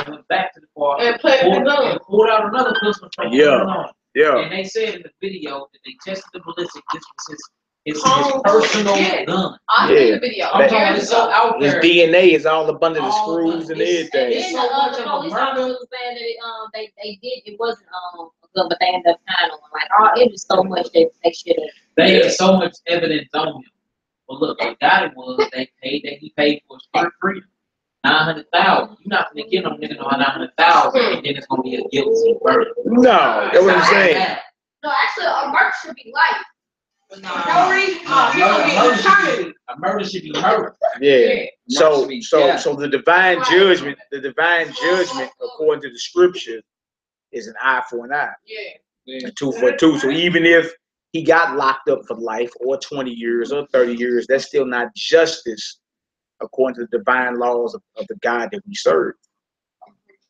went back to the car and pulled out another pistol from And they said in the video that they tested the ballistic. This was his personal gun. I see the video. I'm talking about it's so out his there. DNA is all up under the screws and everything. Then the police officer was saying that they did it wasn't a gun, but they ended up tying on him. Like it was so much that they should have. They had so much evidence on him. But look, what got it was he paid for his freedom. 900,000. You're not gonna give no nigga no 900,000, and then it's gonna be a guilty verdict. No, that's what I'm saying. No, actually, a murder should be life. No reason. A murder should be murder. Yeah. So the divine judgment, according to the scripture, is an eye for an eye. Yeah. And tooth for a tooth. So even if he got locked up for life or 20 years or 30 years, that's still not justice according to the divine laws of the God that we serve.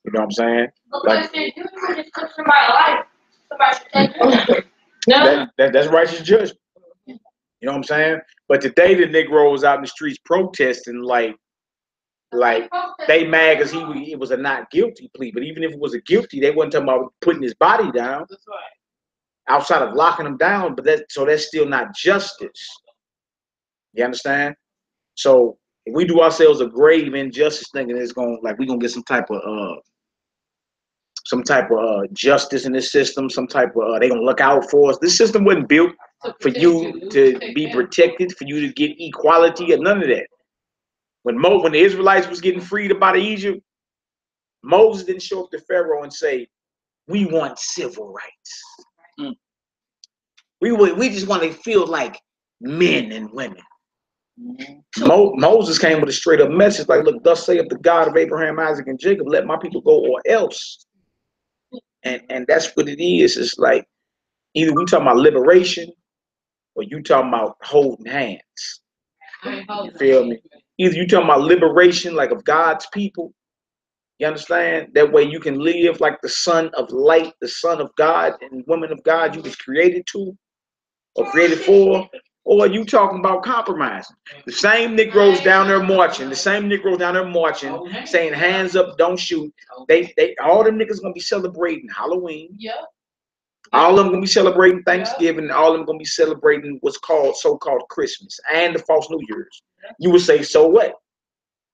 You know what I'm saying? Like, you just took somebody's life. Somebody should take it. That's righteous judgment. You know what I'm saying? But today the Negroes out in the streets protesting like they mad because it was a not guilty plea. But even if it was a guilty, they wasn't talking about putting his body down. That's right. Outside of locking him down, but that's still not justice. You understand? So if we do ourselves a grave injustice thinking it's we're gonna get some type of justice in this system, some type of they gonna look out for us. This system wasn't built for you to be protected, for you to get equality or none of that. When the Israelites was getting freed up out of Egypt, Moses didn't show up to Pharaoh and say, "We want civil rights. We just want to feel like men and women." Moses came with a straight up message like, "Look, thus saith the God of Abraham, Isaac, and Jacob, let my people go or else." And that's what it is. It's like either we talking about liberation or you talking about holding hands. You feel me? Either you talking about liberation like of God's people. You understand? That way you can live like the son of light, the son of God and woman of God you was created to or created for. Or are you talking about compromising? The same Negroes down there marching, saying hands up, don't shoot. All them niggas gonna be celebrating Halloween. Yeah. All of them gonna be celebrating Thanksgiving, and all of them gonna be celebrating what's called so-called Christmas and the false New Year's. You would say, so what?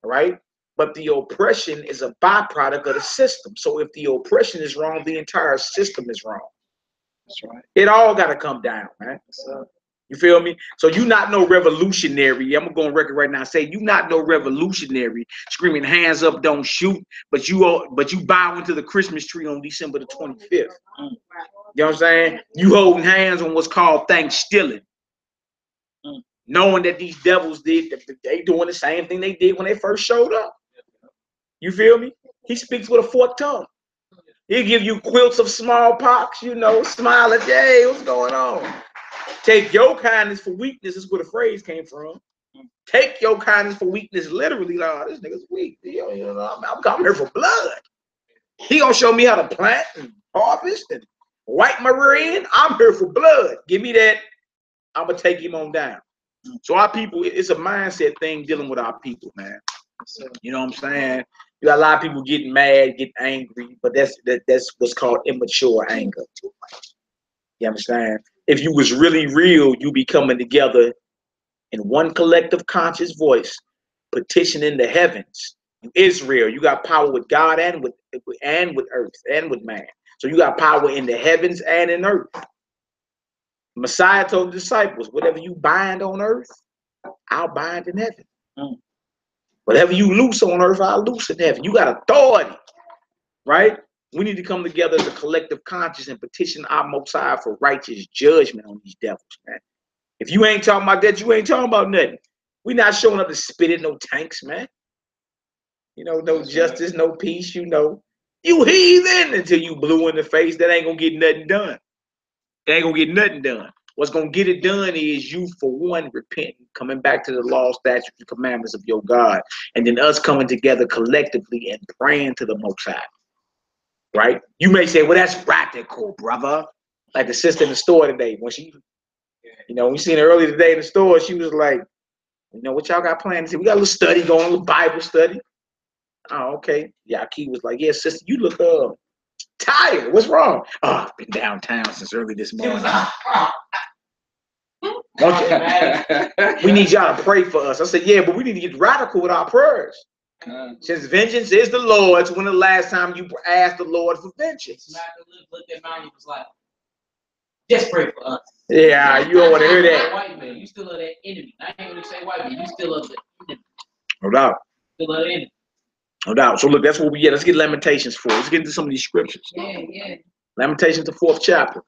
Right? But the oppression is a byproduct of the system. So if the oppression is wrong, the entire system is wrong. That's right. It all gotta come down, man. You feel me? So you not no revolutionary. I'm gonna go on record right now and say you not no revolutionary screaming hands up, don't shoot, but you bow into the Christmas tree on December the 25th. You know what I'm saying? You holding hands on what's called Thanksgiving. Knowing that these devils they doing the same thing they did when they first showed up. You feel me? He speaks with a forked tongue. He'll give you quilts of smallpox, smile at, hey, what's going on? Take your kindness for weakness is where the phrase came from. Take your kindness for weakness literally. Like, this nigga's weak. I'm coming here for blood. He gonna show me how to plant and harvest and wipe my rear end. I'm here for blood. Give me that. I'm gonna take him on down. So our people, it's a mindset thing dealing with our people, man. You know what I'm saying? You got a lot of people getting mad, getting angry, but that's what's called immature anger. You understand? If you was really real, you be coming together in one collective conscious voice, petitioning the heavens. You Israel, you got power with God and with earth and with man. So you got power in the heavens and in earth. Messiah told the disciples, whatever you bind on earth, I'll bind in heaven. Whatever you loose on earth, I'll loose in heaven. You got authority, right? We need to come together as a collective conscience and petition our Most High for righteous judgment on these devils, man. If you ain't talking about that, you ain't talking about nothing. We not showing up to spit in no tanks, man. No justice, no peace, You heathen until you blue in the face. That ain't gonna get nothing done. It ain't gonna get nothing done. What's gonna get it done is you, for one, repenting, coming back to the law, statutes, and commandments of your God, and then us coming together collectively and praying to the Most High. Right? You may say, well, that's radical, brother. Like the sister in the store today, when she, we seen her earlier today in the store, she was like, what y'all got planned? We got a little study going, a little Bible study. Oh, okay. Yaki was like, yeah, sister, you look tired. What's wrong? Oh, I've been downtown since early this She morning. was like, We need y'all to pray for us. I said, yeah, but we need to get radical with our prayers. Since vengeance is the Lord's, when the last time you asked the Lord for vengeance? Looked at mine and was like, just pray for us. Yeah, you don't want to hear that. White man, you still love that enemy. I ain't gonna say white man, you still love the enemy. No doubt. Still love the enemy. No doubt. So look, that's what we get. Let's get Lamentations for. Let's get into some of these scriptures. Yeah. Lamentations, the 4th chapter.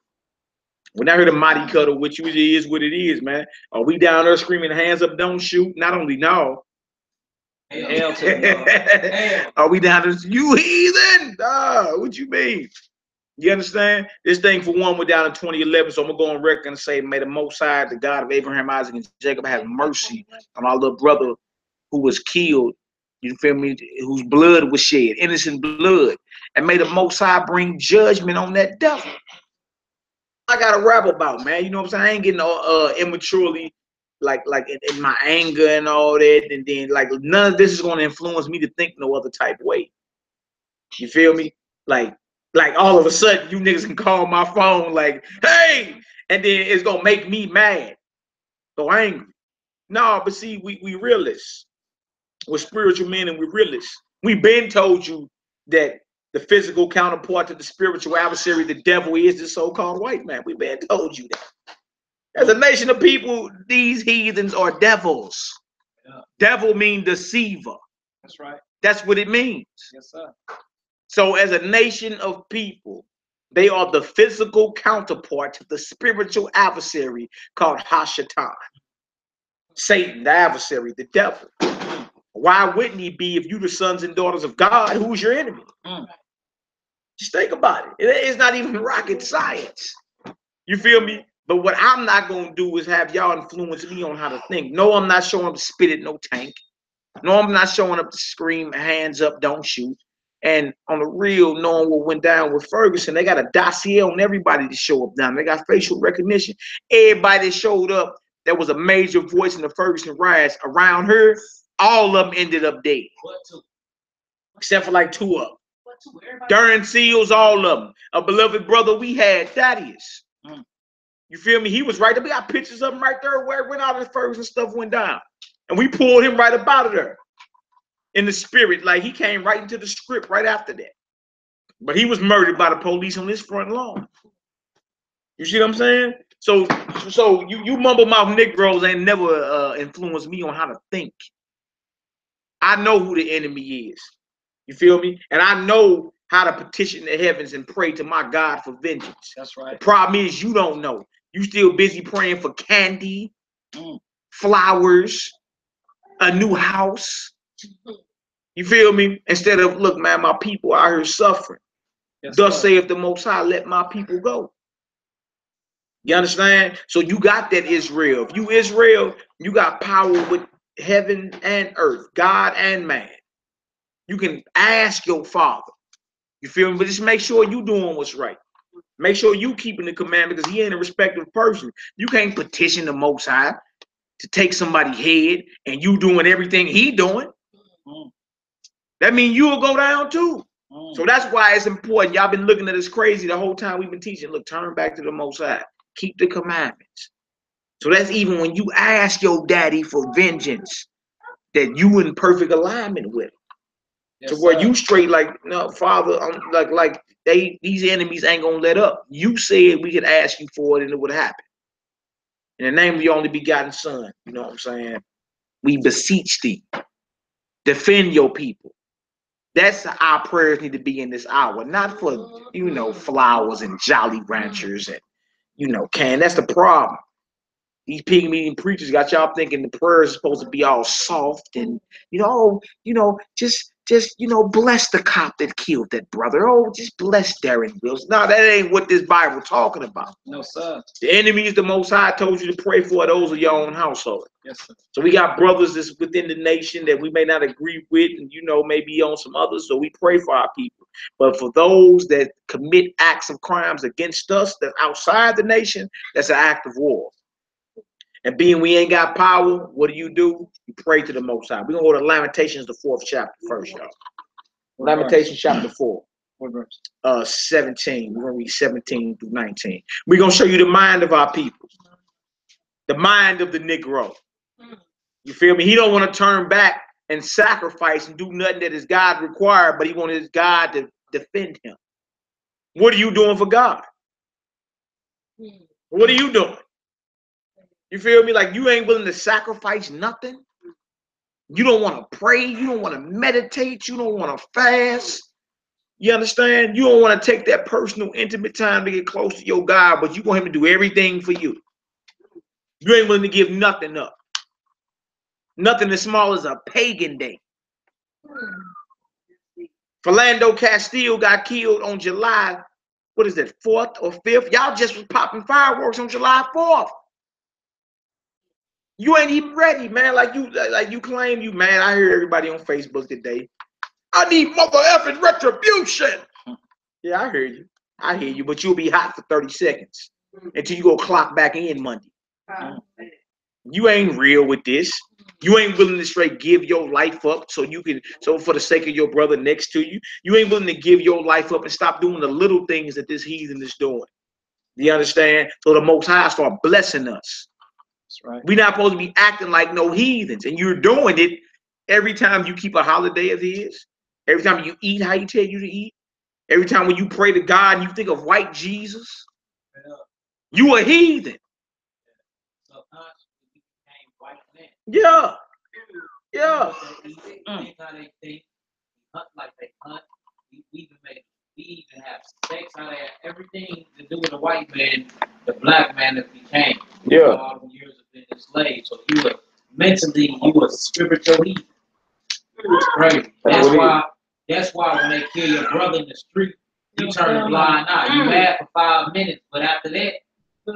When I heard a mighty cuddle, which usually is what it is, man. Are we down there screaming, hands up, don't shoot? Not only no. Hell to the Lord. Hell. Are we down there, you heathen? What you mean? You understand? This thing, for one, went down in 2011, so I'm going to go on record and say, may the Most High, the God of Abraham, Isaac, and Jacob, have mercy on our little brother who was killed, you feel me, whose blood was shed, innocent blood. And may the Most High bring judgment on that devil. I got to rap about, man. You know what I'm saying? I ain't getting all immaturely, like in my anger and all that. And then, like, none of this is going to influence me to think no other type of way. You feel me? Like all of a sudden, you niggas can call my phone like, hey, and then it's going to make me mad. So angry. No, but see, we realists. We're spiritual men and we're realists. We've been told you that the physical counterpart to the spiritual adversary, the devil, is the so-called white man. We've been told you that. As a nation of people, these heathens are devils. Yeah. Devil means deceiver. That's right. That's what it means. Yes, sir. So as a nation of people, they are the physical counterpart to the spiritual adversary called Hashatan. Satan, the adversary, the devil. Why wouldn't he be if you the sons and daughters of God? Who's your enemy? Just think about it. It's not even rocket science. You feel me? But what I'm not going to do is have y'all influence me on how to think. No, I'm not showing up to spit at no tank. No, I'm not showing up to scream, hands up, don't shoot. And on the real, knowing what went down with Ferguson, they got a dossier on everybody to show up down. They got facial recognition. Everybody that showed up, there was a major voice in the Ferguson riots around her. All of them ended up dead. Except for like 2 of them. Darren Seals, all of them. A beloved brother we had, Thaddeus. You feel me? He was right there. We got pictures of him right there where it went out of Ferguson stuff went down. And we pulled him right up out of there. In the spirit, like he came right into the script right after that. But he was murdered by the police on his front lawn. You see what I'm saying? So you mumble mouth Negroes ain't never influenced me on how to think. I know who the enemy is. You feel me? And I know how to petition the heavens and pray to my God for vengeance. That's right. The problem is you don't know. You still busy praying for candy, flowers, a new house. You feel me? Instead of, look, man, my people out here suffering. Yes, Thus sir. saith the Most High, let my people go. You understand? So you got that Israel. If you Israel, you got power with heaven and earth, God and man. You can ask your father. You feel me? But just make sure you doing what's right. Make sure you keeping the commandment because he ain't a respective person. You can't petition the Most High to take somebody's head and you doing everything he doing. That means you will go down too. So that's why it's important. Y'all been looking at us crazy the whole time we've been teaching. Look, turn back to the Most High. Keep the commandments. So that's even when you ask your daddy for vengeance, that you in perfect alignment with him. Yes, To where sir. you straight like, no, Father, like these enemies ain't gonna let up. You said we could ask you for it and it would happen. In the name of your only begotten Son, you know what I'm saying? We beseech thee. Defend your people. That's our prayers need to be in this hour, not for, you know, flowers and Jolly Ranchers and, you know, that's the problem. These pig meeting preachers got y'all thinking the prayers are supposed to be all soft and, just bless the cop that killed that brother. Oh, just bless Darren Wills. No, that ain't what this Bible talking about. No, sir. The enemies the Most High told you to pray for those of your own household. Yes, sir. So we got brothers that's within the nation that we may not agree with, and maybe on some others. So we pray for our people. But for those that commit acts of crimes against us that's outside the nation, that's an act of war. And being we ain't got power, what do? You pray to the Most High. We're gonna go to Lamentations, the 4th chapter first, y'all. Lamentations chapter 4. What verse? 17. We're gonna read 17 through 19. We're gonna show you the mind of our people, the mind of the Negro. You feel me? He don't want to turn back and sacrifice and do nothing that his God required, but he wanted his God to defend him. What are you doing for God? What are you doing? You feel me? Like you ain't willing to sacrifice nothing. You don't want to pray. You don't want to meditate. You don't want to fast. You understand? You don't want to take that personal, intimate time to get close to your God, but you want him to do everything for you. You ain't willing to give nothing up. Nothing as small as a pagan day. Philando Castile got killed on July, what is it, 4th or 5th? Y'all just was popping fireworks on July 4th. You ain't even ready, man. Like you claim you mad. I hear everybody on Facebook today. I need mother effing retribution. Yeah, I hear you. I hear you, but you'll be hot for 30 seconds until you go clock back in Monday. You ain't real with this. You ain't willing to straight give your life up so for the sake of your brother next to you. You ain't willing to give your life up and stop doing the little things that this heathen is doing. You understand? So the Most High start blessing us. That's right. We're not supposed to be acting like no heathens, and you're doing it every time you keep a holiday of his, every time you eat how he tell you to eat, every time when you pray to God and you think of white Jesus, you a heathen. Yeah. Yeah. Think how they think, hunt like they hunt. We even have sex how they have everything to do with the white man, the black man that became. Yeah. All the years of being enslaved. So you were mentally, you were spiritual heathen. It's crazy. That's why when they kill your brother in the street, you turn a blind eye. You mad for 5 minutes, but after that,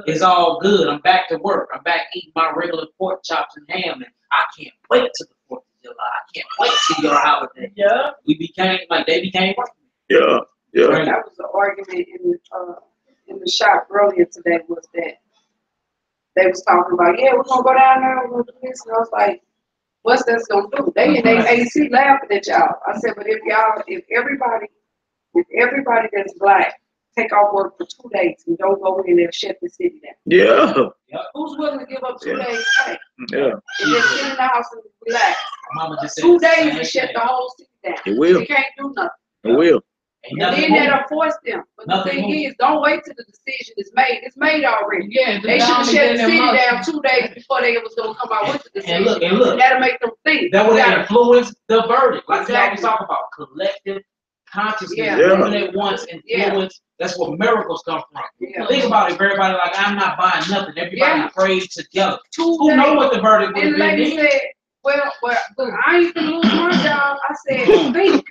it's all good. I'm back to work. I'm back eating my regular pork chops and ham, and I can't wait till the 4th of July. I can't wait till your holiday. Yeah. We became like they became. Yeah. Yeah. Right. That was the argument in the shop earlier today, was that they was talking about, yeah, we're gonna go down there, we're gonna do this, and I was like, what's that gonna do? They in their AC laughing at y'all. I said, but if everybody that's black take off work for 2 days and don't go in there and shut the city down. Yeah. Who's willing to give up 2 days pay? Yeah. And just sit in the house and relax. Mama just said 2 days to shut the whole city down. It will. They can't do nothing. It will. And then that'll force them. But the thing is, don't wait till the decision is made. It's made already. Yeah, they should have shut the city down 2 days before they was gonna come out with the decision. And look. That'll make them think. That would influence the verdict. Like Exactly. we always talk about collective consciousness. Yeah. Moving at once, influence. Yeah. That's where miracles come from. Yeah. Think about it. Everybody like, I'm not buying nothing. Everybody prays together. 2 Who days. know what the verdict would And have the been? lady said, well, I ain't gonna lose my job. I said, think.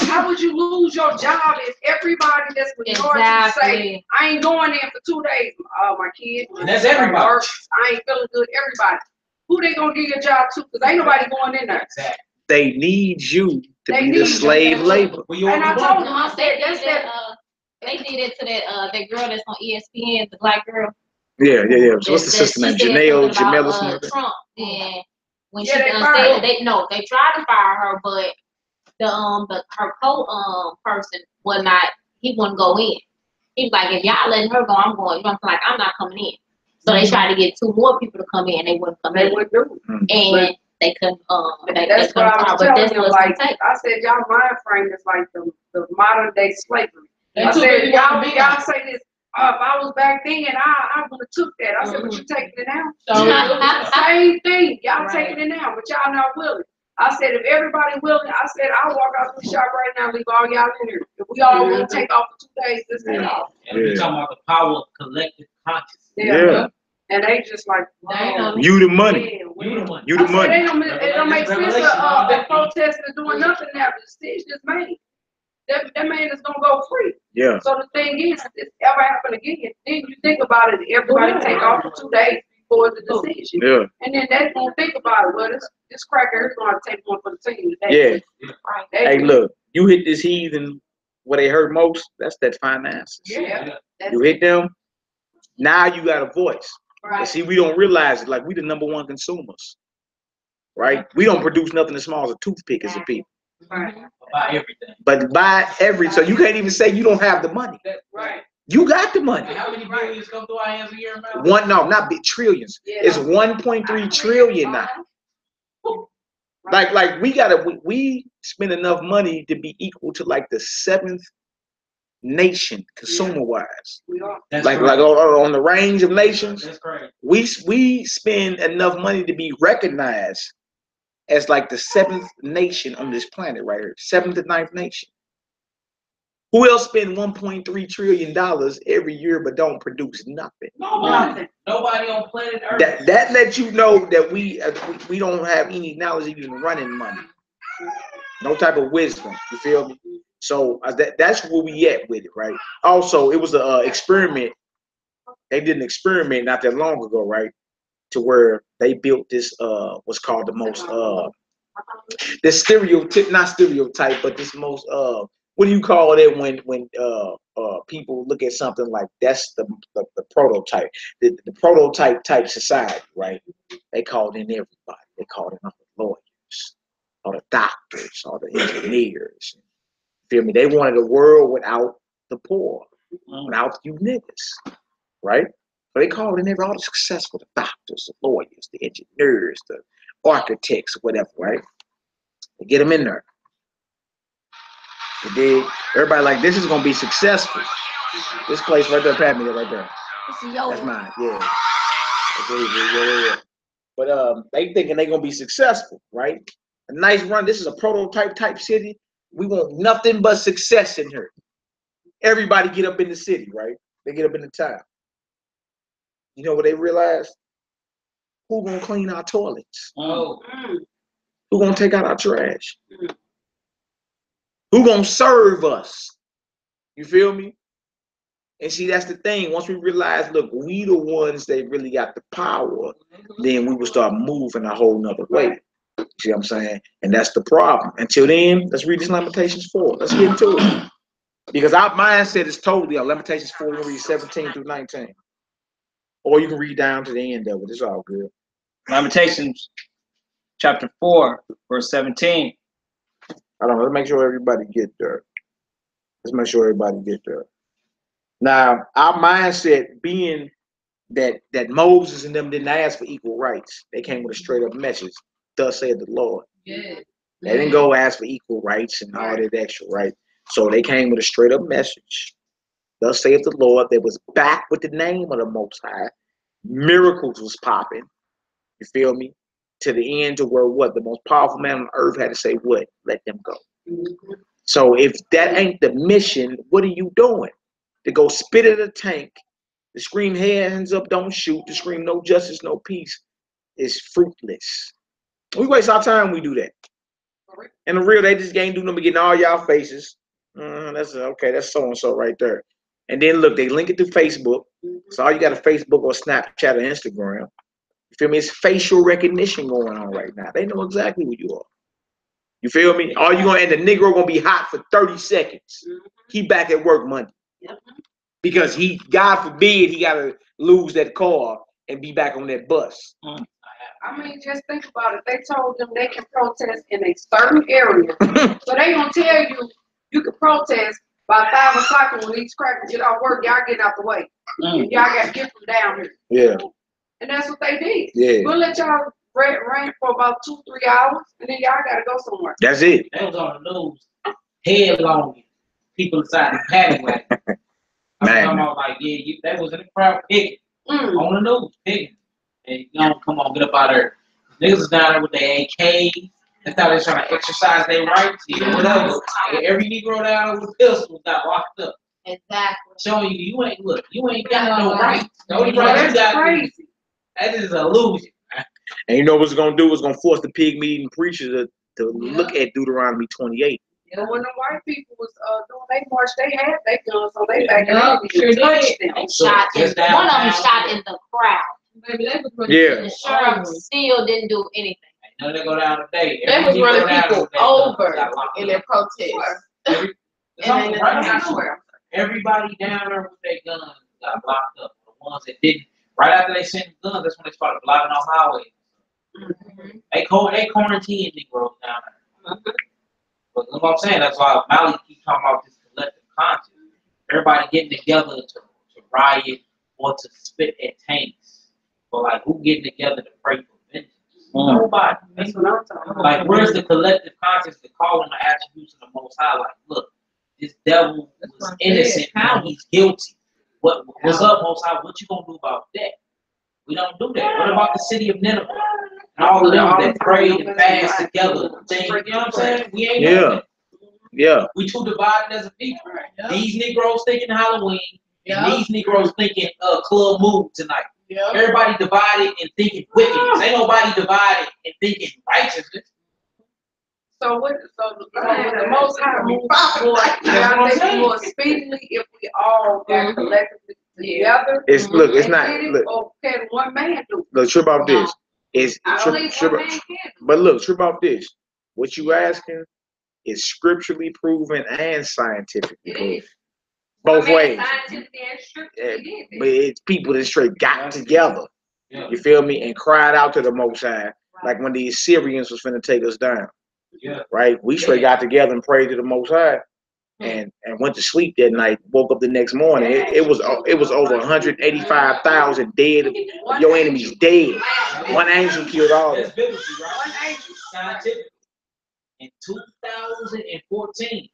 How would you lose your job if everybody that's majority say, I ain't going in for 2 days? Oh, my kid. And that's everybody. I ain't feeling good. Everybody. Who they gonna give your job to? Because ain't nobody going in there. Exactly. They need you to be the slave labor. And I told them, I said, they did it to that girl that's on ESPN, the black girl. Yeah. So what's the sister name? Jamel Trump. And when she said that they tried to fire her, but her person was not. He wouldn't go in. He was like, if y'all letting her go, I'm going. You know, like I'm not coming in. So they tried to get 2 more people to come in. They wouldn't come in. And they couldn't. That's what I was telling them. Like I said, y'all mind frame is like the modern day slavery. I said, y'all say this. If I was back then, I would have took that. I said, but you taking it now? Same thing. Y'all taking it now, but y'all not willing. I said, if everybody willing, I said, I'll walk out the shop right now and leave all y'all in here. If we all want to take off for 2 days, let's take off. And we're talking about the power of collective consciousness. Yeah. And they just like, you the money. You the money. It don't make sense of protesting doing nothing now. The decision is made. That man is gonna go free. Yeah. So the thing is, if this ever happen again, then you think about it. Everybody take off for 2 days before the decision. Yeah. And then they gonna think about it. Well, this cracker is gonna take one for the team today. Yeah. Right. Hey, look, you hit this heathen where they hurt most. That's that finances. Yeah. You hit them. Now you got a voice. Right. But see, we don't realize it. Like we the #1 consumers. Right. We don't produce nothing as small as a toothpick as a people. Right. Buy everything. But buy so you can't even say you don't have the money. Right. You got the money. How many billions come through our hands a year, man? Not big trillions. Yeah. It's 1.3 trillion now. Like we spend enough money to be equal to like the 7th nation consumer wise. We are. Like on the range of nations, That's crazy. we spend enough money to be recognized as like the 7th nation on this planet right here, 7th to 9th nation. Who else spend 1.3 trillion dollars every year but don't produce nothing? Nobody on planet Earth. That lets you know that we don't have any knowledge of even running money, no type of wisdom. You feel me? So that's where we at with it, right? Also, it was an experiment. They did an experiment not that long ago, right? To where they built this what's called the most this stereotype, not stereotype, but this most what do you call it when people look at something like that's the prototype, the prototype type society, right? They called in everybody. They called in all the lawyers, all the doctors, all the engineers. Feel me? They wanted a world without the poor, without you niggas, right? So they called in all the successful, the doctors, the lawyers, the engineers, the architects, whatever, right? They get them in there. They did. Everybody like, this is gonna be successful. This place right there, pat me right there. That's mine, yeah. Okay, yeah. But they thinking they gonna be successful, right? A nice run. This is a prototype type city. We want nothing but success in here. Everybody get up in the city, right? They get up in the town. You know what they realized? Who gonna clean our toilets? Oh. Who gonna take out our trash? Who gonna serve us? You feel me? And see, that's the thing. Once we realize, look, we the ones that really got the power, then we will start moving a whole nother way. See what I'm saying? And that's the problem. Until then, let's read this Lamentations 4. Let's get into it. Because our mindset is totally on Lamentations 4. You can read 17 through 19. Or you can read down to the end of it. It's all good. Lamentations chapter 4, verse 17. I don't know. Let's make sure everybody get there. Let's make sure everybody get there. Now, our mindset being that Moses and them didn't ask for equal rights. They came with a straight up message. Thus said the Lord. Yeah. They didn't go ask for equal rights and all that extra, right? So they came with a straight up message. Thus saith the Lord. They was back with the name of the Most High. Miracles was popping. You feel me? To the end to where what? The most powerful man on earth had to say what? Let them go. So if that ain't the mission, what are you doing? To go spit at a tank, to scream hands up, don't shoot, to scream no justice, no peace is fruitless. We waste our time when we do that. And the real, they just ain't doing them getting all y'all faces. That's okay, that's so-and-so right there. And then look, they link it to Facebook. So all you got a Facebook or Snapchat or Instagram. You feel me? It's facial recognition going on right now. They know exactly who you are. You feel me? All you gonna, and the Negro gonna be hot for 30 seconds. He back at work Monday. Because he, God forbid, he gotta lose that car and be back on that bus. I mean, just think about it. They told them they can protest in a certain area. So they gonna tell you can protest by 5 o'clock, and when these crackers get off work, y'all get out the way. And y'all gotta get from down here. Yeah. And that's what they did. Yeah. We'll let y'all rain for about 2-3 hours, and then y'all gotta go somewhere. That's it. They was on the news, headlong people inside the paddy wagon. I'm talking about like, yeah, they was in the crowd picking on the news, picking. And you don't come on, get up out there. Niggas was down there with their AKs. They thought they was trying to exercise their rights, whatever. And every Negro down there with pistols got locked up. Exactly. Showing you ain't got no rights. The only rights you got crazy. That is an illusion. And you know what's gonna do? It's gonna force the pig meeting preachers to look at Deuteronomy 28. And when the white people was doing they march, they had their guns, so they back and they touched them. They shot one of them shot in the crowd. Maybe they was The sheriff still didn't do anything. No, they go down today. They was running people over in their protest. Everybody down there with their guns got locked up. The ones that didn't, right after they sent the guns, that's when they started blocking off highways. They quarantined Negroes down there. But look what I'm saying, that's why Mally keeps talking about this collective conscience. Everybody getting together to riot or to spit at tanks. But like, who getting together to pray for vengeance? Nobody. That's what I'm talking about. Like, where's the collective conscience to call on the attributes of the Most High? Like, look, this devil was innocent, now he's guilty. What's up, Most High? What you gonna do about that? We don't do that. What about the city of Nineveh? And all of them that prayed and fasted together. You know what I'm saying? We ain't doing that. Yeah. We too divided as a people. These Negroes thinking Halloween, and these Negroes thinking club move tonight. Everybody divided and thinking wickedness. Ain't nobody divided and thinking righteousness. So the Most High moves forward. I think more speedily if we all got collectively together. It's it's not. Or can one man do it? Look, trip off this. It's I believe one man can do it. but look, trip off this. What you asking is scripturally proven and scientifically proven. Both ways. But it's people that straight got together. You feel me? And cried out to the Most High, like when the Assyrians was finna take us down. Right? We straight got together and prayed to the Most High, and went to sleep that night. Woke up the next morning. It was over 185,000 dead. Your enemy's dead. One angel killed all of them. Scientific. In 2014,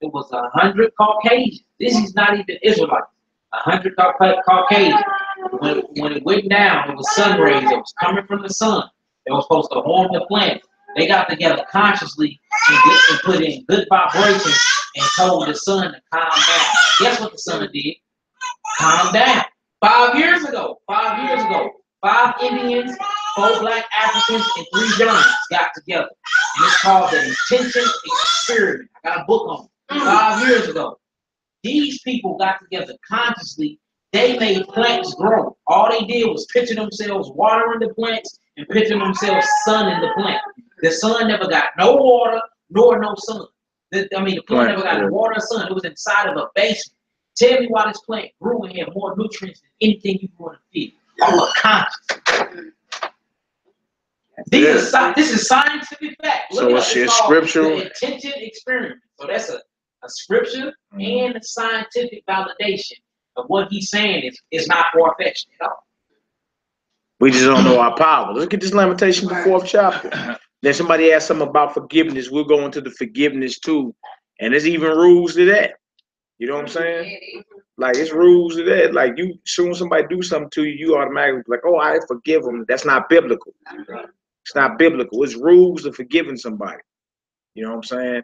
it was 100 Caucasians. This is not even Israelites. 100 Caucasians. When it went down, it was sun rays that was coming from the sun. They were supposed to harm the planet. They got together consciously and put in good vibrations and told the sun to calm down. Guess what the sun did? Calm down. 5 years ago. 5 Indians, 4 black Africans, and 3 Germans got together. And it's called the Intention Experiment. I got a book on it. 5 years ago. These people got together consciously. They made plants grow. All they did was picture themselves watering the plants and picture themselves sunning the plant. The sun never got no water nor no sun. The plant never got water or sun. It was inside of a basement. Tell me why this plant grew and had more nutrients than anything you grew in the field. All of conscious. This is scientific fact. So it's scriptural. The Intention Experiment. So that's a scripture and a scientific validation of what he's saying is not far-fetched at all. We just don't know our power. Look at this Lamentation, the 4th chapter. Then somebody asked something about forgiveness. We'll go into the forgiveness too. And there's even rules to that. You know what I'm saying? Like, it's rules to that. Like, you, soon as somebody do something to you, you automatically like, oh, I forgive them. That's not biblical. It's not biblical. It's rules of forgiving somebody. You know what I'm saying?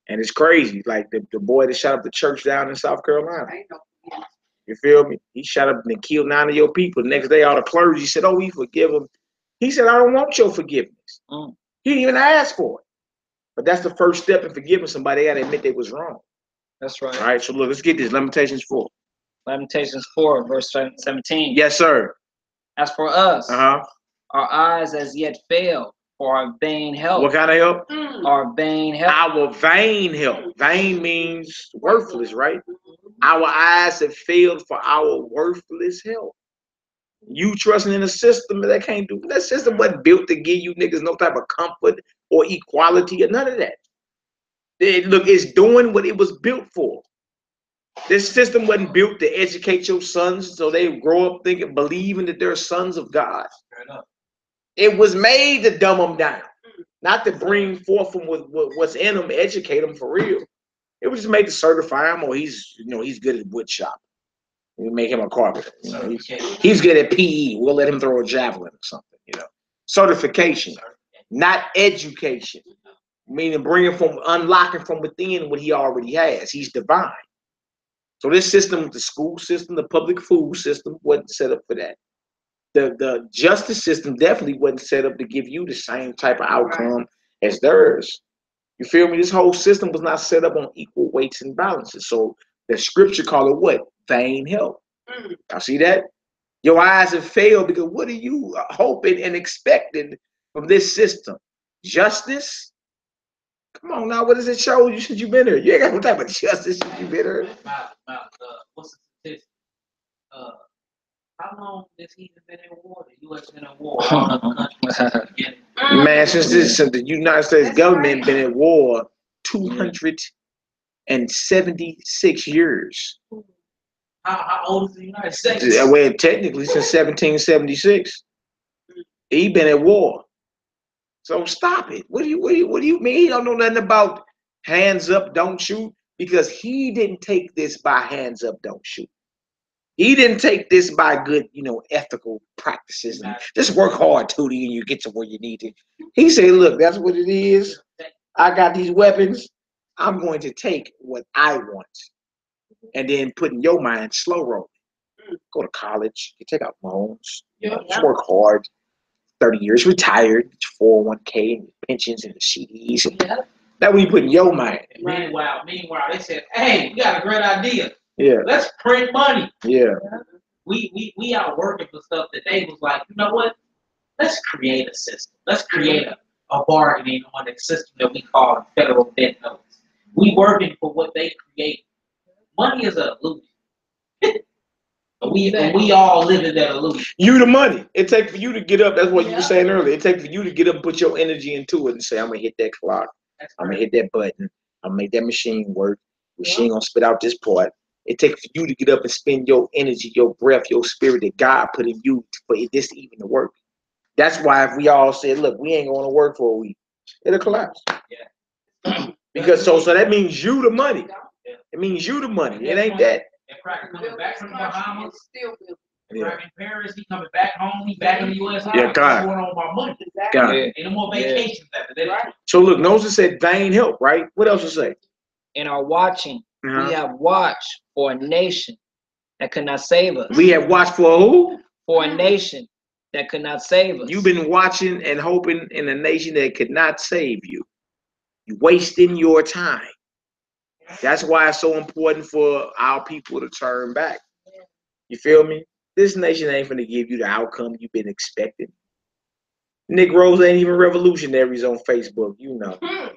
And it's crazy. Like the boy that shot up the church down in South Carolina. You feel me? He shot up and killed 9 of your people. The next day, all the clergy said, oh, we forgive him. He said, I don't want your forgiveness. He didn't even ask for it. But that's the first step in forgiving somebody. They got to admit they was wrong. That's right. All right, so look, let's get this. Lamentations 4. Lamentations 4, verse 17. Yes, sir. As for us, Uh-huh. our eyes as yet fail for our vain help. What kind of help? Our vain help. Our vain help. Vain means worthless, right? Our eyes have failed for our worthless help. You trusting in a system that can't do. That system wasn't built to give you niggas no type of comfort or equality or none of that. Look, it's doing what it was built for. This system wasn't built to educate your sons so they grow up thinking, believing that they're sons of God. It was made to dumb them down, not to bring forth from what's in them, educate them for real. It was just made to certify him, or he's good at wood shop. We make him a carpenter. He's good at PE. We'll let him throw a javelin or something. Certification, not education. Meaning bringing from, unlocking from within what he already has. He's divine. So this system, the school system, the public food system, wasn't set up for that. The justice system definitely wasn't set up to give you the same type of outcome as theirs. You feel me? This whole system was not set up on equal weights and balances. So the scripture call it what? Vain help. I see that? Your eyes have failed because what are you hoping and expecting from this system? Justice? Come on now, what does it show you since you've been here? You ain't got no type of justice since you've been here. What's the statistic? How long has he been in war? The U.S. been in war. All other countries. Man, since the United States government been in war 276 years. How old is the United States? Well, technically since 1776. He been at war. So stop it. What do you mean? He don't know nothing about hands up, don't shoot? Because he didn't take this by hands up, don't shoot. He didn't take this by good, ethical practices and just work hard, Tootie, and you get to where you need to. He said, look, that's what it is. I got these weapons. I'm going to take what I want and then put in your mind slow roll. Go to college, you take out loans, just work hard. 30 years, retired, 401k and pensions and the CDs. That way you put in your mind. Meanwhile, they said, hey, we got a great idea. Yeah. Let's print money. Yeah. We out working for stuff that they was like, you know what? Let's create a system. Let's create a bargaining on a system that we call federal debt notes. We working for what they create. Money is an illusion. We all live in that illusion. You the money. It takes for you to get up. That's what you were saying earlier. It takes for you to get up and put your energy into it and say, I'm going to hit that clock. I'm going to hit that button. I'm going to make that machine work. Machine going to spit out this part. It takes for you to get up and spend your energy, your breath, your spirit that God put in you for this to even to work. That's why if we all said, look, we ain't going to work for a week, it'll collapse. Yeah. Because so that means you the money. It means you the money. It ain't that. Cracker coming back from the Bahamas. Cracker in Paris, he coming back home. He back in the U.S. Yeah, God. What's going on with my money? God. Ain't no more vacations after that. So look, Noza said vain help, right? What else to say? In our watching, we have watched for a nation that could not save us. We have watched for who? For a nation that could not save us. You've been watching and hoping in a nation that could not save you. You're wasting your time. That's why it's so important for our people to turn back. You feel me? This nation ain't finna give you the outcome you've been expecting. Negroes ain't even revolutionaries on Facebook, you know. I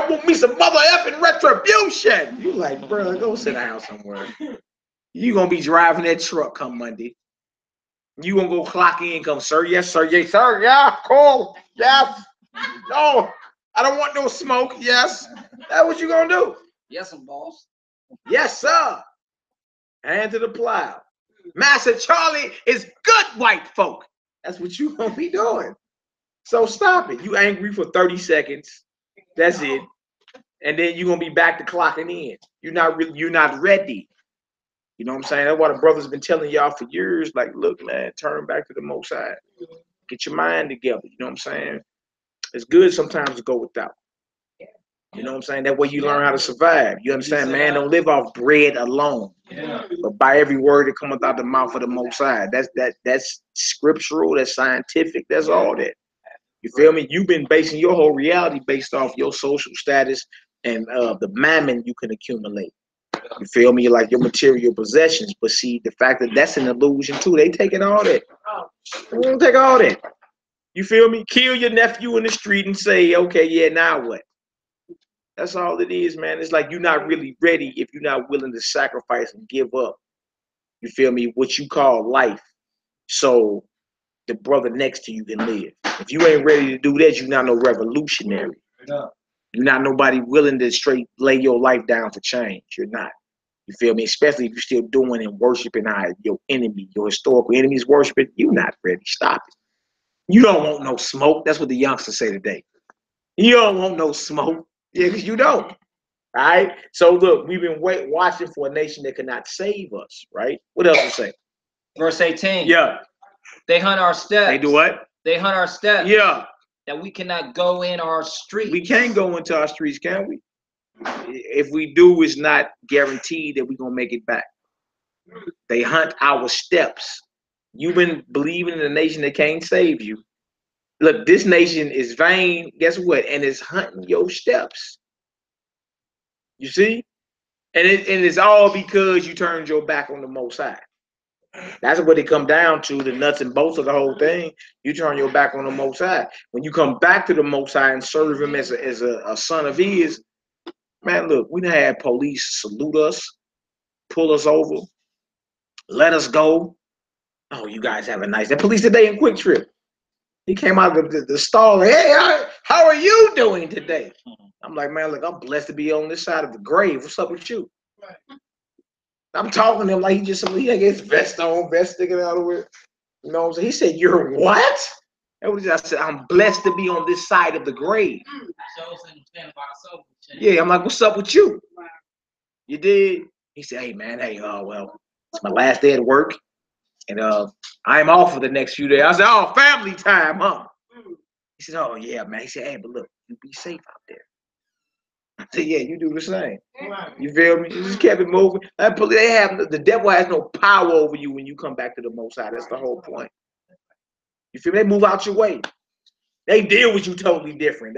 want me some mother effing retribution. You like, bro, go sit down somewhere. You gonna be driving that truck come Monday. You gonna go clock in, come, sir, yes, sir, yes, sir, yeah, cool, yes, no, I don't want no smoke, yes. That's what you gonna do. Yes, boss. Yes, sir. Hand to the plow. Master Charlie is good white folk. That's what you gonna be doing. So stop it. You angry for 30 seconds. That's it. And then you're gonna be back to clocking in. You're not ready. You know what I'm saying? That's what the brothers been telling y'all for years. Like, look, man, turn back to the Most High. Get your mind together. You know what I'm saying? It's good sometimes to go without. You know what I'm saying? That way you learn how to survive. You understand? Man, don't live off bread alone. But by every word that cometh out the mouth of the Most High. That's scriptural, that's scientific, that's all that. You feel me? You've been basing your whole reality based off your social status and the mammon you can accumulate. You feel me? Like your material possessions. But see, the fact that that's an illusion too. They taking all that. They don't take all that. You feel me? Kill your nephew in the street and say, okay, yeah, now what? That's all it is, man. It's like you're not really ready if you're not willing to sacrifice and give up. You feel me? What you call life. So the brother next to you can live. If you ain't ready to do that, you're not no revolutionary. You're not nobody willing to straight lay your life down for change. You're not. You feel me? Especially if you're still doing and worshiping your enemy, your historical enemies worshiping, you're not ready. Stop it. You don't want no smoke. That's what the youngsters say today. You don't want no smoke. Yeah, because you don't. All right? So look, we've been watching for a nation that cannot save us, right? What else to say? Verse 18. Yeah. They hunt our steps. They do what? They hunt our steps. Yeah. That we cannot go in our streets. We can't go into our streets, can we? If we do, it's not guaranteed that we're going to make it back. They hunt our steps. You've been believing in a nation that can't save you. Look, this nation is vain. Guess what? And it's hunting your steps. You see? And it's all because you turned your back on the Most High. That's what it come down to, the nuts and bolts of the whole thing. You turn your back on the Most High. When you come back to the Most High and serve him as a son of his, man, look, we done had police salute us, pull us over, let us go. Oh, you guys have a nice day. Police today in Quick Trip. He came out of the stall, like, hey, How are you doing today? I'm like, man, look, I'm blessed to be on this side of the grave. What's up with you? I'm talking to him like he had his vest on, vest sticking out of it. You know what I'm saying? He said, you're what? I said, I'm blessed to be on this side of the grave. Yeah, I'm like, what's up with you? You did? He said, hey, man, well, it's my last day at work, and I'm off for the next few days. I said, oh, family time, huh? He said, oh, yeah, man. He said, hey, but look, you be safe out there. I said, yeah, you do the same. You feel me? You just kept it moving. The devil has no power over you when you come back to the Most High. That's the whole point. You feel me? They move out your way. They deal with you totally different.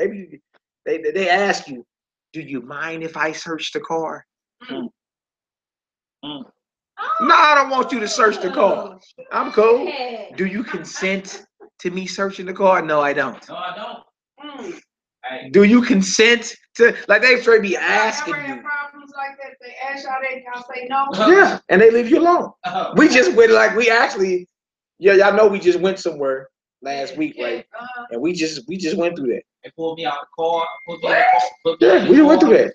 They ask you, do you mind if I search the car? No, I don't want you to search the car. I'm cool. Do you consent to me searching the car? No, I don't. No, I don't. Do you consent to, like, they straight be asking you? Problems like that, they ask y'all say no. Yeah, and they leave you alone. We just went, like, y'all know we just went somewhere last week, right? And we just went through that. They pulled me out the car. We went through that.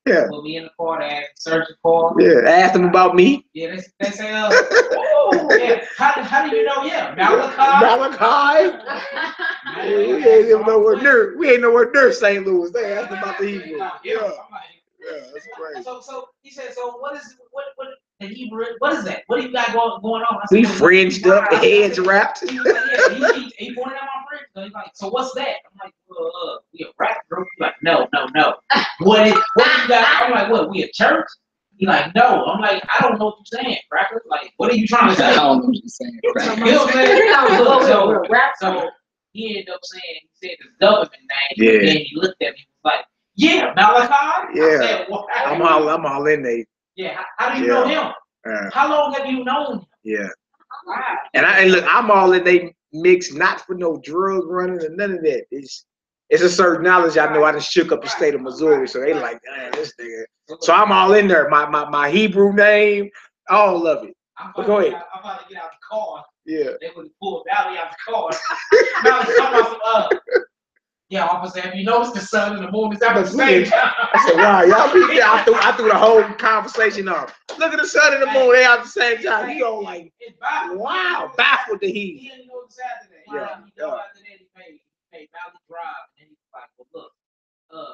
Yeah. Put me in the car. They asked search the car. Yeah. Asked them about me. Yeah, they say, oh, yeah. How do you know? Yeah, Malachi. We ain't nowhere near St. Louis. They asked about the Hebrew. Yeah, that's crazy. So he said, so what the Hebrew? What is that? What do you got going on? We fringed up, heads wrapped. He was like, yeah, he pointed out my friend. So he's like, so what's that? I'm like, we a rap group. He's like, no. What you got? I'm like, what? We a church? He's like, no. I'm like, I don't know what you're saying, rapper. Like, what are you trying to say? I don't know what you're saying. You know what I'm saying? So he ended up saying, he said the government name. Yeah. And then he looked at me and was like, yeah, Malachi. Yeah. I said, well, I'm all in there. Yeah. How do you know him? How long have you known him? Yeah. Wow. And look, I'm all in they mix, not for no drug running or none of that. It's a certain knowledge I know. I just shook up the state of Missouri, so they like, this nigga. So I'm all in there. My Hebrew name, all of it. But go ahead. I'm about to get out the car. Yeah. They would pull Valley out the car. Now yeah, officer, have you noticed the sun and the moon is at the same time? I said, wow, y'all be I threw the whole conversation off. Look at the sun and the moon, they at the same time. He all like, wow, baffled the heat. He didn't know it was Saturday. Yeah. After that, he paid Valley Drive, and then he was like, well, look,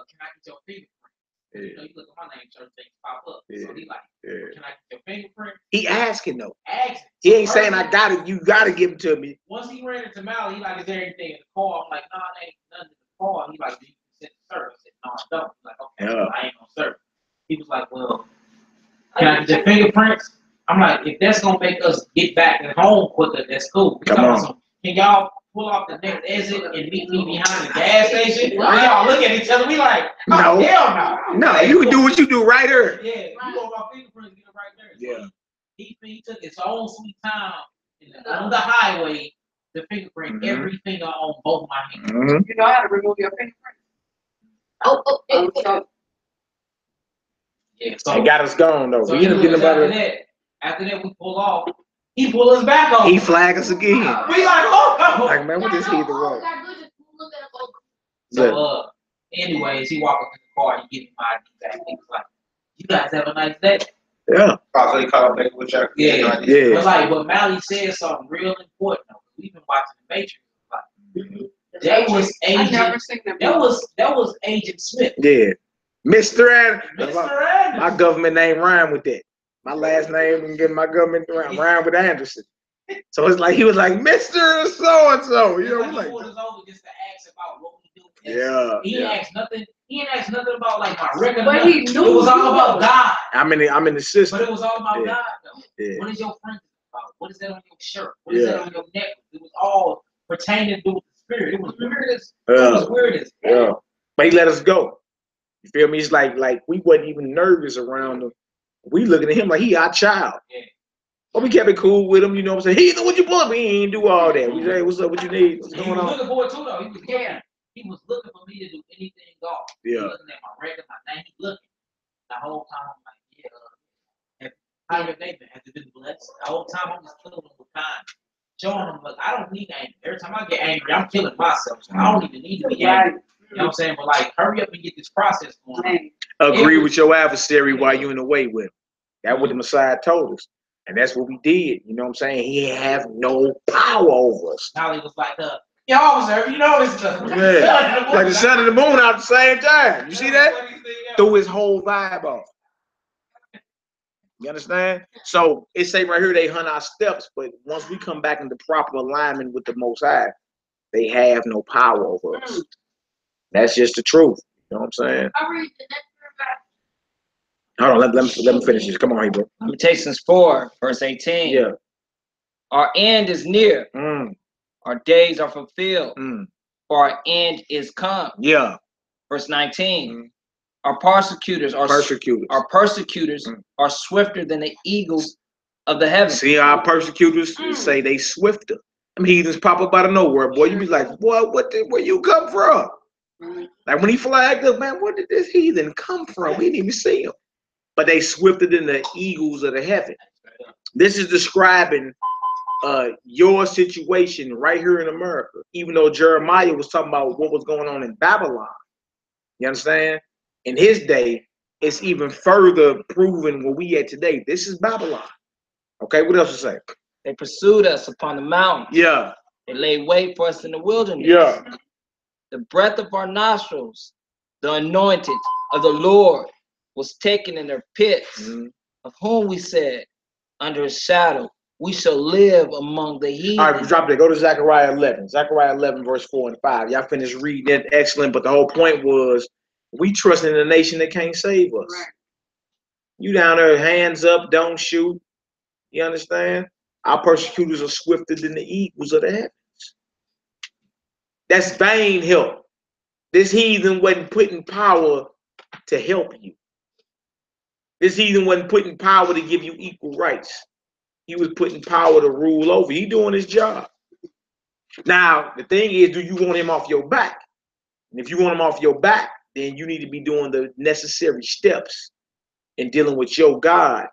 can I get your fingerprint? Yeah. You know, you look at my name, certain things pop up. Yeah. So he like, can I get your fingerprint? He asking though. Asking. He ain't saying I got it. You gotta give it to me. Once he ran into Mally, he like, is there anything in the car? I'm like, no, it ain't nothing in the car. He like, do you consent to search? I said, no, I don't. He's like, okay, well, I ain't gonna search. He was like, well, can I get your fingerprints? I'm like, if that's gonna make us get back at home quicker, that's cool. Come on. Can y'all pull off the next exit and meet me behind the gas station? Y'all look at each other. We like, oh, no. Hell no. No, you can do what you do right here. Yeah, you go my fingerprints, get it right there. Yeah. So he took his own sweet time on the highway to fingerprint every finger on both my hands. You know how to remove your fingerprint? Yeah, so they got us gone though. So we ended up getting about it. After that, we pull off. He pull us back off. He flag us again. We like, oh, like, man, what this heather was? So, anyways, he walked up in the car. He gave me my ID back. He was like, "You guys have a nice day." Yeah. Probably caught up with your yeah. But Mally said something real important. We've been watching The Matrix. That was Agent. I've never seen them. That was Agent Smith. Yeah. Mr. Anderson. My government name rhyme with that. My last name and getting my government rhyme with Anderson. So it's like he was like Mr. So and so. You know, like he pulled us over just to ask about what we do. Yeah. He asked nothing. He didn't ask nothing about like my record. But he knew it was all about God. I'm in the system. But it was all about God though. Yeah. What is your friend about? What is that on your shirt? What is that on your neck? It was all pertaining to the spirit. It was weird as yeah. But he let us go. You feel me? It's like we wasn't even nervous around him. We looking at him like he our child. Yeah. But we kept it cool with him, you know what I'm saying? He what you pulling? We ain't do all that. We say, hey, what's up? What you need? What's going on? He was looking for it too though. He was looking for me to do anything golf. Yeah. He was looking at my record, my name. He looking. The whole time I'm like, yeah. How your day been? Has it been blessed? The whole time I'm just filling with time. showing them, look, I don't need anger. Every time I get angry, I'm killing myself. So I don't even need to be angry. You know what I'm saying? But like, hurry up and get this process going. Agree with your adversary while you're in the way with him. That's what the Messiah told us. And that's what we did. You know what I'm saying? He have no power over us. Now he was like, yo, officer, you know it's the like the sun and the moon out at the same time. You see that? Threw his whole vibe off. You understand? So it say right here they hunt our steps, but once we come back into proper alignment with the Most High, they have no power over us. That's just the truth. You know what I'm saying? Hold on, let me finish this. Come on, Hebrew. Lamentations 4, verse 18. Yeah. Our end is near. Our days are fulfilled. For our end is come. Yeah. Verse 19. Our persecutors are swifter than the eagles of the heavens. See our persecutors say they swifter. I mean, heathens pop up out of nowhere, boy. You be like, boy, where you come from? Like when he flagged up, man, where did this heathen come from? We didn't even see him. But they swifter than the eagles of the heaven. This is describing your situation right here in America. Even though Jeremiah was talking about what was going on in Babylon. You understand? In his day, it's even further proven what we at today. This is Babylon. Okay, what else to say? They pursued us upon the mountains. Yeah. They laid wait for us in the wilderness. Yeah. The breath of our nostrils, the anointed of the Lord, was taken in their pits, of whom we said, under his shadow, we shall live among the heathen. All right, drop there. Go to Zechariah 11. Zechariah 11, verse 4 and 5. Y'all finished reading it. Excellent. But the whole point was, we trust in a nation that can't save us. Right. You down there, hands up, don't shoot. You understand? Our persecutors are swifter than the eagles of the heavens. That's vain help. This heathen wasn't putting power to help you. This heathen wasn't putting power to give you equal rights. He was putting power to rule over. He doing his job. Now, the thing is, do you want him off your back? And if you want him off your back, then you need to be doing the necessary steps in dealing with your God.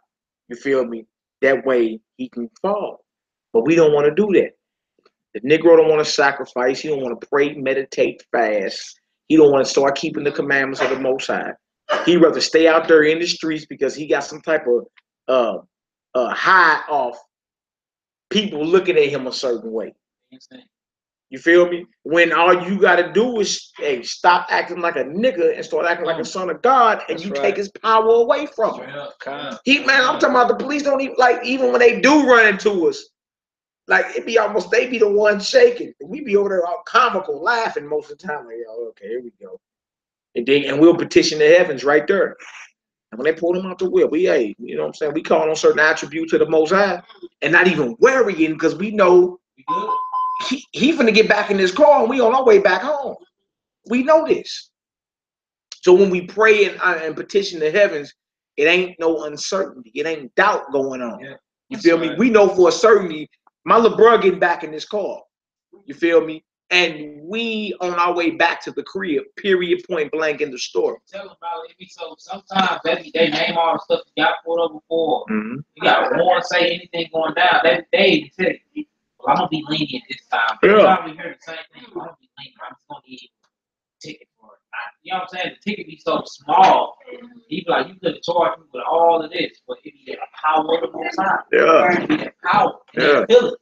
You feel me? That way he can fall. But we don't want to do that. The Negro don't want to sacrifice. He don't want to pray, meditate, fast. He don't want to start keeping the commandments of the Most High. He'd rather stay out there in the streets because he got some type of high off people looking at him a certain way. You feel me? When all you got to do is stop acting like a nigga and start acting like a son of God, and you take his power away from him. Man, I'm talking about the police don't even, like, even when they do run into us, like, it be almost, they be the ones shaking. And we be over there all comical, laughing most of the time. Like, oh, okay, here we go. And we'll petition the heavens right there. And when they pull them out the wheel, you know what I'm saying? We call on certain attributes of the Most High and not even worrying because we know he finna get back in his car and we on our way back home. We know this. So when we pray and petition the heavens, it ain't no uncertainty. It ain't doubt going on. Yeah, you feel me? We know for a certainty my little bro getting back in this car. You feel me? And we on our way back to the crib, period, point blank in the store. Tell them about it. So sometimes they name all the stuff you got pulled over for. You got warrant, say anything going down. They tell you, well, I'm going to be lenient this time. Every time we hear the same thing, I'm going to be lenient. I'm just going to get a ticket for it. You know what I'm saying? The ticket be so small. You be like, you could have charged me with all of this, but it be that power of the Most High. It be that power. And they feel it.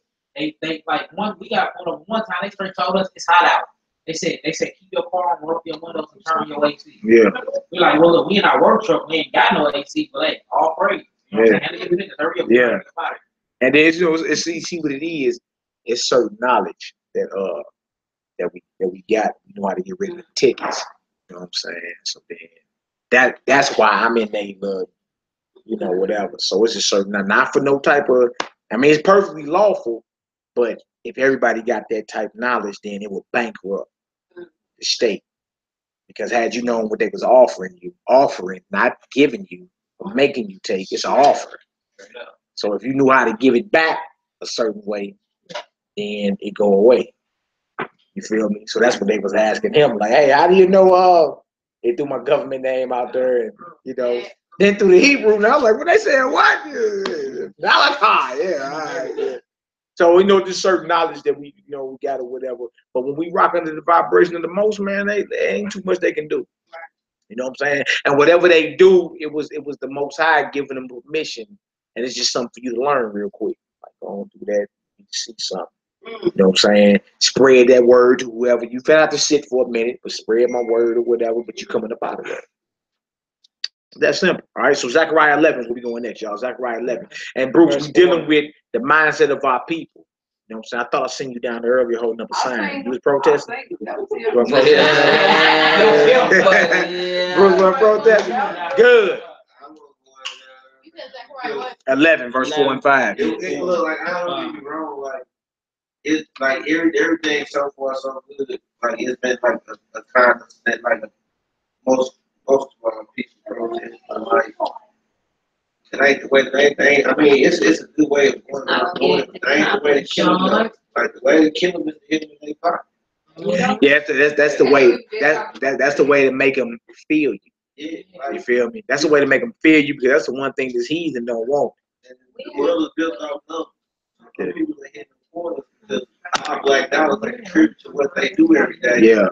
They like we got pulled over one time. They straight told us it's hot out. They said keep your car on, roll up your windows, and turn your AC. Yeah. We're like, well, look, we in our work truck, we ain't got no AC, but hey, all praise. You know what I'm saying? Yeah. And then you know, see what it is. It's certain knowledge that we got. We know how to get rid of the tickets. You know what I'm saying? So then that's why I'm in neighborhood. You know, whatever. So it's a certain, not for no type of. I mean, it's perfectly lawful. But if everybody got that type of knowledge, then it would bankrupt the state. Because had you known what they was offering, not giving you, or making you take, it's an offer. So if you knew how to give it back a certain way, then it go away. You feel me? So that's what they was asking him. Like, hey, how do you know they threw my government name out there and, you know, then through the Hebrew, and I was like, when they said what? Malachi, yeah, all right, yeah. So we know there's certain knowledge that we got or whatever. But when we rock under the vibration of the most, man, they ain't too much they can do. You know what I'm saying? And whatever they do, it was the Most High giving them permission, and it's just something for you to learn real quick. Like, go on, do that, you see something. You know what I'm saying? Spread that word to whoever. You gotta have to sit for a minute, but spread my word or whatever. But you coming up out of there. That's simple. All right. So Zechariah 11 is where we going next, y'all. Zechariah 11, and Bruce, we dealing with the mindset of our people. You know what I'm saying? I thought I seen you down there earlier holding up a sign. You was protesting? You was protesting? Bruce was protesting? Good. 11, verse 4 and 5. It look like, I don't get me wrong, like, it's like everything so far so good. Like, it's been like a kind of that, like, most people protest, like, it ain't the way they I mean, it's a good way of going about doing it, but it ain't the way to kill them. Like, the way to kill them is to hit them in their pocket. Yeah, that's the way. That's the way to make them feel you. Yeah, like, You feel me? That's the way to make them feel you, because that's the one thing this heathen don't want. the world is built off love. Some people are hitting the corners because our black dollars like contribute to what they do every day. Yeah.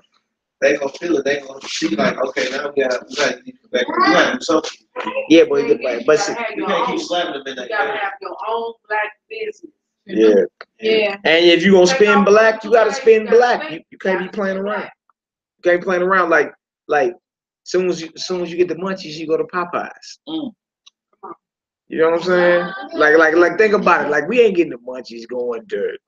They gonna feel it. They gonna see like, okay, now we gotta get back. We gotta do something. Yeah, but You can't keep slapping them in You that. gotta have your own black business. yeah. Yeah. And if you gonna spend black, you gotta spend black. You can't be playing around. You can't be playing around like soon as you get the munchies, you go to Popeyes. You know what I'm saying? Like think about it. Like, we ain't getting the munchies going to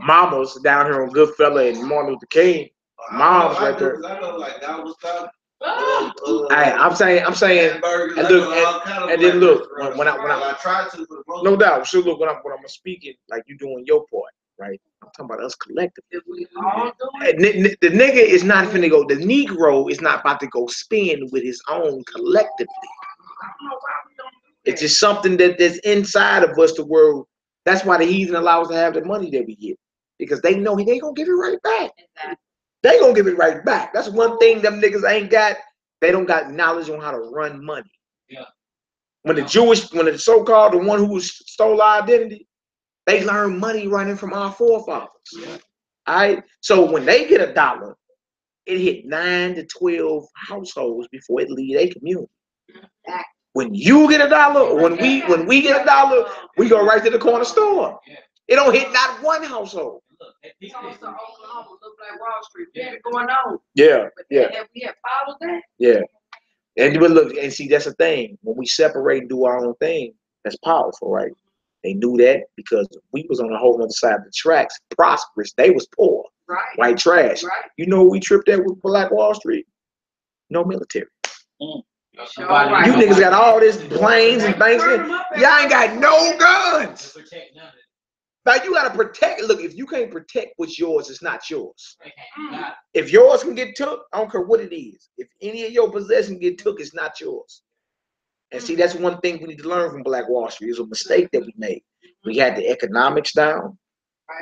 Mama's down here on Goodfella and Martin Luther King. Mom's right there. I know, like, that was tough. I'm saying, and look, and then look, when I try to, for the most no doubt, sure, look, when I'm speaking, like, you doing your part, right? I'm talking about us collectively. If we all do And the nigga is not finna go. The Negro is not about to go spin with his own collectively. It's just something that's inside of us. The world. That's why the heathen allows us to have the money that we get, because they know they gonna give it right back. Exactly. They gonna give it right back. That's one thing them niggas ain't got. They don't got knowledge on how to run money. Yeah. When the so-called the one who stole our identity, they learn money running from our forefathers. Yeah. All right. So when they get $1, it hit 9 to 12 households before it leave a community. When you get $1, or when we get $1, we go right to the corner store. Yeah. It don't hit not one household. Look, It's also Oklahoma, look like Wall Street. We had it going on. Yeah, But yeah, have we have followed that? yeah. And but look, and see, that's the thing. When we separate and do our own thing, that's powerful, right? They knew that because we was on the whole other side of the tracks, prosperous. They was poor, Right. white trash. Right. You know what we tripped at with Black Wall Street? No military. Sure, right. You niggas got all this planes and things. Y'all ain't got no guns. protect none of it. Like, you gotta protect. Look, if you can't protect what's yours, it's not yours. They can't do that. If yours can get took, I don't care what it is. If any of your possessions get took, it's not yours. And see, that's one thing we need to learn from Black Wall Street. It's a mistake that we made. We had the economics down.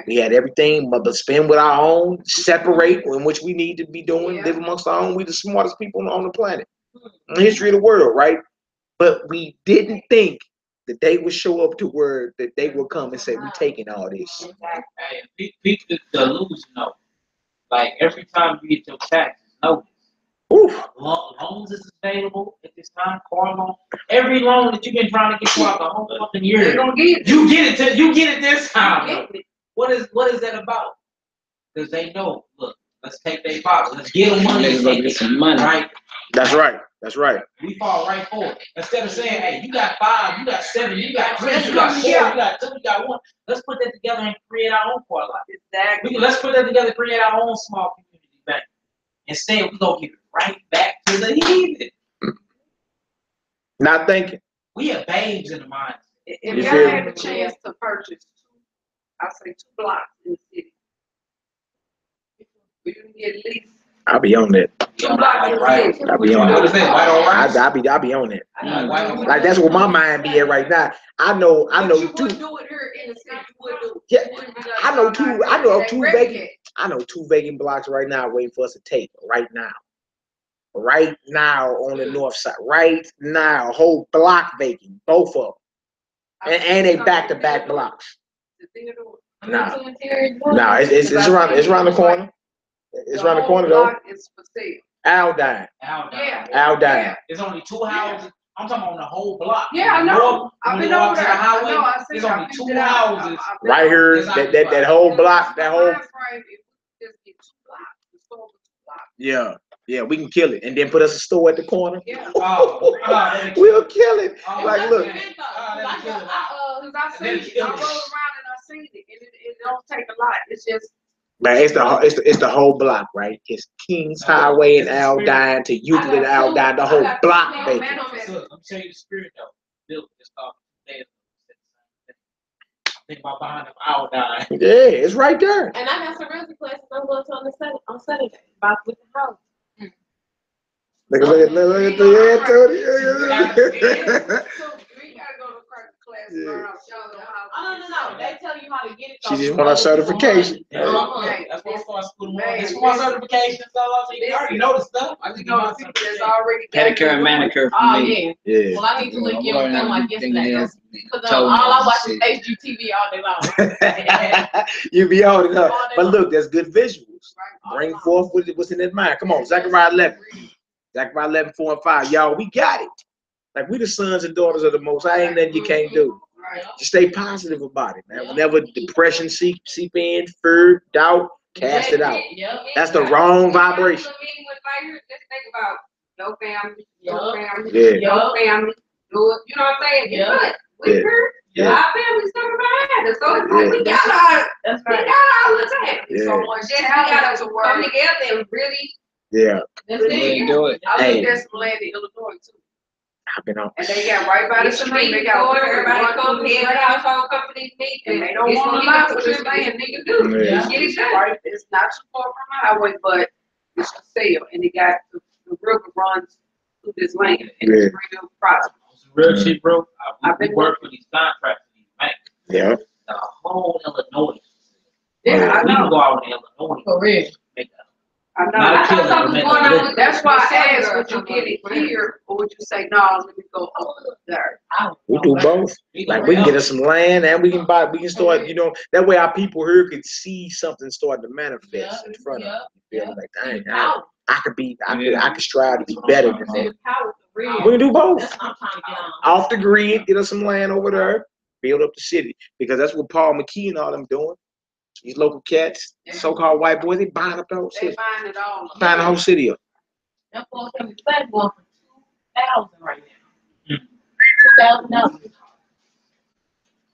We had everything, but spend with our own, separate in which we need to be doing, live amongst our own. We the smartest people on the planet, in the history of the world, right? But we didn't think that they would show up to where that they would come and say, "We taking all this." Hey, people delusion though. Like, every time you get your taxes, notice. Oof. Loans is available at this time, car loan. Every loan that you've been trying to get throughout the whole fucking year, They're gonna get it. you get it this time. You Though. get it. What is that about? Because they know, look, let's take their pocket, let's get them money, Let's go get some money. right? That's right. That's right. We fall right for it. Instead of saying, hey, you got 5, you got 7, you got 3, Let's you got come 4, you together. got 2, you got 1. Let's put that together and create our own part life. Exactly. Let's put that together, create our own small community bank. Instead, we're gonna give it right back to the heathen. Not thinking. We are babes in the mind. If You y'all feel had me? the chance to purchase I say 2 blocks in the city, we can get at least I'll be on that. 2 blocks in the city. I'll be on What is that. that? White on rice? I'll be on that. White on Like, that's where my mind be at right now. I know But you two. would do it here in the city. You would do it. Yeah, You wouldn't be like, I know two they ready vacant. I know 2 vacant blocks right now waiting for us to take right now. Right now on the north side. Right now, whole block vacant, both of them. And they back-to-back blocks. Nah, it's around the corner. It's around the corner though. It's for sale. Al died. Yeah. Al died. There's only 2 houses. I'm talking on the whole block. Yeah, I know. I've been over there. Highway, I know. I see. there's only 2 houses. Right here, that whole block, that whole. Yeah, yeah, we can kill it and then put us a store at the corner. Yeah. We'll kill it. Like, look. I roll around and I seen it, and it don't take a lot. It's just. Man, it's the whole block, right? It's Kings Highway and Aldine to Euclid, Aldine, the whole block, baby. Let me tell you the spirit though. Bill just talking. Think about behind them Aldine. Yeah, it's right there. And I got some rental classes I'm going to on Saturday about with the house. Look at the Tony. No. They tell you how to get it. She just want her certification. That's why I started school. It's for my certification. So I already know the stuff. I just know the people that's already Pedicure and manicure for Oh, me. yeah. Yeah. Well, I need to look in with them like yesterday. Because Told all me I watch shit. is HGTV all day long. You be on it up. But look, there's good visuals. Bring forth what's in his mind. Come on, Zechariah 11. Zechariah 11, 4 and 5. Y'all, we got it. Like, we the sons and daughters of the Most High. Ain't nothing you can't do. Just stay positive about it, man. Whenever depression seep in, fear, doubt, cast it out. That's the wrong vibration. Let's think about your family, your family, Yeah. your family. Do it. You know what I'm saying? Yeah. We're here. Yeah. Our family's coming behind us. So it's like we got our, That's we right. got all the time. Yeah. So much. Just we got to come together and really. Yeah. That's Really do it. I Hey. think there's some land in Illinois too. I've been on. And they got right by the street. They got everybody come here. Household companies meet. And they don't want to lie with this land. Nigga do. Yeah. Get it done. Right. It's not too far from the highway, but it's for sale. And it got the river runs through this land. And it's real prosperous. Real shit, bro. We been work for these contracts in these banks. Yeah. The whole Illinois. Yeah, I We can know. go out in Illinois. For real. Make that. I know. Not a I killer, thought something but was make a going on. living. That's why I asked, would you get it here, or would you say, no, let me go up there? We do both. Like, we can get us some land and we can start, you know, that way our people here could see something start to manifest in front of them. You feel me? Like, dang, I could strive to be better than that. We can do both. That's what I'm trying to get on. Off the grid, get us some land over there, build up the city. Because that's what Paul McKee and all them doing. These local cats, so-called white boys, they buying up the whole They city. buying it all. Buying the whole city up. That 475 going for 2,000 right now.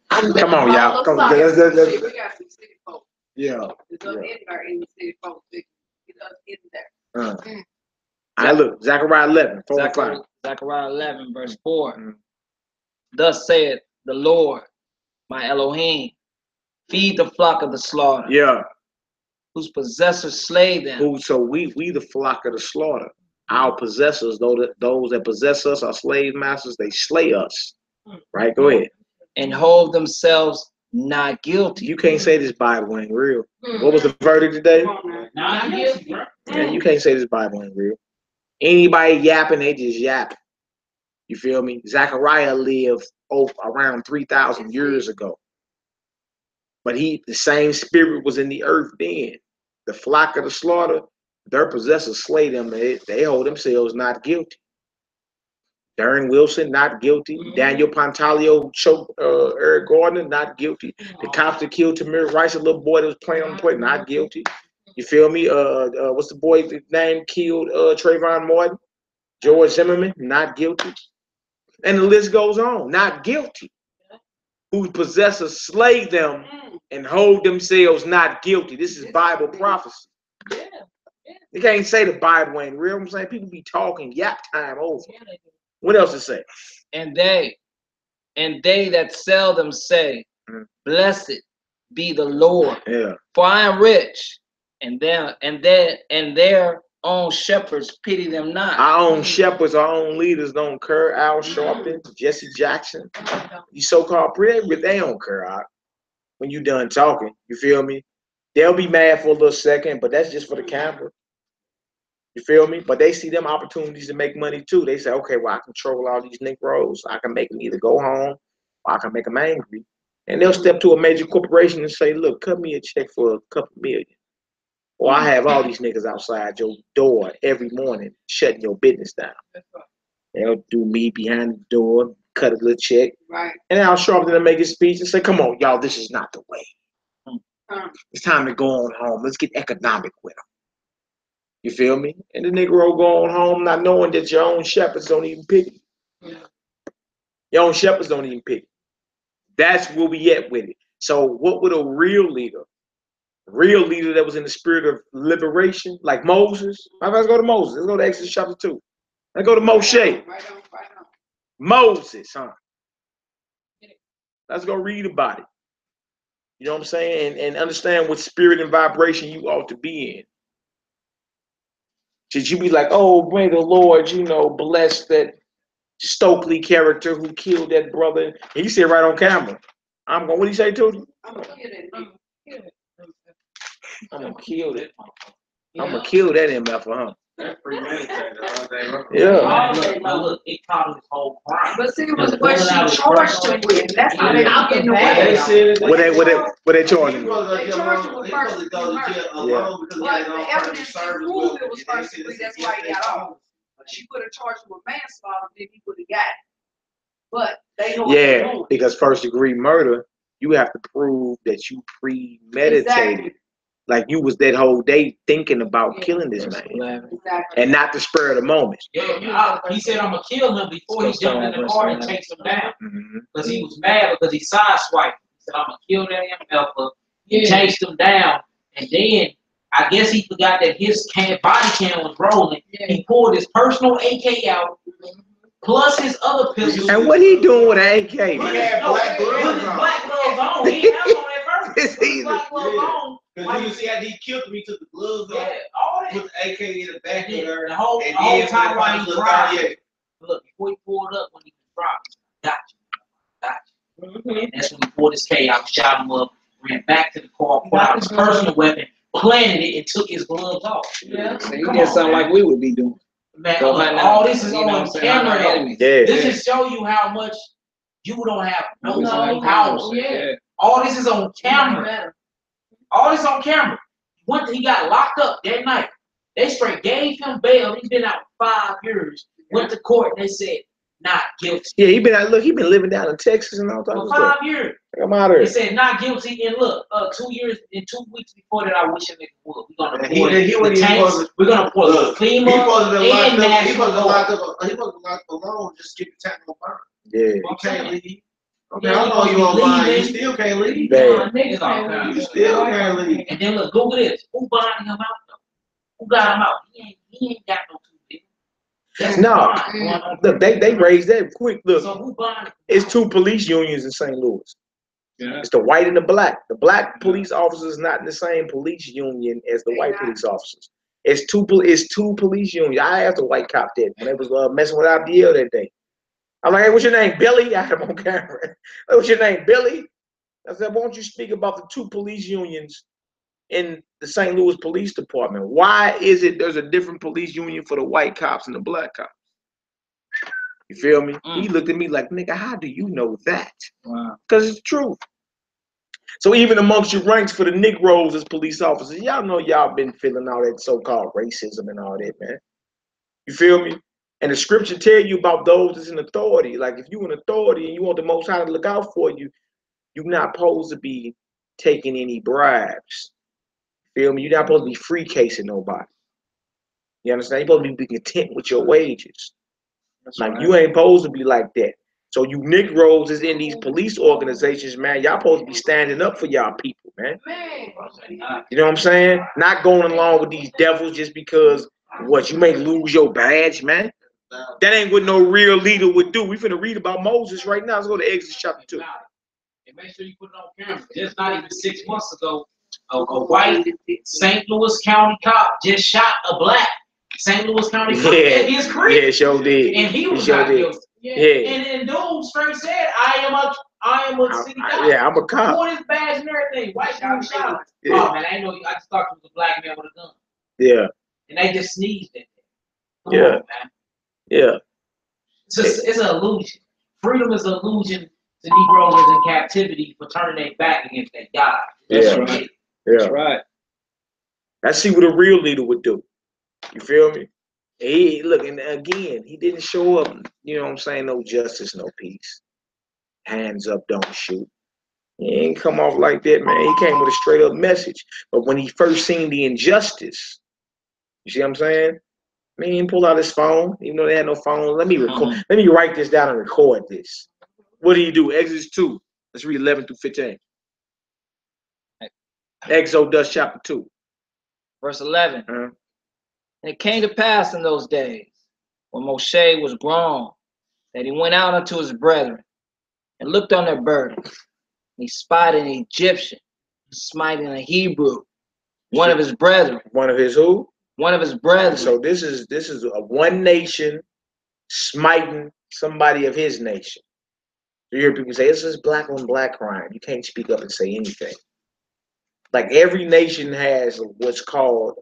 $2,000. Come on, y'all. Come on. We got some city folks. Yeah. It's up in there in the city folks. Get us in there. I look, Zechariah 11, 4 and 5. Zechariah 11, verse 4. Thus saith the Lord, my Elohim, feed the flock of the slaughter. Yeah. Whose possessors slay them. So we the flock of the slaughter. Our possessors, those that possess us, our slave masters, they slay us. Right? Go ahead. And hold themselves not guilty. You can't say this Bible ain't real. What was the verdict today? Not guilty, bro. Man, you can't say this Bible ain't real. Anybody yapping, they just yapping. You feel me? Zechariah lived around 3,000 years ago. But the same spirit was in the earth then. The flock of the slaughter, their possessors slay them. They hold themselves not guilty. Darren Wilson, not guilty. Daniel Pantaleo choked Eric Gardner, not guilty. The cops that killed Tamir Rice, a little boy that was playing on the plate, not guilty. You feel me? What's the boy's name killed Trayvon Martin? George Zimmerman, not guilty. And the list goes on, not guilty. Whose possessors slay them and hold themselves not guilty. This is Bible prophecy. You can't say the Bible ain't real. I'm saying people be talking yap time over. What else to say? And they that sell them say, blessed be the Lord. Yeah. For I am rich, and their own shepherds pity them not. Our own shepherds, our own leaders don't care. Al Sharpton, Jesse Jackson, these so-called they don't care. When you done talking, you feel me? They'll be mad for a little second, but that's just for the camera. You feel me? But they see them opportunities to make money too. They say, okay, well, I control all these Negroes. I can make them either go home or I can make them angry And they'll step to a major corporation and say, look, cut me a check for a couple million. Or I have all these niggas outside your door every morning shutting your business down. They'll do me behind the door, cut a little check. Right. And Al Sharpton will make a speech and say, come on, y'all, this is not the way. It's time to go on home. Let's get economic with them. You feel me? And the Negro go on home not knowing that your own shepherds don't even pick it. Your own shepherds don't even pick it. That's where we at with it. So what would a real leader that was in the spirit of liberation, like Moses? Let's go to Moses. Let's go to Exodus chapter 2. Let's go to Moshe. Right on. Moses, huh? Let's go read about it. You know what I'm saying? And understand what spirit and vibration you ought to be in. Should you be like, oh, may the Lord, bless that Stokely character who killed that brother? And he said right on camera, what did he say to you? I'm gonna kill it. I'm gonna kill it. I'm gonna kill that MF, huh? That's premeditated all day. Yeah. Look, it caught his whole crime. But see, what she charged him with, that's how they Out the getting bag. away. What they charging him? They charged him with first degree murder. But the evidence didn't prove it was first degree, that's why he got off. She would have charged him with manslaughter, then he would have got it. But they know what they're doing. Because first degree murder, you have to prove that you premeditated. Exactly. Like you was that whole day thinking about killing this man. Exactly. And not the spur of the moment. Yeah, he said I'm gonna kill him before he jumped in the car and chased him down. Because he was mad because he sideswiped. He said I'm gonna kill that MF. He chased him down, and then I guess he forgot that his body cam was rolling. He pulled his personal AK out, plus his other pistol. And what he doing with an AK? He had black gloves on. He didn't have them on at first. He had black gloves on. Because you see how he killed him, he took the gloves off, all that. put the AK in the back of her, The whole time while he driving. Look, before he pulled up when he was driving, got you. And that's when he pulled his K out, shot him up, ran back to the car, pulled out his personal weapon, planted it, and took his gloves off. Yeah. So he did something like we would be doing. Man, all this is on camera. This just show you how much you don't have no power. All this is on camera. All this on camera. He got locked up that night. They straight gave him bail. He's been out 5 years. Went to court and they said not guilty. Yeah, he been living down in Texas and all that. For 5 years. I'm out of here. They said not guilty. And look, 2 years and 2 weeks before that, I wish him would. We're gonna pour the tanks. We're gonna pour the FEMA and national. He wasn't locked up. He wasn't locked alone. Just keep the tank on fire. Yeah. You can't leave. Okay, I know you online. You still can't leave. You still can't leave. And then look, Google this. Who bonding him out though? Who got him out? He ain't got no 2 billion. No. Look, they raised that quick. Look, so who bonding? It's 2 police unions in St. Louis. Yeah. It's the white and the black. The black police officers not in the same police union as the white police officers. It's two police unions. I asked a white cop that when they was messing with IBL that day. I'm like, hey, what's your name, Billy? I had him on camera. Hey, what's your name, Billy? I said, why don't you speak about the 2 police unions in the St. Louis Police Department? Why is it there's a different police union for the white cops and the black cops? You feel me? He looked at me like, nigga, how do you know that? Wow. Because it's true. So even amongst your ranks for the Negroes as police officers, y'all know y'all been feeling all that so-called racism and all that, man. You feel me? And the scripture tell you about those that's in authority. Like if you in authority and you want the Most High to look out for you, you're not supposed to be taking any bribes. Feel me? You're not supposed to be free casing nobody. You understand? You're supposed to be content with your wages. That's like right. You ain't supposed to be like that. So you Negroes is in these police organizations, man. Y'all supposed to be standing up for y'all people, man. You know what I'm saying? Not going along with these devils just because you may lose your badge, man. That ain't what no real leader would do. We finna read about Moses right now. Let's go to Exodus chapter 2. And make sure you put it on camera. Just not even 6 months ago, a white St. Louis County cop just shot a black St. Louis County cop at his crib. Yeah, sure did. And he was sure not did. guilty. Yeah. And dude straight said, I am a city cop. Yeah, I'm a cop. Wore his badge and everything. White guy shot him. Yeah. Oh man, I know you. I just thought it was a black man with a gun. Yeah. And they just sneezed at him. Come Yeah. on, man. Yeah. It's an illusion. Freedom is an illusion the Negro was in captivity for turning their back against their God. Yeah. right. Yeah. That's right. Let's see what a real leader would do. You feel me? He look, and again, he didn't show up, you know what I'm saying, no justice, no peace. Hands up, don't shoot. He ain't come off like that, man. He came with a straight up message. But when he first seen the injustice, you see what I'm saying? Man, he didn't pull out his phone, even though they had no phone. Let me record. Let me write this down and record this. What do you do? Exodus 2. Let's read 11 through 15. Exodus chapter 2. Verse 11. And it came to pass in those days, when Moshe was grown, that he went out unto his brethren and looked on their burdens. And he spied an Egyptian smiting a Hebrew, one of his brethren. One of his who? One of his brethren. So this is a one nation smiting somebody of his nation. You hear people say, this is black on black crime. You can't speak up and say anything. Like every nation has what's called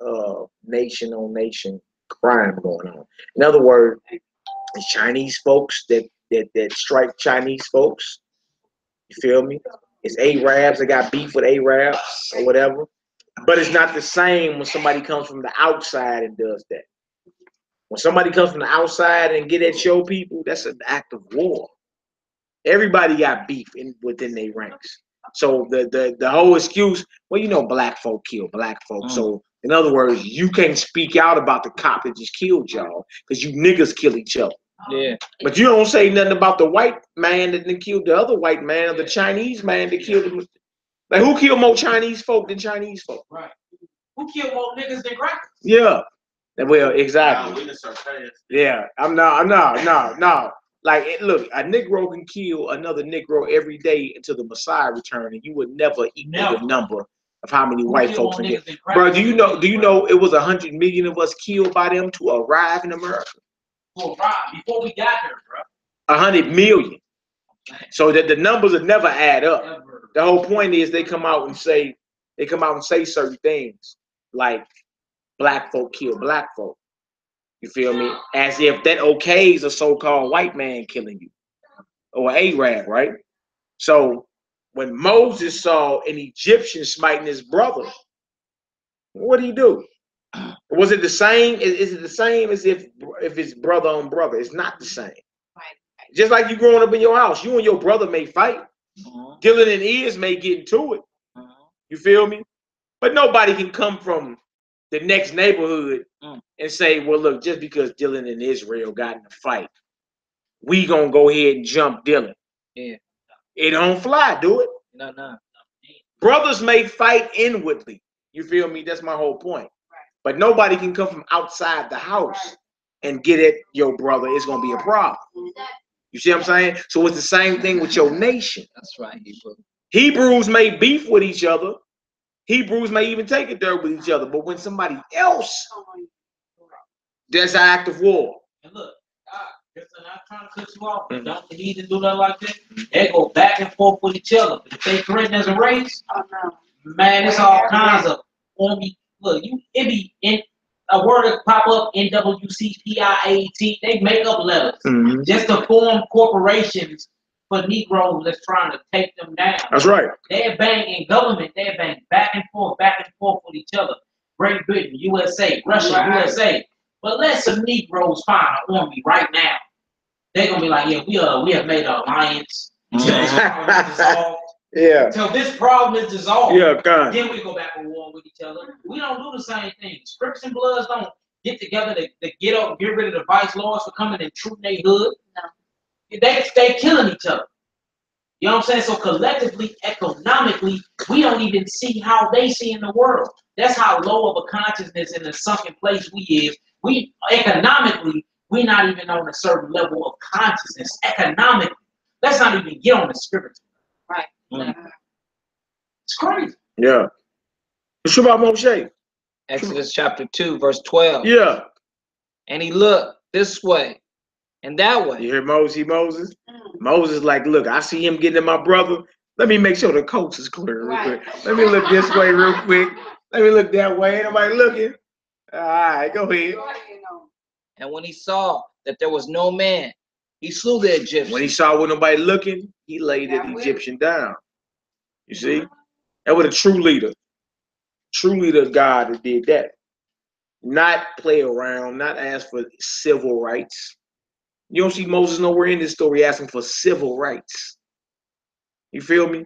nation on nation crime going on. In other words, it's Chinese folks that strike Chinese folks. You feel me? It's Arabs that got beef with Arabs or whatever. But it's not the same when somebody comes from the outside and does that. When somebody comes from the outside and get at your people, that's an act of war. Everybody got beef within their ranks. So the whole excuse, well, you know, black folk kill black folk. So in other words, you can't speak out about the cop that just killed y'all because you niggas kill each other. Yeah. But you don't say nothing about the white man that killed the other white man or the Chinese man that killed him. Like who killed more Chinese folk than Chinese folk? Right. Who killed more niggas than crackers? Yeah. Well, exactly. Yeah. I'm no. Like, look, a Negro can kill another Negro every day until the Messiah return, and you would never equal the number of how many white folks can get. Bro, do you know it was 100 million of us killed by them to arrive in America? Before we got here, bro. 100 million. So that the numbers would never add up. The whole point is they come out and say certain things like black folk kill black folk. You feel me? As if that okays a so-called white man killing you or Arab, right? So when Moses saw an Egyptian smiting his brother, what did he do? Was it the same? Is it the same as if it's brother on brother? It's not the same. Just like you growing up in your house, you and your brother may fight. Dylan and Iz may get into it. You feel me? But nobody can come from the next neighborhood and say, well, look, just because Dylan and Israel got in a fight, we gonna go ahead and jump Dylan. Yeah. It don't fly, do it? No. Brothers may fight inwardly. You feel me? That's my whole point. But nobody can come from outside the house and get at your brother. It's gonna be a problem. You see what I'm saying? So it's the same thing with your nation. That's right, Hebrew. Hebrews may beef with each other. Hebrews may even take it dirt with each other. But when somebody else, that's an act of war. And look, I'm not trying to cut you off, but don't need to do nothing like that. They go back and forth with each other. But if they threaten as a race, man, it's all kinds of army. Look, it be in a word that pop up, NWCPIAT. They make up letters just to form corporations for Negroes that's trying to take them down. That's right. They're banging government. They're banging back and forth with each other. Great Britain, USA, Russia, USA. But let some Negroes find an army right now. They're gonna be like, yeah, we have made an alliance. Yeah. Until this problem is dissolved. Yeah, God. Then we go back to war with each other. We don't do the same thing. Scripts and Bloods don't get together to get rid of the vice lords for coming and shooting their hood. No. They killing each other. You know what I'm saying? So collectively, economically, we don't even see how they see in the world. That's how low of a consciousness in a sunken place we is. We economically, we're not even on a certain level of consciousness economically. Let's not even get on the spiritual. Right. It's crazy. Yeah. What's about Moshe? Exodus chapter 2, verse 12. Yeah. And he looked this way and that way. You hear Moses? Moses like, look, I see him getting at my brother. Let me make sure the coast is clear real quick. Let me look this way real quick. Let me look that way. Ain't nobody looking. All right, go ahead. And when he saw that there was no man, He slew the Egyptian. When he saw with nobody looking, he laid that Egyptian down. You see? That was a true leader. True leader of God that did that. Not play around, not ask for civil rights. You don't see Moses nowhere in this story asking for civil rights. You feel me?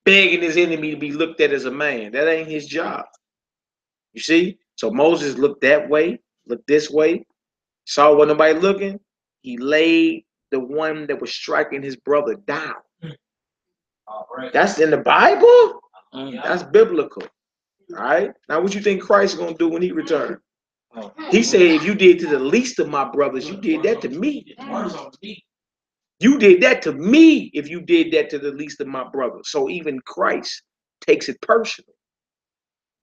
Begging his enemy to be looked at as a man. That ain't his job. You see? So Moses looked that way, looked this way, saw what nobody looking. He laid the one that was striking his brother down. Right. That's in the Bible? Yeah. That's biblical. All right? Now, what you think Christ is going to do when he returns? He said, if you did to the least of my brothers, you did that to me. You did that to me if you did that to the least of my brothers. So even Christ takes it personal.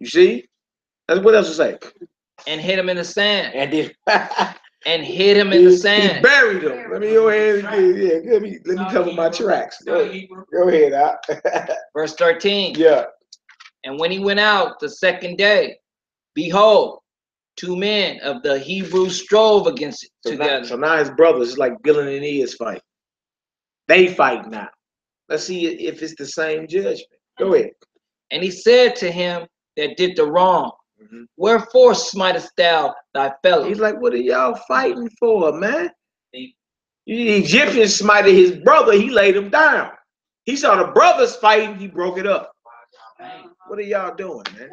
You see? That's what else to say. And hit him in the sand. And then And hit him in the sand. He buried him. Let me go ahead and let me cover my tracks. Go ahead, Al. Verse 13. Yeah. And when he went out the second day, behold, 2 men of the Hebrews strove against it together. So now his brothers is like Bill and Aeneas fight. They fight now. Let's see if it's the same judgment. Go ahead. And he said to him that did the wrong, wherefore smitest thou thy fellow? He's like, what are y'all fighting for, man? The Egyptian smited his brother, he laid him down. He saw the brothers fighting, he broke it up. What are y'all doing, man?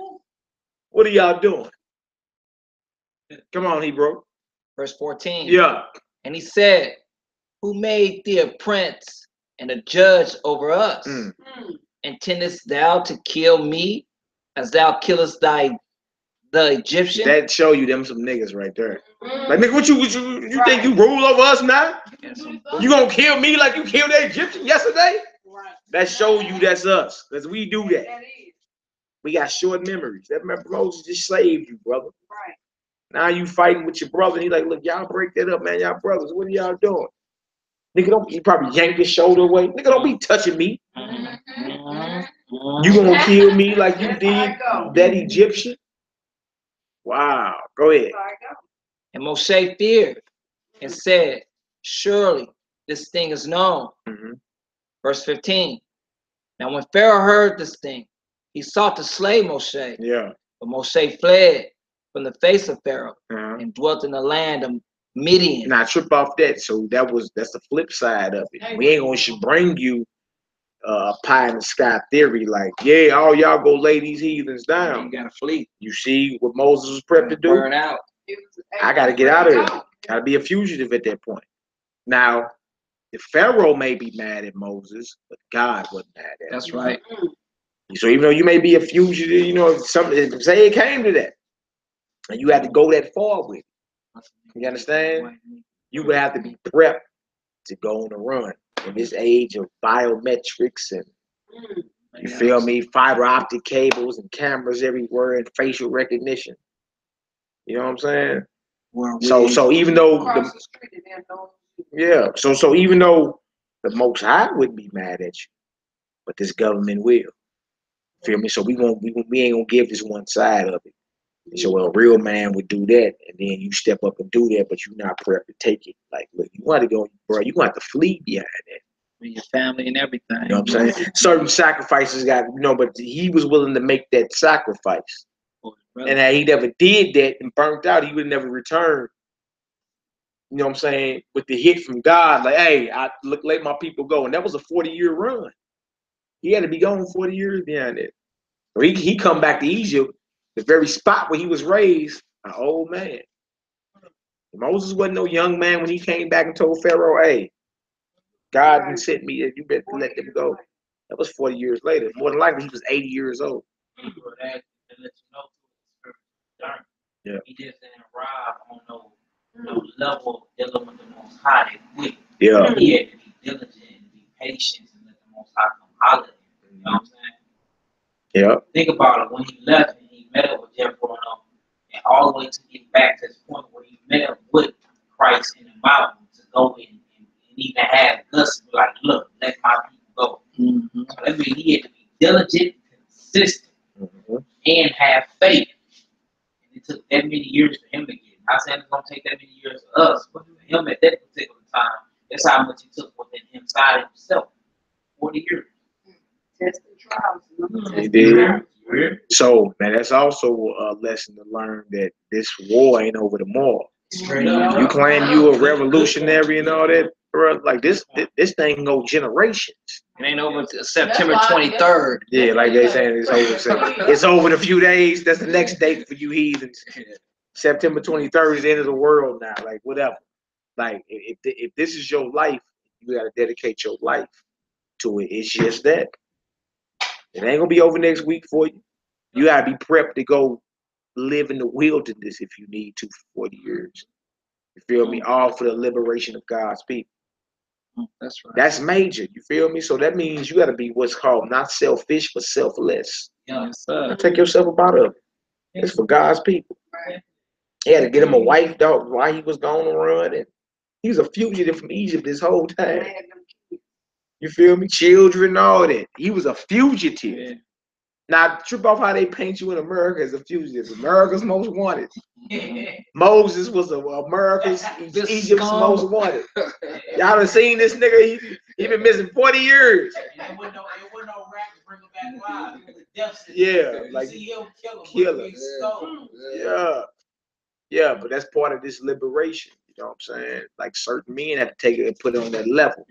What are y'all doing? Come on, Hebrew. Verse 14. Yeah. And he said, who made thee a prince and a judge over us? Intendest thou to kill me as thou killest the Egyptian? That show you them some niggas right there. Like, nigga, what you think you rule over us now? You gonna kill me like you killed that Egyptian yesterday? That show you that's us. Because we do that. We got short memories. That Moses just saved you, brother. Right. Now you fighting with your brother. And he's like, look, y'all break that up, man. Y'all brothers. What are y'all doing? Nigga, he probably yanked his shoulder away. Nigga, don't be touching me. You gonna kill me like you did that Egyptian? Wow. Go ahead. And Moshe feared and said, surely this thing is known. Verse 15. Now when Pharaoh heard this thing, he sought to slay Moshe. Yeah. But Moshe fled from the face of Pharaoh and dwelt in the land of Midian. Now trip off that. So that's the flip side of it. We ain't gonna bring you pie in the sky theory like, yeah, all y'all go lay these heathens down. You gotta flee. You see what Moses was prepped to do? Burn out. I gotta get out of here. Gotta be a fugitive at that point. Now, the Pharaoh may be mad at Moses, but God wasn't mad at him. That's right. So even though you may be a fugitive, you know, say it came to that, and you had to go that far with it. You understand? You would have to be prepped to go on a run in this age of biometrics and you feel me, fiber optic cables and cameras everywhere and facial recognition. You know what I'm saying? So even though so even though the Most High wouldn't be mad at you, but this government will. Feel me? So we ain't gonna give this one side of it. And so a real man would do that, and then you step up and do that, but you're not prepared to take it. Like, look, you want to go, bro, you gonna have to flee behind that. With your family and everything. You know what I'm saying? Certain sacrifices got, but he was willing to make that sacrifice. And that he never did that and burnt out, he would never return. You know what I'm saying? With the hit from God, like, hey, let my people go. And that was a 40-year run. He had to be gone 40 years behind it. So he come back to Egypt, the very spot where he was raised, an old man. Moses wasn't no young man when he came back and told Pharaoh, hey, God done sent me, you better let them go. That was 40 years later. More than likely, he was 80 years old. Yeah. He just didn't arrive on no level of dealing with the Most High quick. Yeah. He had to be diligent and be patient and let the Most High come holler at him. You know what I'm saying? Yeah. Think about it. When he left and he met up with Jephthah and all the way to get back to this point where he met up with Christ in the mountain to go and even have guts to be like, look, let my people go. So that means he had to be diligent, consistent, and have faith. And it took that many years for him to get it. I'm saying it's going to take that many years for us, but for him at that particular time, That's how much he took within inside himself. 40 years. Testing trials. He did. So, man, that's also a lesson to learn that this war ain't over tomorrow. Straight up. You claim you a revolutionary and all that, bro. Like this thing can go generations. It ain't over till September 23rd. Yeah, like they saying it's over. It's over in a few days. That's the next date for you heathens. September 23rd is the end of the world now. Like whatever. Like if this is your life, you gotta dedicate your life to it. It's just that. It ain't gonna be over next week for you. You gotta be prepped to go live in the wilderness if you need to for 40 years. You feel me? All for the liberation of God's people. That's right. That's major. You feel me? So that means you gotta be what's called not selfish but selfless. Yes, sir. Take yourself up out of it. It's for God's people. He had to get him a wife, dog, while he was going to run, and he was a fugitive from Egypt this whole time. You feel me? Children, all that. He was a fugitive. Yeah. Now, trip off how they paint you in America as a fugitive. America's most wanted. Moses was America's Egypt's most wanted. Y'all done seen this nigga? He been missing 40 years. It wasn't no rap to bring him back alive. It was a death sentence. Yeah, like See him kill him. Yeah. Yeah, but that's part of this liberation. You know what I'm saying? Like certain men have to take it and put it on that level.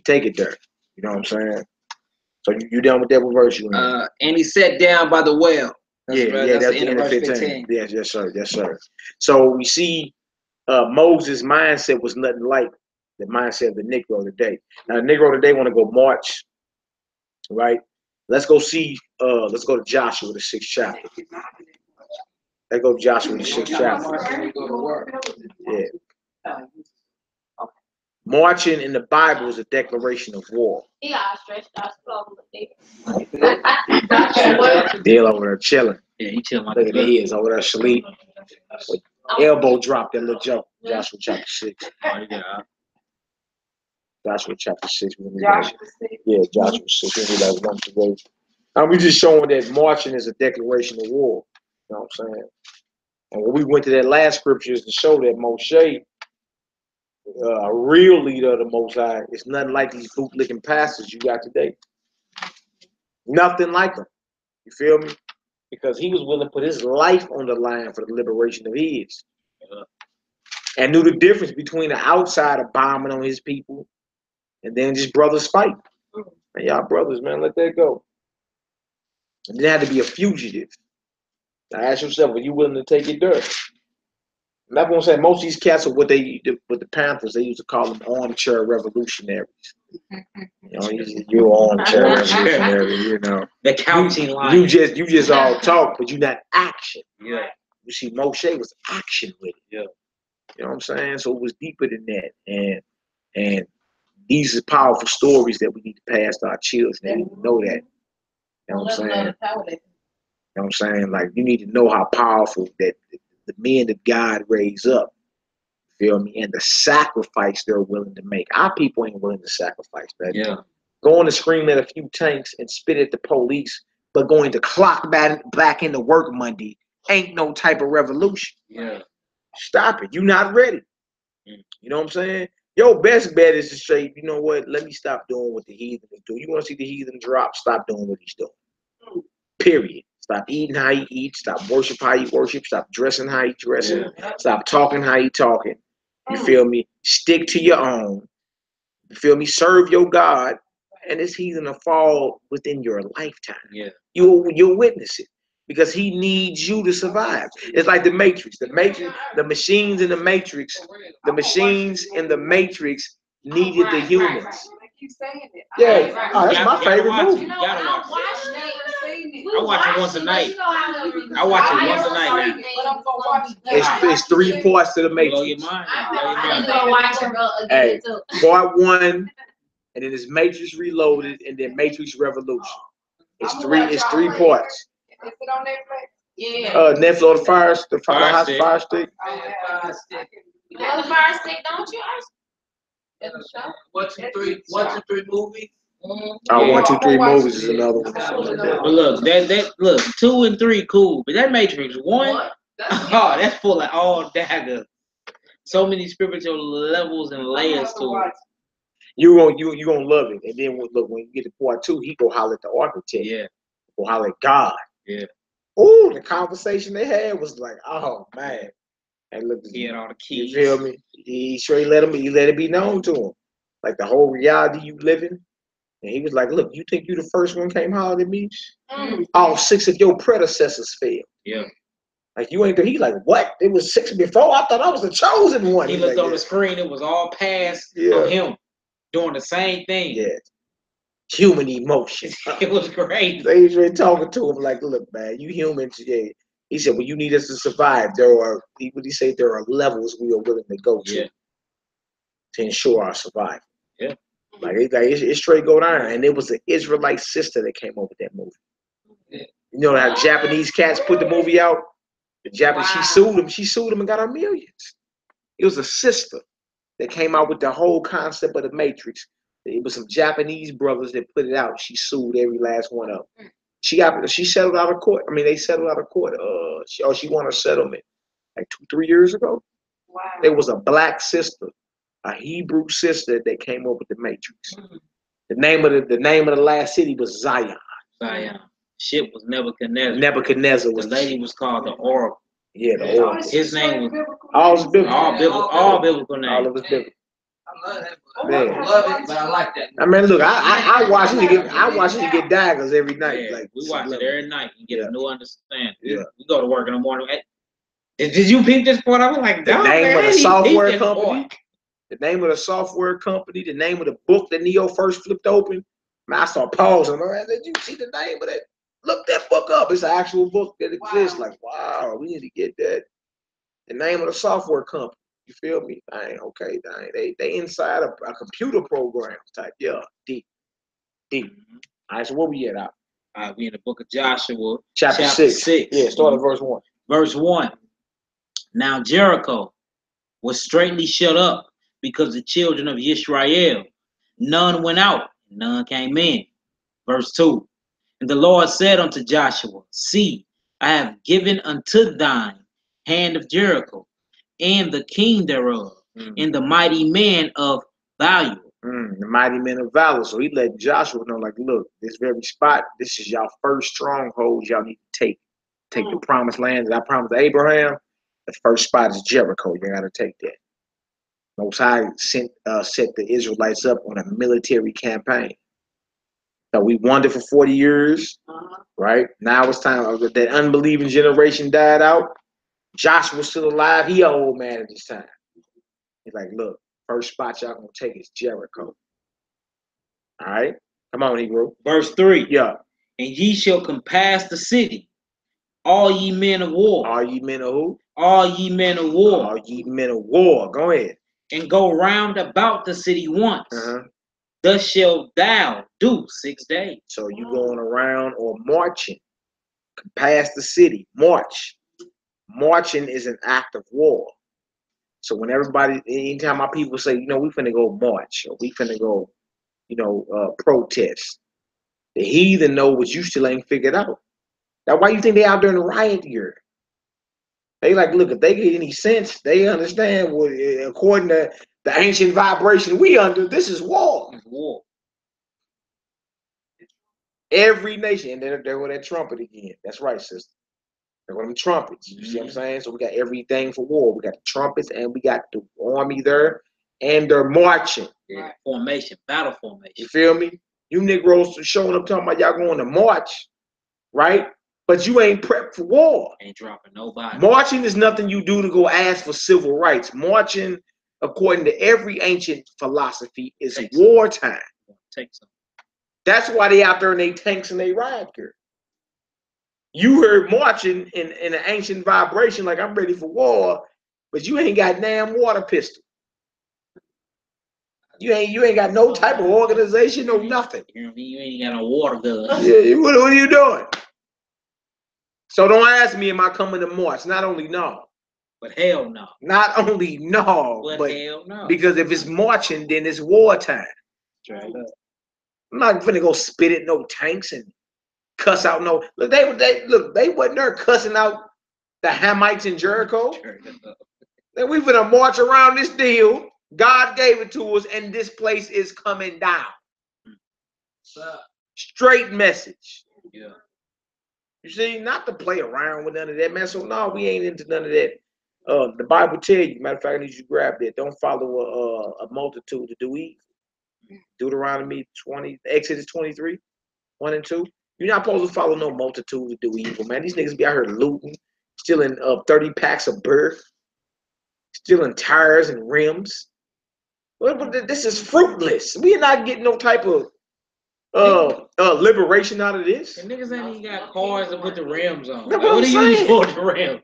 Take it there. You know what I'm saying? So you done with that verse you in? And he sat down by the well. That's That's the end of 15. Yes, sir. So we see Moses' mindset was nothing like the mindset of the Negro today. Now the Negro today want to go march, right? Let's go see. Let's go to Joshua the 6th chapter. Let's go to Joshua the 6th chapter. Yeah. Marching in the Bible is a declaration of war. He got stretched out slowly. Deal over there chilling. Yeah, he chilling like Look at his over there sleep. Elbow drop that little joke. Joshua chapter 6. Joshua chapter 6. Yeah, Joshua 6. We like 1 to 8. And we just showing that marching is a declaration of war. You know what I'm saying? And when we went to that last scriptures to show that Moshe, a real leader of the Most High, it's nothing like these bootlicking pastors you got today. Nothing like them. You feel me? Because he was willing to put his life on the line for the liberation of his. And knew the difference between the outsider bombing on his people and then just brothers fighting. Man, y'all brothers, man, let that go. And then had to be a fugitive. Now ask yourself, are you willing to take your dirt? And that's what I'm saying. Most of these cats are what they, with the Panthers, they used to call them armchair revolutionaries. You know, you're armchair revolutionary, you know. The counting line. You just all talk, but you're not action. Yeah. You see, Moshe was action with it. Yeah. You know what I'm saying? So it was deeper than that. And these are powerful stories that we need to pass to our children. They need to know that. You know what I'm saying? You know what I'm saying? Like, you need to know how powerful that the men that God raised up, feel me, and the sacrifice they're willing to make. Our people ain't willing to sacrifice that. Yeah. Going to scream at a few tanks and spit at the police, but going to clock back into work Monday ain't no type of revolution. Yeah. Stop it. You're not ready. You know what I'm saying? Your best bet is to say, you know what, let me stop doing what the heathen is doing. You want to see the heathen drop, stop doing what he's doing. Period. Stop eating how you eat. Stop worship how you worship. Stop dressing how you dressing. Stop talking how you talking. You feel me? Stick to your own. You feel me? Serve your God, and this heathen will fall within your lifetime. Yeah. You'll witness it because he needs you to survive. It's like the Matrix. The machines in the Matrix. The machines in the Matrix needed the humans. Yeah, that's my favorite movie. I watch it once a night. I watch it once a night now. It's 3 parts to the Matrix. Blow your mind. Hey, part 1, and then it's Matrix Reloaded, and then Matrix Revolution. It's three parts. Is it on Netflix? Yeah. Netflix or the Fire Stick. The Fire Stick, don't you? One, two, three movie. 1, 2, 3 movies is another one. But look, look, 2 and 3 cool, but that Matrix 1, oh, that's full of all daggers. so many spiritual levels and layers to it. You gonna love it. And then look, when you get to part 2, he go holler at the architect. Yeah. Go holler at God. Yeah. Oh, the conversation they had was like, oh man. And look, He had all the keys. You feel me? He straight let it be known to him. Like the whole reality you living. And he was like, look, you think you the first one came hollered at me? All 6 of your predecessors failed. Yeah. Like you ain't. He like, what? It was 6 before. I thought I was the chosen one. He looked on the screen. It was all past of him doing the same thing. Yeah. Human emotion. It was great. They was really talking to him like, look, man, you humans. Yeah. He said, well, you need us to survive. There are levels we are willing to go to ensure our survival. Yeah. Like it's straight go down. And it was an Israelite sister that came up with that movie. Yeah. You know how Japanese cats put the movie out? The Japanese, she sued him and got her millions. It was a sister that came out with the whole concept of the Matrix. It was some Japanese brothers that put it out. She sued every last one of them. She settled out of court. I mean, they settled out of court. She won a settlement like 2-3 years ago. Wow. There was a black sister, a Hebrew sister that came up with the Matrix. The name of the last city was Zion. Zion. Ship was Nebuchadnezzar. Nebuchadnezzar was the lady was called the Oracle. Yeah, the Oracle. His name was all biblical. All biblical names. All of it's biblical. I love that. Man. I love it, but I like that. I mean, look, I watch it to get daggers every night. Yeah, like we watch it every night and get a new understanding. Yeah. We go to work in the morning. Did you peep this part? I was like, the name of the software company. The name of the software company. The name of the book that Neo first flipped open. Man, I started pausing. Man, did you see the name of that? Look that book up. It's an actual book that exists. Like, wow, we need to get that. The name of the software company. You feel me? Dang, okay, dang. They inside a computer program type. Yeah, deep. All right, so where we at? We in the book of Joshua, chapter 6. Yeah, start at verse 1. Verse 1. Now Jericho was straightly shut up because the children of Israel, none went out, none came in. Verse 2. And the Lord said unto Joshua, see, I have given unto thine hand of Jericho, and the king thereof, and the mighty men of value. The mighty men of valor. So he let Joshua know, like, look, this very spot, this is y'all first stronghold y'all need to take. Take the promised land that I promised Abraham. The first spot is Jericho. You got to take that. Most High set the Israelites up on a military campaign. So we wandered for 40 years, right? Now it's time. That unbelieving generation died out. Joshua's still alive. He an old man at this time. He's like, look, first spot y'all gonna take is Jericho. All right? Come on, Negro. Verse 3. Yeah. And ye shall compass the city, all ye men of war. All ye men of who? All ye men of war. All ye men of war. Go ahead. And go round about the city once. Thus shalt thou do 6 days. So you going around or marching. Compass the city. March. Marching is an act of war. So when anytime my people say, we finna go march, or we finna go, protest, the heathen know what you still ain't figured out. That's why you think they out there in the riot gear. They like, look, if they get any sense, they understand what, according to the ancient vibration we under, this is war. It's war. Every nation, and there go that trumpet again. That's right, sister. There go them trumpets. You see what I'm saying? So we got everything for war. We got the trumpets and we got the army there, and they're marching. Yeah. Formation, battle formation. You feel me? You Negroes showing up talking about y'all going to march, right? But you ain't prepped for war. Ain't dropping nobody. Marching is nothing you do to go ask for civil rights. Marching, according to every ancient philosophy, is wartime. Take some. That's why they out there in their tanks and they riot gear. You heard marching in an ancient vibration like I'm ready for war, but you ain't got damn water pistol. You ain't got no type of organization, no nothing. You ain't got no water gun. Yeah, what are you doing? So don't ask me, am I coming to march? Not only no. But hell no. Not only no, but hell no. Because if it's marching, then it's wartime. Straight up. I'm not finna go spit at no tanks and cuss out no. Look, they wasn't there cussing out the Hamites in Jericho. Then we finna march around this deal. God gave it to us, and this place is coming down. Straight message. Yeah. You see, not to play around with none of that, man. So no, we ain't into none of that. The Bible tell you, matter of fact, I need you to grab that. Don't follow a multitude to do evil. Deuteronomy 20, Exodus 23, 1 and 2. You're not supposed to follow no multitude to do evil, man. These niggas be out here looting, stealing 30 packs of bird, stealing tires and rims. Well, this is fruitless. We're not getting no type of liberation out of this. And niggas ain't even got cars to put the rims on. That's Like, what I'm are you using saying. for the rim?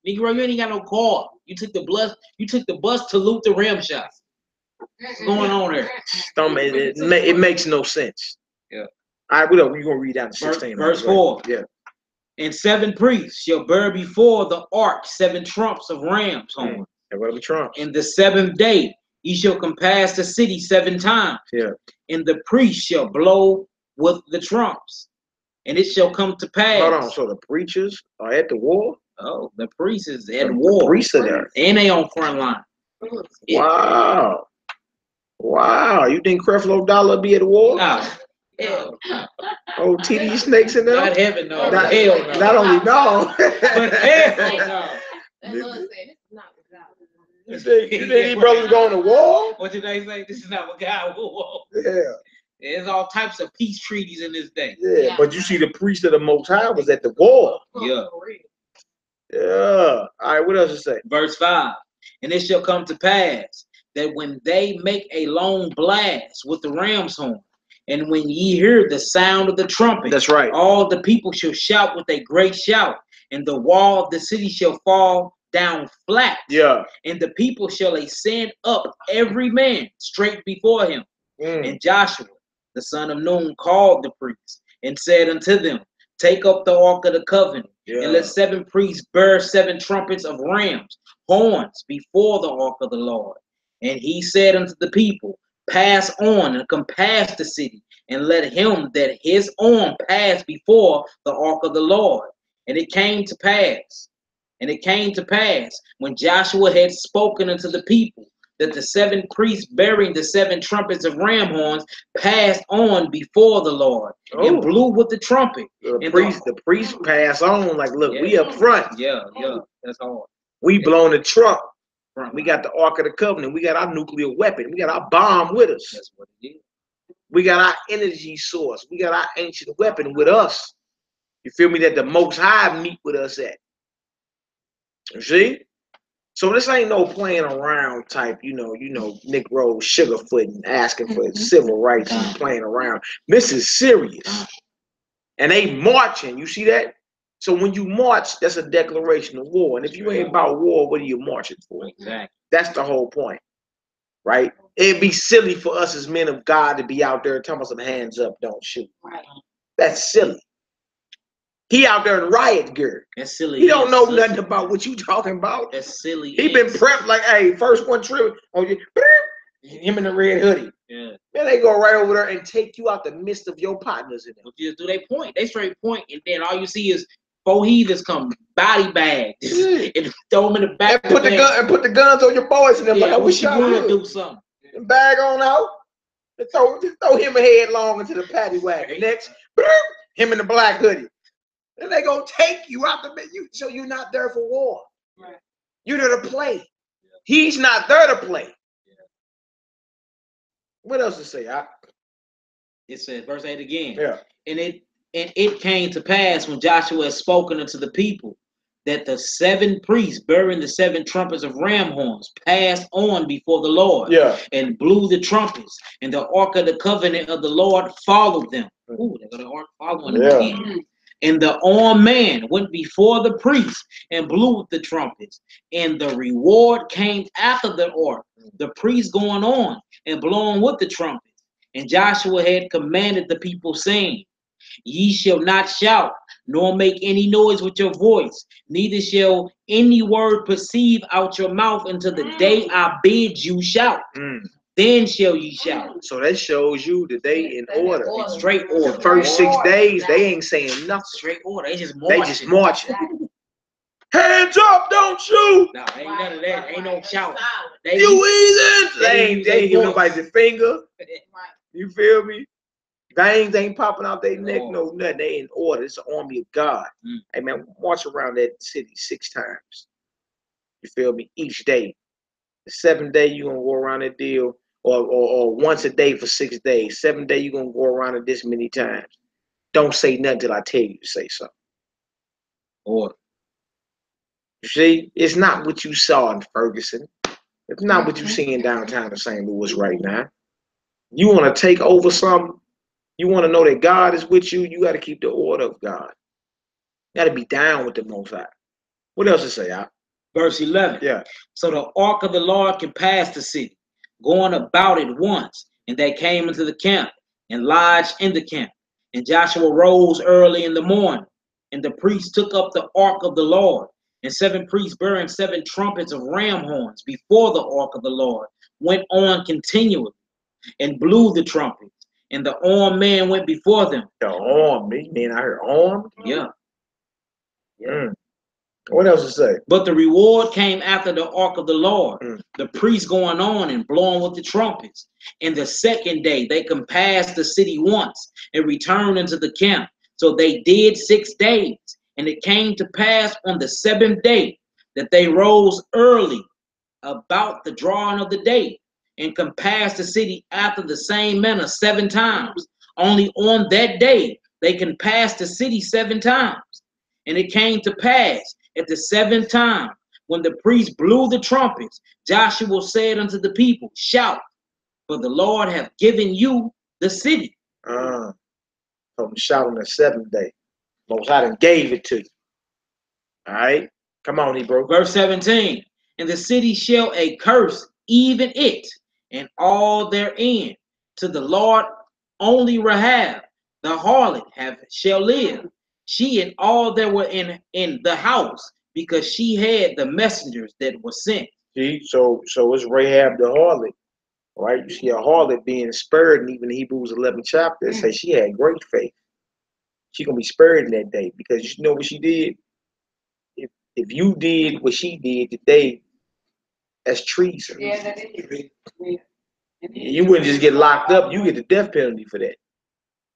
Negro, you ain't got no car. You took the bus to loot the rim shop. What's going on there? It makes no sense. Yeah. All right, what else? We're gonna read down to 16. Verse 4. Yeah. And 7 priests shall bear before the ark 7 trumps of rams' horns. And what are the trumps? In the 7th day ye shall compass the city 7 times. Yeah. And the priest shall blow with the trumps. And it shall come to pass. Hold on. So the preachers are at the war? Oh, the priest is at war. The priests are there. And they on front line. Wow. Wow. You think Creflo Dollar be at the war? Nah. Yeah. Oh, TD Snakes in there? Not heaven, no. Not, Hell no. not only no. But hell no. You think these brothers going to war? What did they say? This is not what God will want. Yeah. There's all types of peace treaties in this day. Yeah. But you see the priest of the Most High was at the war. Yeah. Yeah. All right, what else it say? Verse 5. And it shall come to pass that when they make a long blast with the ram's horn, and when ye hear the sound of the trumpet, That's right. all the people shall shout with a great shout, and the wall of the city shall fall down flat. Yeah. And the people shall ascend up every man straight before him. And Joshua, the son of Nun, called the priests and said unto them, take up the ark of the covenant, and let 7 priests bear 7 trumpets of rams, horns before the ark of the Lord. And he said unto the people, pass on and compass the city, and let him that his arm pass before the ark of the Lord. And it came to pass, when Joshua had spoken unto the people, that the 7 priests bearing the 7 trumpets of ram horns passed on before the Lord and blew with the trumpet. The priest pass on like, look, we up front. Yeah, that's hard. We blowing the trump. We got the Ark of the Covenant. We got our nuclear weapon. We got our bomb with us. That's what it is. We got our energy source. We got our ancient weapon with us. You feel me? That the Most High meet with us at. You see? So this ain't no playing around type, you know, Nick Rose sugarfooting, asking for civil rights and playing around. This is serious. And they marching. You see that? So when you march, that's a declaration of war. And if you ain't about war, what are you marching for? Exactly. That's the whole point, right? It'd be silly for us as men of God to be out there talking about some hands up, don't shoot. Right. That's silly. He out there in riot gear. That's silly. He don't know nothing about what you talking about. That's silly. He been prepped like, hey, first one trip on you. Him in the red hoodie. Yeah. Then they go right over there and take you out the midst of your partners in there. But just do they point. They straight point, and then all you see is 4 heathens come body bags and throw them in the back. And put the guns on your boys and them like, I wish y'all would do something. And bag on out. And throw him a headlong into the paddy wagon. Next, him in the black hoodie. And they gonna take you out the you so you're not there for war. Right. You're there to play. He's not there to play. What else to say? It says, verse 8 again. Yeah. And it came to pass when Joshua had spoken unto the people that the 7 priests bearing the 7 trumpets of ram horns passed on before the Lord. Yeah. And blew the trumpets, and the ark of the covenant of the Lord followed them. Ooh, they got the ark following them again. And the armed man went before the priest and blew with the trumpets. And the reward came after the ark, the priest going on and blowing with the trumpets. And Joshua had commanded the people, saying, ye shall not shout, nor make any noise with your voice, neither shall any word proceed out your mouth until the day I bid you shout. Then shall ye shout. So that shows you that they in order. Straight order. The first 6 days, they ain't saying nothing. Straight order. They just marching. They just marching. Hands up, don't shoot. No, ain't none of that. Ain't no shouting. You easy. They ain't they giving voice. nobody the finger. You feel me? Veins ain't popping out their neck, No. no nothing. They in order. It's an army of God. Hey man, march around that city 6 times. You feel me? Each day. The 7th day you gonna go around that deal, or once a day for 6 days. 7th day you gonna go around it this many times. Don't say nothing till I tell you to say something. Or You see, it's not what you saw in Ferguson. It's not what you see in downtown in St. Louis right now. You want to take over something. You want to know that God is with you. You got to keep the order of God. You got to be down with the Most High. What else to say, Al? verse 11. Yeah. So the ark of the Lord can pass the city, going about it once, and they came into the camp and lodged in the camp. And Joshua rose early in the morning, and the priests took up the ark of the Lord, and 7 priests bearing 7 trumpets of ram horns before the ark of the Lord went on continually and blew the trumpets, and the armed man went before them. The armed, man, I heard armed. Yeah. What else to say? But the reward came after the ark of the Lord, the priests going on and blowing with the trumpets. And the 2nd day they compassed the city once and returned into the camp. So they did 6 days. And it came to pass on the 7th day that they rose early about the drawing of the day and compassed the city after the same manner 7 times. Only on that day they compassed the city 7 times. And it came to pass at the 7th time, when the priest blew the trumpets, Joshua said unto the people, shout, for the Lord hath given you the city. So shout on the 7th day. Most High done gave it to you. All right? Come on, Hebrew. Verse 17, and the city shall a curse, even it, and all therein. To the Lord only Rahab, the harlot, shall live. She and all that were in the house, because she had the messengers that were sent. See, so it's Rahab the harlot, right? You see a harlot being spared, and even Hebrews 11 chapter, it says she had great faith. She gonna be spared in that day because you know what she did. If you did what she did today, that's treason. Yeah, that is. You wouldn't just get locked up; you get the death penalty for that.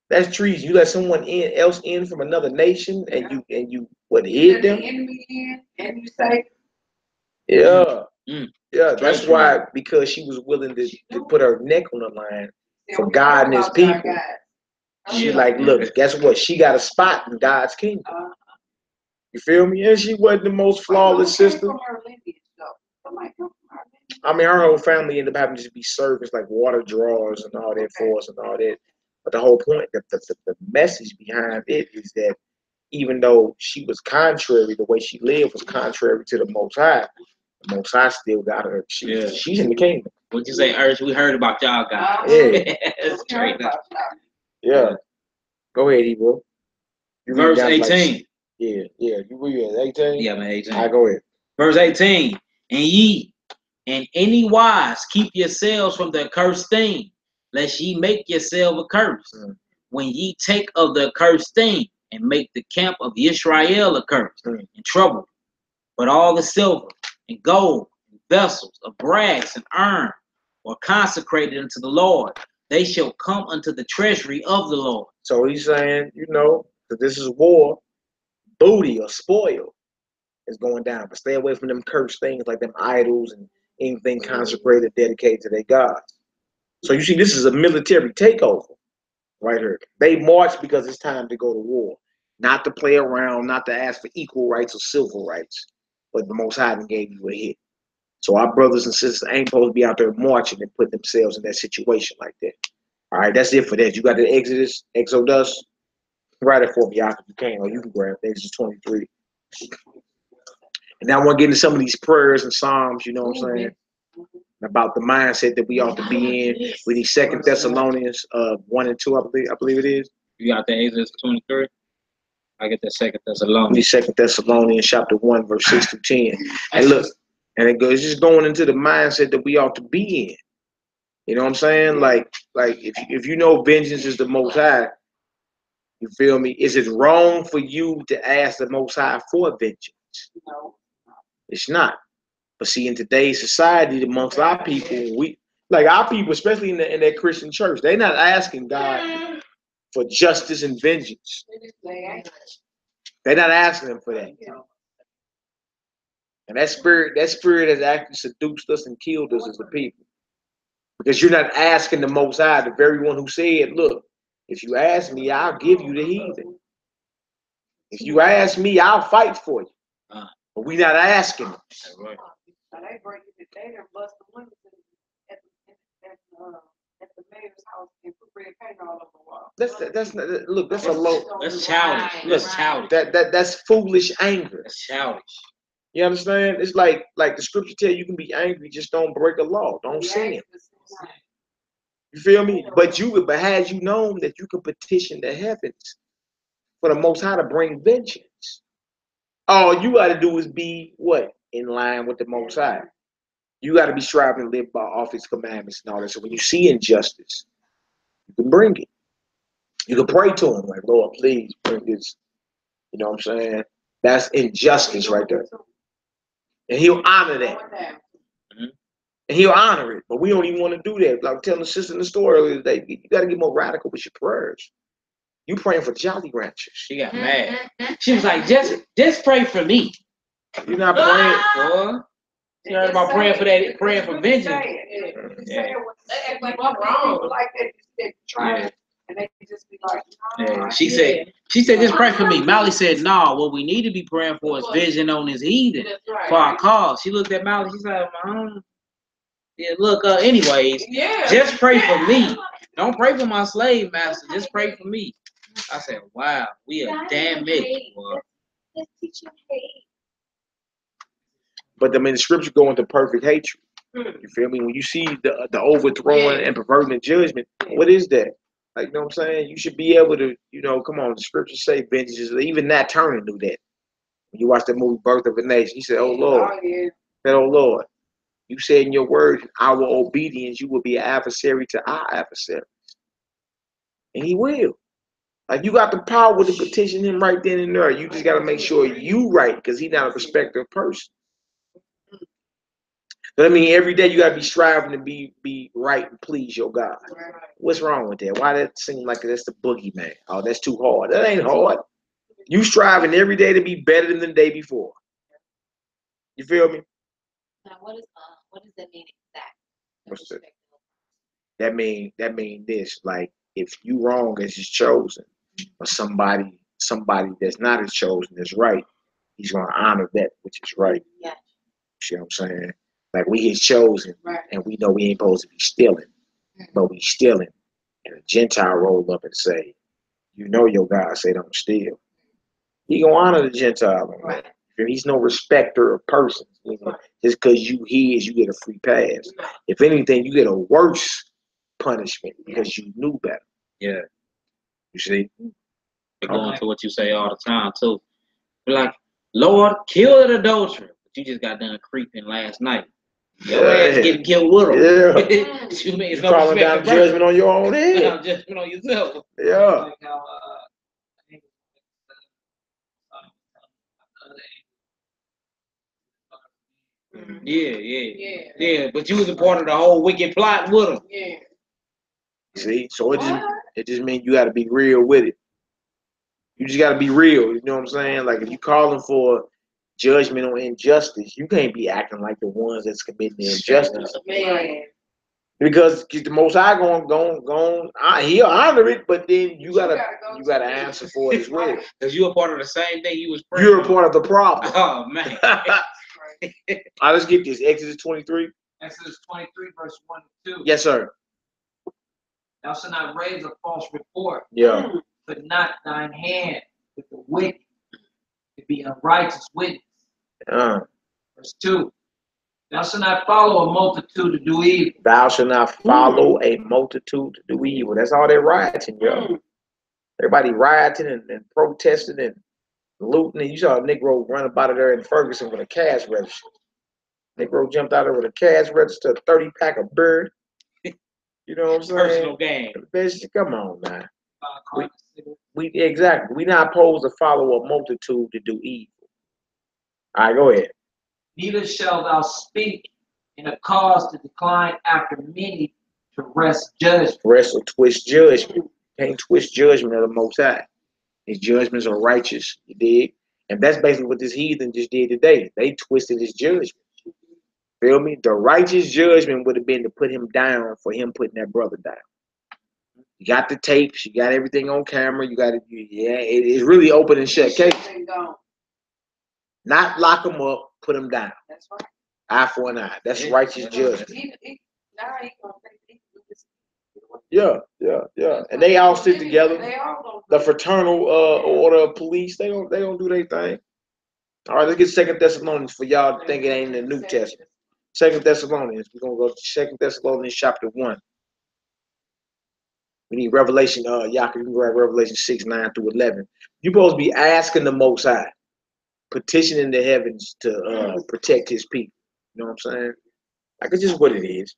That's treason. You let someone else in from another nation, and you what hid them? The enemy in, and you say, yeah. Yeah, that's why, because she was willing to put her neck on the line for God and his people. She like, look, guess what? She got a spot in God's kingdom. You feel me? And she wasn't the most flawless sister. I mean, her whole family ended up having to be servants like water drawers and all that for us and all that. But the whole point, the message behind it is that even though she was contrary, the way she lived was contrary to the Most High. The Most High still got her. She's in the kingdom. What'd you say, Urge? We heard about y'all guys. Yeah. Straight up. Yeah. Go ahead, Ebro. Verse 18. Like, yeah. You read 18? Yeah, man, 18. All right, go ahead. Verse 18. And ye, in any wise, keep yourselves from the accursed thing, lest ye make yourself accursed. When ye take of the accursed thing, and make the camp of Israel accursed and troubled. But all the silver and gold and vessels of brass and iron were consecrated unto the Lord. They shall come unto the treasury of the Lord. So he's saying, that this is war, booty or spoil is going down. But stay away from them cursed things like them idols and anything consecrated, dedicated to their gods. So you see, this is a military takeover right here. They march because it's time to go to war. Not to play around, not to ask for equal rights or civil rights. But the Most High gave you a hit. So our brothers and sisters ain't supposed to be out there marching and put themselves in that situation like that. All right, that's it for that. You got the Exodus. Write it for me, y'all, if you can, or you can grab Exodus 23. And now I want to get into some of these prayers and psalms, you know what I'm saying? About the mindset that we ought to be in. We need 2 Thessalonians 1 and 2, I believe it is. You got the Exodus 23? I get the 2 Thessalonians. We need 2 Thessalonians chapter 1, verse 6 to 10. And look, and it goes just going into the mindset that we ought to be in. You know what I'm saying? Like if you know vengeance is the Most High, you feel me? Is it wrong for you to ask the Most High for vengeance? No. It's not. But see, in today's society, amongst our people, our people, especially in that Christian church, they're not asking God for justice and vengeance. They're not asking him for that. And that spirit has actually seduced us and killed us as a people. Because you're not asking the Most High, the very one who said, look, if you ask me, I'll give you the heathen. If you ask me, I'll fight for you. But we're not asking them. Right. They break it today and bust the windows at the mayor's house and put red paint all over the wall. That's a low. That's childish. That's childish. That's foolish anger. That's childish. You understand? It's like the scripture tell you can be angry, just don't break a law, don't sin. You feel me? But had you known that you could petition the heavens for the Most High to bring vengeance, all you got to do is be what? In line with the Most High. You got to be striving to live by off His commandments and all that. So when you see injustice, you can bring it. You can pray to Him like, Lord, please bring this. You know what I'm saying? That's injustice right there. And He'll honor that. And He'll honor it. But we don't even want to do that. Like I was telling the sister in the store earlier today, you got to get more radical with your prayers. You praying for Jolly Ranchers. She got mad. She was like, just pray for me. You're not praying for. She heard about praying for that, praying for vengeance. Yeah. Like wrong. Like that, try and they just be like, yeah. She said, just pray for me. Molly said, no, what we need to be praying for is vision on this heathen for our cause. She looked at Molly, she said, yeah, look, anyways, just pray for me. Don't pray for my slave master. Just pray for me. I said, wow, we are damn mixed. But the scripture go into perfect hatred. You feel me? When you see the overthrowing and perverting of judgment, what is that? Like, you know what I'm saying? You should be able to, come on, the scriptures say vengeance is, even Nat Turner knew that. When you watch the movie Birth of a Nation, he said, oh Lord, you said in your word, our obedience, you will be an adversary to our adversaries. And He will. Like, you got the power to petition Him right then and there. You just got to make sure you right, because He's not a respecter of person. But every day you got to be striving to be right and please your God. What's wrong with that? Why that seem like that's the boogeyman? Oh, that's too hard. That ain't hard. You striving every day to be better than the day before. You feel me? Now, what does that mean exactly? What's that? That mean this. Like, if you wrong as His chosen, or somebody that's not His chosen is right, He's gonna honor that which is right. Yeah. You see what I'm saying? Like, we His chosen, and we know we ain't supposed to be stealing, but we stealing. And a Gentile roll up and say, your God say don't steal. He gonna honor the Gentile. Right. He's no respecter of persons. Just because you His, you get a free pass. If anything, you get a worse punishment because you knew better. Yeah. You see? They're going to what you say all the time too. You're like, Lord, kill an adulterer. But you just got done creeping last night. Your ass getting killed with them. Yeah. You calling down judgment on your own head. Judgment on yourself. Yeah. Yeah. But you was a part of the whole wicked plot with them. Yeah. See, so it just means you got to be real with it. You just got to be real. You know what I'm saying? Like, if you calling for judgment on injustice, you can't be acting like the ones that's committing the injustice. Man. Because the Most High He'll honor it, but then you gotta answer for it as well. Because you're a part of the same thing He was praying. You're a part of the problem. Oh man. All right, let's get this. Exodus 23. Exodus 23, verse 1 and 2. Yes, sir. Thou shalt not raise a false report. Yeah. But not thine hand with the wicked, to be unrighteous witness. Verse 2. Thou shalt not follow a multitude to do evil. Thou shalt not follow a multitude to do evil. That's all they're rioting, yo. Everybody rioting and protesting and looting. And you saw a Negro run up out of there in Ferguson with a cash register. Negro jumped out there with a cash register, a 30-pack of bird. You know what I'm saying? Personal gain. Come on, man. We not supposed to follow a multitude to do evil. All right, go ahead. Neither shalt thou speak in a cause to decline after many to wrest judgment. Rest or twist judgment. Can't twist judgment of the Most High. His judgments are righteous. You dig? And that's basically what this heathen just did today. They twisted his judgment. Feel me? The righteous judgment would have been to put him down for him putting that brother down. You got the tapes. You got everything on camera. You got it. Yeah, it's really open and shut case. Not lock him up, put him down. That's right. Eye for an eye. That's righteous judgment. Now he gonna take this. Yeah. And they all sit together. They all The fraternal order of police, they don't do their thing. All right, let's get 2 Thessalonians for y'all think it ain't in the New Testament. 2 Thessalonians. We're gonna go to 2 Thessalonians chapter 1. We need Revelation, y'all can read Revelation 6, 9 through 11. You're supposed to be asking the Most High, petitioning the heavens to protect his people. You know what I'm saying? Like, it's just what it is.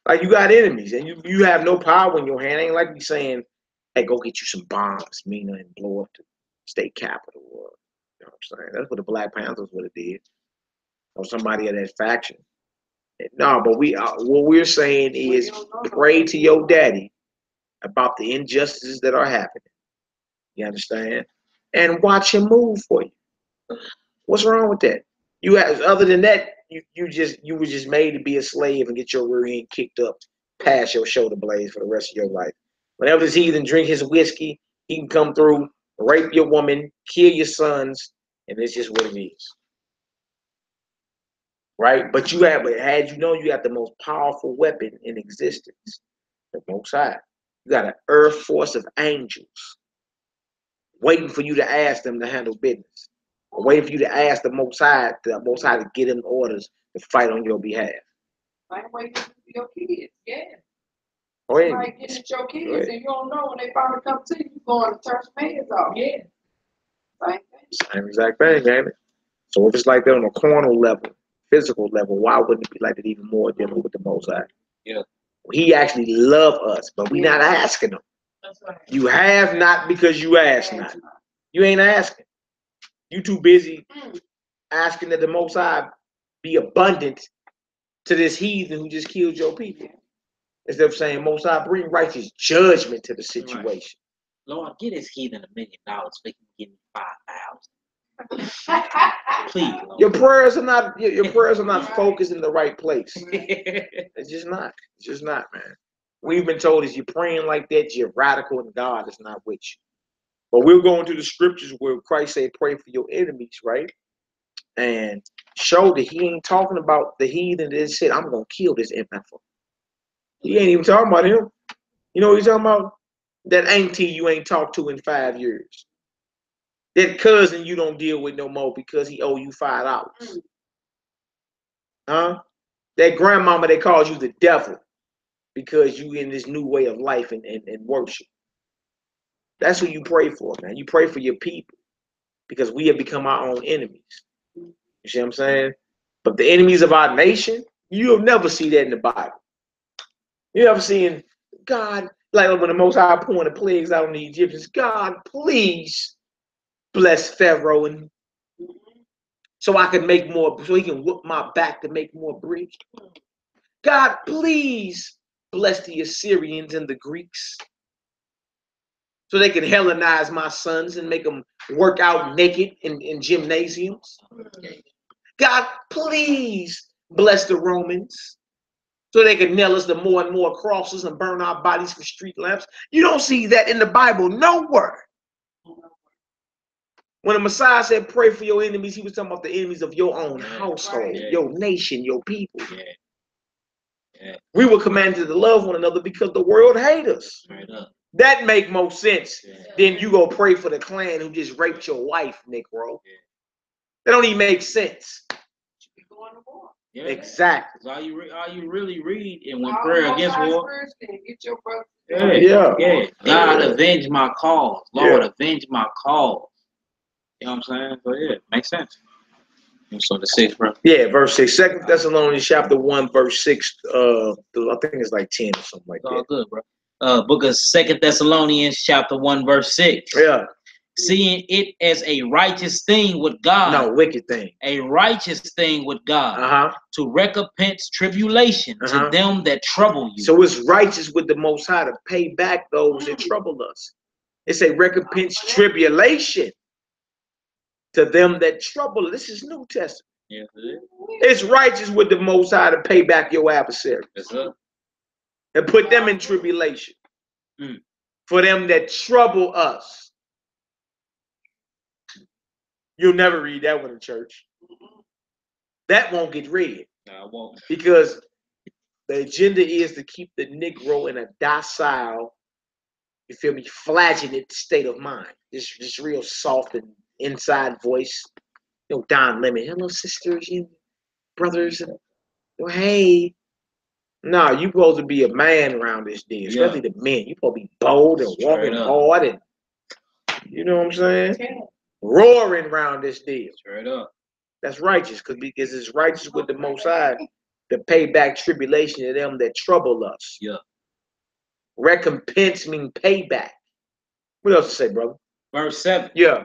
Like, you got enemies, and you have no power in your hand. Ain't like me saying, hey, go get you some bombs, Mina, and blow up the state capitol. Or, you know what I'm saying? That's what the Black Panthers would have did. Or somebody of that faction. No, but what we're saying is pray to your daddy about the injustices that are happening. You understand? And watch him move for you. What's wrong with that? Other than that, you were just made to be a slave and get your rear end kicked up past your shoulder blades for the rest of your life. Whenever this heathen drink his whiskey, he can come through, rape your woman, kill your sons, and it's just what it is. Right? But you have the most powerful weapon in existence, the Most High. You got an earth force of angels waiting for you to ask them to handle business. Or waiting for you to ask the Most High to get them orders to fight on your behalf. Like waiting for your kids, yeah. Oh, yeah. Like getting at your kids and you don't know when they finally come to you, going to turn some heads off. Yeah. Same exact thing, ain't it? So if it's like that on a carnal level, physical level, why wouldn't it be like that even more dealing with the Most High? Yeah. He actually loves us, but we're not asking him. That's right. You have not because you ask not. You ain't asking. You too busy asking that the Most High be abundant to this heathen who just killed your people. Instead of saying, Most High, bring righteous judgment to the situation. Right. Lord, get this heathen $1 million so he can give me 5,000. Please, Lord. Your prayers are not focused in the right place. It's just not. It's just not, man. We've been told if you're praying like that, you're radical and God is not with you. But we're going to the scriptures where Christ said, pray for your enemies, right? And show that he ain't talking about the heathen that said, I'm going to kill this MF. He ain't even talking about him. You know what he's talking about? That auntie you ain't talked to in 5 years. That cousin you don't deal with no more because he owe you $5. Huh? That grandmama that calls you the devil because you in this new way of life and worship. That's who you pray for, man. You pray for your people because we have become our own enemies. You see what I'm saying? But the enemies of our nation, you'll never see that in the Bible. You never seen God, like when the Most High pouring the plagues out on the Egyptians, God, please bless Pharaoh and so I can make more, so he can whoop my back to make more bread. God, please bless the Assyrians and the Greeks so they can Hellenize my sons and make them work out naked in gymnasiums. God, please bless the Romans so they can nail us to more and more crosses and burn our bodies for street lamps. You don't see that in the Bible nowhere. When the Messiah said, pray for your enemies, he was talking about the enemies of your own household, your nation, your people. We were commanded to love one another because the world hates us. That make more sense than you go pray for the clan who just raped your wife, Negro. That don't even make sense. Yeah. Exactly. All you really read in one prayer against war. Get your brother. Yeah. God, avenge my cause. Lord, avenge my cause. You know what I'm saying? So yeah, makes sense. So the 6th, bro. Yeah, verse 6. 2 Thessalonians chapter 1, verse 6. I think it's like 10 or something like that. All good, bro. Book of 2 Thessalonians chapter 1, verse 6. Yeah. seeing it as a righteous thing with God. No, wicked thing. A righteous thing with God. Uh-huh. To recompense tribulation to them that trouble you. So it's righteous with the Most High to pay back those that trouble us. It's a recompense tribulation to them that trouble us. This is New Testament. Yes, it's righteous with the Most High to pay back your adversaries. Yes, sir. And put them in tribulation. For them that trouble us. You'll never read that one in church. That won't get read. No, it won't. Because the agenda is to keep the Negro in a docile, you feel me, flagellant state of mind. This real soft and inside voice. You know, Don Lemon. Hello, sisters and brothers. Hey. No, you supposed to be a man around this deal, especially the men. You supposed to be bold and walking hard and, you know what I'm saying? Roaring around this deal. Straight up. That's righteous, because it's righteous with the Most High to pay back tribulation to them that trouble us. Yeah. Recompense mean payback. What else to say, brother? Verse 7. Yeah.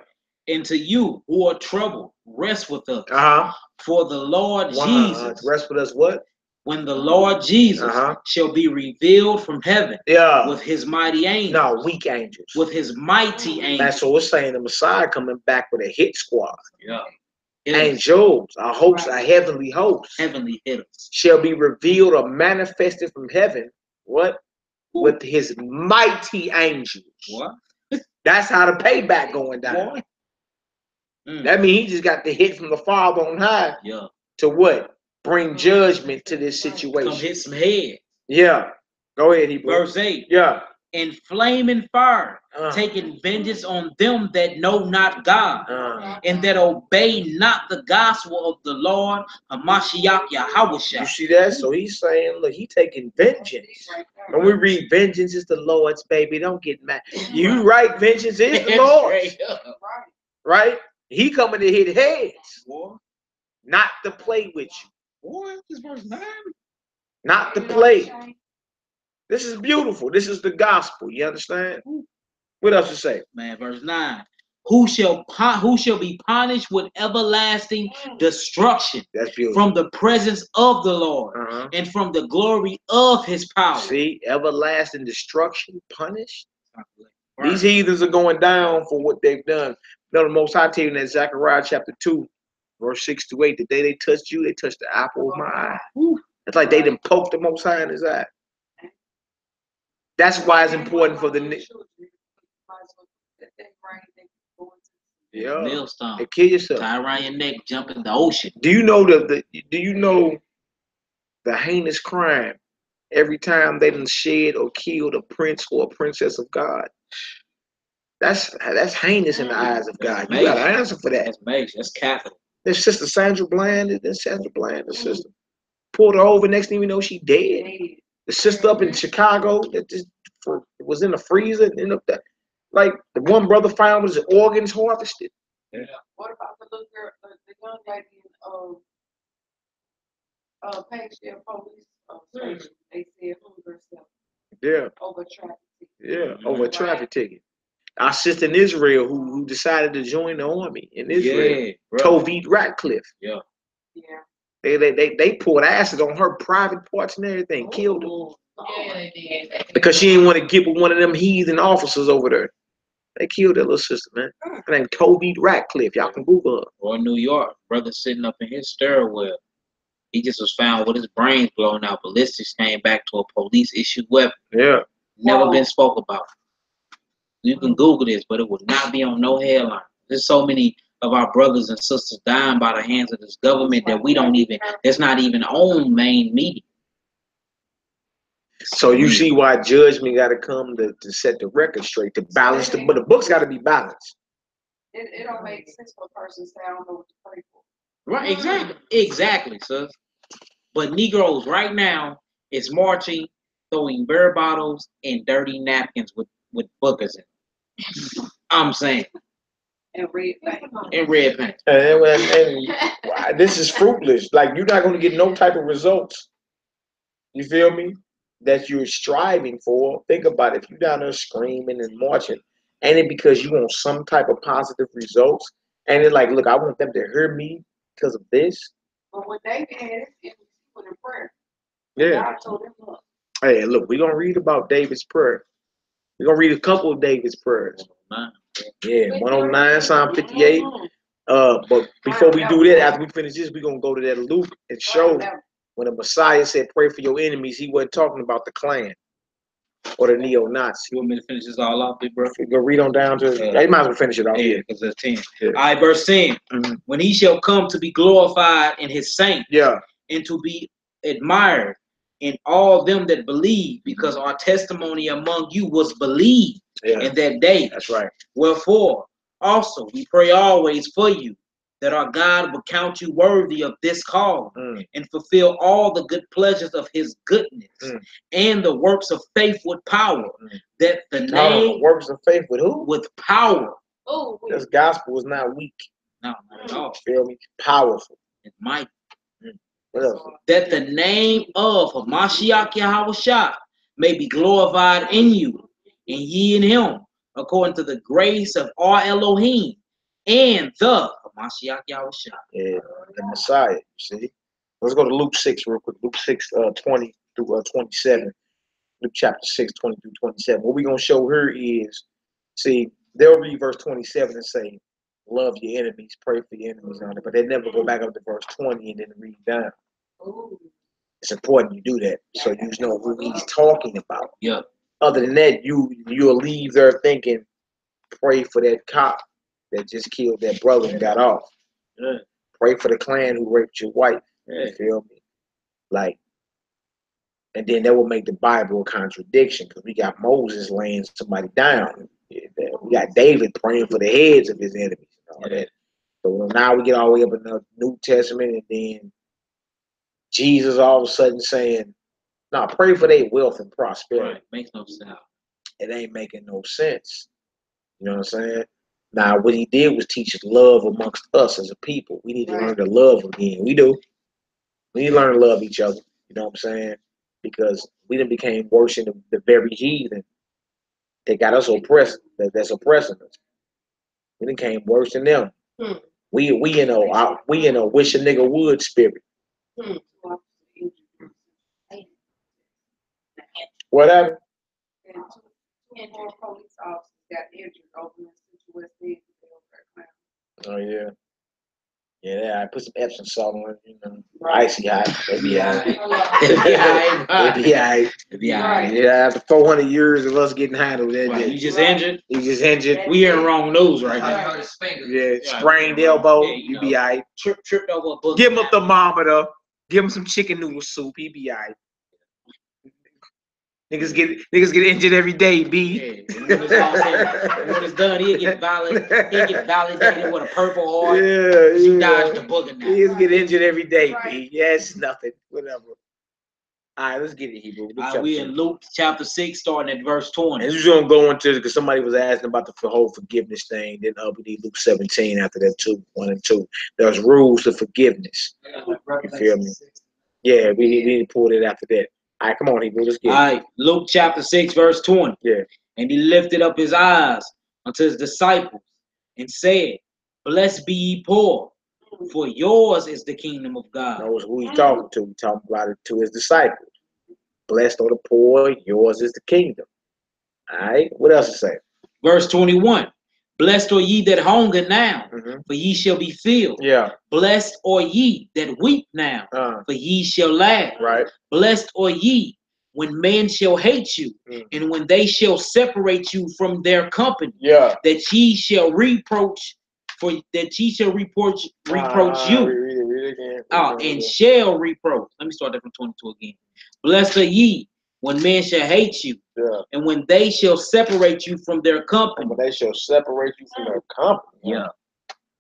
And to you who are troubled, rest with us. For the Lord Jesus. Rest with us what? When the Lord Jesus shall be revealed from heaven with his mighty angels. No, weak angels. With his mighty angels. That's what we're saying. The Messiah coming back with a hit squad. Yeah. Angels, our hosts, our heavenly hosts. Heavenly hitters. Shall be revealed or manifested from heaven. What? With his mighty angels. What? That's how the payback going down. That means he just got the hit from the Father on high. Yeah. To what? Bring judgment to this situation. Come hit some head. Yeah. Go ahead, Hebrew. Verse 8. Yeah. In flaming fire, taking vengeance on them that know not God, and that obey not the gospel of the Lord, Hamashiach Yahushua. You see that? So he's saying, look, he taking vengeance. When we read vengeance is the Lord's, baby, don't get mad. You right, vengeance is the Lord's. Right? He coming to hit heads. Not to play with you. This verse 9. Not to play. This is beautiful. This is the gospel. You understand? What else to say? Man, verse 9. Who shall be punished with everlasting destruction. That's beautiful. From the presence of the Lord and from the glory of his power. See, everlasting destruction, punished. These heathens are going down for what they've done. No, the Most High tell you in that Zechariah chapter 2, verse 6 to 8, the day they touched you, they touched the apple of my eye. It's like they done poked the Most High in his eye. That's why it's important for the millstone. To kill yourself. Tie around your neck, jump in the ocean. Do you know the heinous crime every time they done shed or killed a prince or a princess of God? That's heinous in the eyes of God. You got to answer for that. That's major. That's capital. There's Sister Sandra Bland. There's Sandra Bland, the sister. Pulled her over. Next thing you know, she dead. The sister up in Chicago that just was in the freezer. And up there. Like the one brother found his organs harvested. Yeah. What about the little girl, the young lady in Pageshare police station? They said hung herself. Yeah. Over traffic. Yeah, over a traffic ticket. Our sister in Israel who decided to join the army in Israel, Tovit Ratcliffe. Yeah. Yeah. They poured acid on her private parts and everything, killed her. Yeah, they did. Because she didn't want to get with one of them heathen officers over there. They killed that little sister, man. Her name Tovit Ratcliffe. Y'all can Google her. Or New York, brother sitting up in his stairwell. He just was found with his brains blown out. Ballistics came back to a police-issued weapon. Yeah. Never been spoke about. You can Google this, but it would not be on no headline. There's so many of our brothers and sisters dying by the hands of this government that we don't even, it's not even on main media. So you see why judgment got to come to set the record straight, to balance the, but the books got to be balanced. It don't make sense for a person to say, I don't know what to pray for. Right, exactly, sis. But Negroes right now is marching, throwing beer bottles and dirty napkins with boogers in. I'm saying. And red paint. And red paint. And this is fruitless. Like, you're not going to get no type of results. You feel me? That you're striving for. Think about it. If you're down there screaming and marching Ain't it because you want some type of positive results? And it's like, look, I want them to hear me because of this. But when David had it was in prayer. Yeah. God told him, look. Hey, look, we're gonna read about David's prayer. We're gonna read a couple of David's prayers. Yeah, 109, Psalm 58. But before we do that, after we finish this, we're gonna go to that Luke and show when the Messiah said, pray for your enemies, he wasn't talking about the Klan or the neo-Nazis. You want me to finish this all off, big bro? Go read on down to you might as well finish it off. Yeah, because that's 10. Yeah. All right, verse 10. When he shall come to be glorified in his saints, and to be admired in all them that believe, because our testimony among you was believed in that day. That's right. Wherefore, also we pray always for you, that our God will count you worthy of this call, and fulfill all the good pleasures of his goodness, and the works of faith with power, that the name works of faith with who? With power. Oh, this gospel is not weak. No, not at all. Feel me? Powerful. It's mighty. What else? That the name of Mashiach Yahushua may be glorified in you, and ye in him, according to the grace of our Elohim and the Mashiach Yahushua. Yeah, the Messiah. See, let's go to Luke 6 real quick. Luke 6, 20 through 27. Luke chapter 6, 20 through 27. What we're gonna show here is, see, they'll read verse 27 and say, love your enemies, pray for your enemies on it, but they never go back up to verse 20 and then read down. It's important you do that so you know who he's talking about. Yeah. Other than that, you'll leave there thinking, pray for that cop that just killed that brother and got off. Yeah. Pray for the Klan who raped your wife. Yeah. You feel me? Like, and then that will make the Bible a contradiction because we got Moses laying somebody down. We got David praying for the heads of his enemies and all that. So now we get all the way up in the New Testament, and then Jesus all of a sudden saying, "No, pray for their wealth and prosperity." Right. Makes no sense. It ain't making no sense. You know what I'm saying? Now, what he did was teach love amongst us as a people. We need to learn to love again. We do. We need to learn to love each other. You know what I'm saying? Because we done became worse than the very heathen that got us oppressed. That's oppressing us. We done came worse than them. We in a wish a nigga would spirit. What happened? And 2 more police officers got injured over in West End. Oh yeah. Yeah, I put some Epsom salt on it, you know. Icy hot. It'd be all right. It'd be all right. It'd be all right. Yeah, after 400 years of us getting high over that day. You just injured? You just injured. We hearing wrong news right now. Yeah, sprained elbow. You be all right. Tripped over a book. Give him a thermometer. Give him some chicken noodle soup. He be all right. Niggas get injured every day, B. Yeah, when it's done, he'll get validated with a purple heart. Yeah. You dodged the booger now. Niggas get injured every day, B. Yeah, it's nothing. Whatever. All right, let's get it, Hebrew. We in Luke chapter 6, starting at verse 20. And we're gonna go into, because somebody was asking about the whole forgiveness thing. Then we need Luke 17 after that too, 1 and 2. There's rules to forgiveness. You feel me? Yeah, we need to pull it after that. All right, come on, Hebrew. Let's get it. All right, Luke chapter 6, verse 20. Yeah. And he lifted up his eyes unto his disciples and said, blessed be ye poor, for yours is the kingdom of God. Knows who he's talking to. He's talking about it to his disciples. Blessed are the poor, yours is the kingdom. All right, what else to say? Verse 21. Blessed are ye that hunger now, for ye shall be filled. Yeah. Blessed are ye that weep now, for ye shall laugh. Right. Blessed are ye when men shall hate you, and when they shall separate you from their company. Yeah. That ye shall reproach you. Read it again. And shall reproach. Let me start that from 22 again. Blessed are ye when men shall hate you, and when they shall separate you from their company. When they shall separate you from their company. Yeah.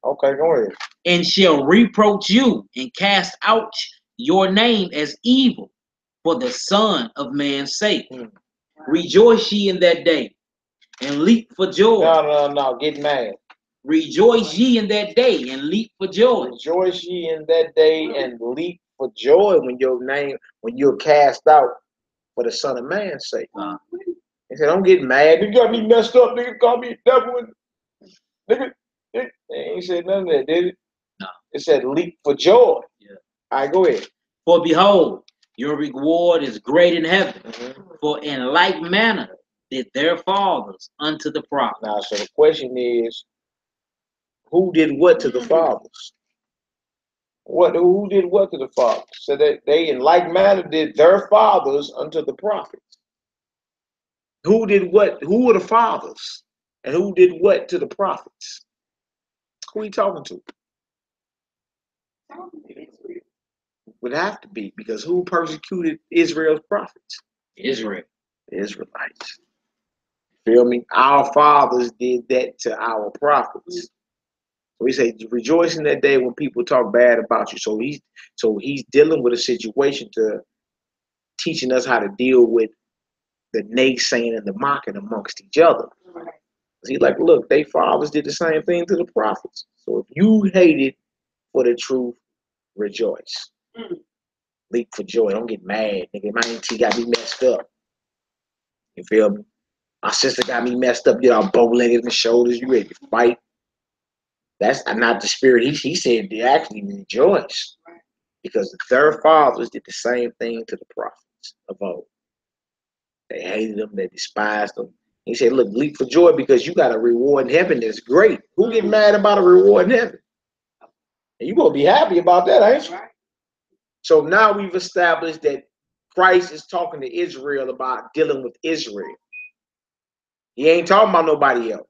Okay, go ahead. And shall reproach you and cast out your name as evil for the Son of Man's sake. Rejoice ye in that day and leap for joy. No. Get mad. Rejoice ye in that day and leap for joy. Rejoice ye in that day and leap for joy when you're cast out for the Son of Man's sake. He said, don't get mad. They got me messed up. Nigga call me a devil. Nigga, they ain't said none of that, did it? No. It said leap for joy. Yeah. All right, go ahead. For behold, your reward is great in heaven. For in like manner did their fathers unto the prophets. Now, so the question is, who did what to the fathers? Who did what to the fathers? So that they in like manner did their fathers unto the prophets. Who did what? Who were the fathers? And who did what to the prophets? Who are you talking to? Would have to be, because who persecuted Israel's prophets? Israel. The Israelites. Feel me? Our fathers did that to our prophets. So he said, rejoice in that day when people talk bad about you. So he's dealing with a situation to teaching us how to deal with the naysaying and the mocking amongst each other. He's like, look, they fathers did the same thing to the prophets. So if you hated for the truth, rejoice. Leap for joy. Don't get mad, nigga. My auntie got me messed up. You feel me? My sister got me messed up. Get all bow-legged in the shoulders. You ready to fight? That's not the spirit. He said they actually rejoice. Because their fathers did the same thing to the prophets of old. They hated them. They despised them. He said, look, leap for joy because you got a reward in heaven that's great. Who get mad about a reward in heaven? And you going to be happy about that, ain't you? So now we've established that Christ is talking to Israel about dealing with Israel. He ain't talking about nobody else.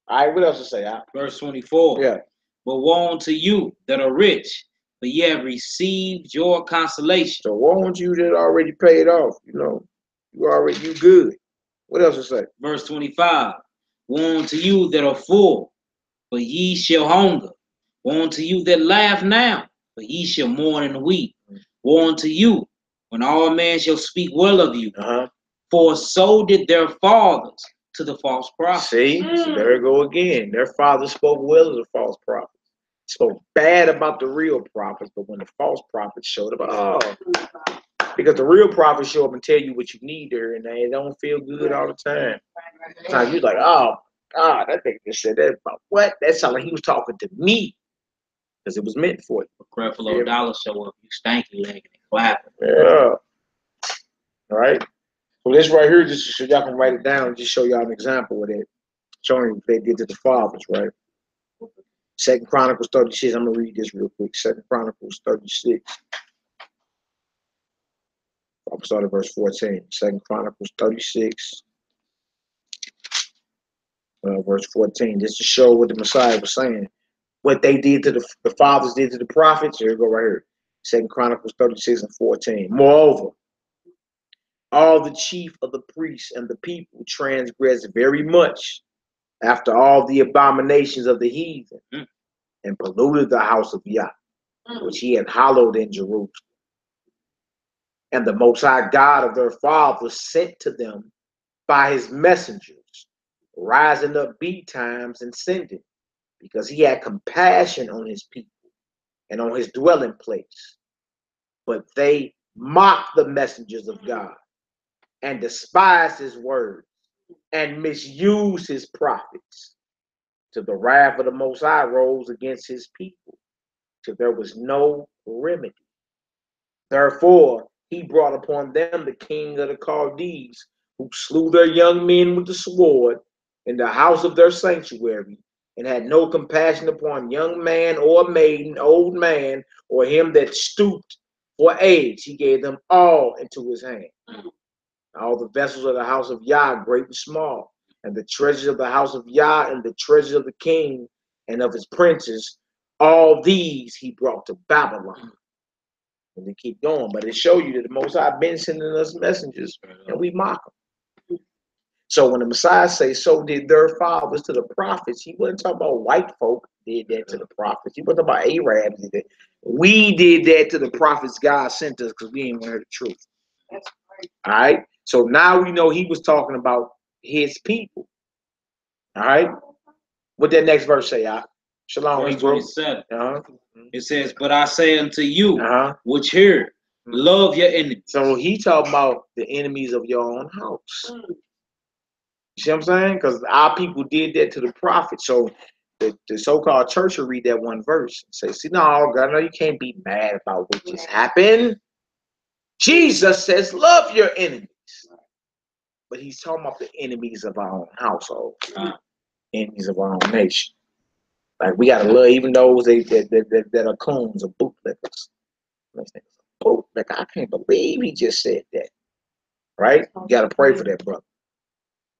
All right, what else to say? Verse 24. Yeah. But woe unto you that are rich, for ye have received your consolation. So woe unto you that already paid off. You know, you good. What else to say? Verse 25. Woe unto you that are full, for ye shall hunger. Woe unto you that laugh now, for ye shall mourn and weep. Woe unto you when all men shall speak well of you. For so did their fathers to the false prophets. See, so there we go again. Their fathers spoke well of the false prophets. Spoke bad about the real prophets, but when the false prophets showed up, because the real prophets show up and tell you what you need to hear, and they don't feel good all the time. Sometimes you're like, oh God, that thing just said that about what? That sounded like he was talking to me, because it was meant for you. Creflo Dollar show up, you stanky legged and clapping. Yeah. All right. So this right here, just so y'all can write it down and just show y'all an example of it, showing what they did to the fathers, right? 2 Chronicles 36. I'm gonna read this real quick. 2 Chronicles 36. I'll start at verse 14. 2 Chronicles 36. Verse 14. Just to show what the Messiah was saying. What they did to the fathers did to the prophets. Here we go right here. 2 Chronicles 36 and 14. Moreover, all the chief of the priests and the people transgressed very much after all the abominations of the heathen and polluted the house of Yah, which he had hallowed in Jerusalem. And the Most High God of their fathers sent to them by his messengers, rising up betimes and sending, because he had compassion on his people and on his dwelling place. But they mocked the messengers of God and despised his words and misused his prophets. Till the wrath of the Most High rose against his people, till there was no remedy. Therefore, he brought upon them the king of the Chaldees, who slew their young men with the sword in the house of their sanctuary, and had no compassion upon young man or maiden, old man, or him that stooped for age. He gave them all into his hand. All the vessels of the house of Yah, great and small, and the treasures of the house of Yah, and the treasures of the king and of his princes, all these he brought to Babylon. And they keep going, but it shows you that the Most High been sending us messengers, and we mock them. So when the Messiah says, so did their fathers to the prophets, he wasn't talking about white folk did that to the prophets. He wasn't talking about Arabs did that. We did that to the prophets God sent us because we ain't want to hear the truth. That's right. All right. So now we know he was talking about his people. All right. What that next verse say, Shalom. Verse 27. It says, but I say unto you, which hear, love your enemies. So he talking about the enemies of your own house. You see what I'm saying? Because our people did that to the prophet. So the so-called church will read that one verse and say, see, no, God, no, you can't be mad about what just happened. Jesus says, love your enemies. But he's talking about the enemies of our own household, enemies of our own nation. Like, we got to love even those that are coons or bootlickers. Bootlicker, I can't believe he just said that. Right? You got to pray for that brother.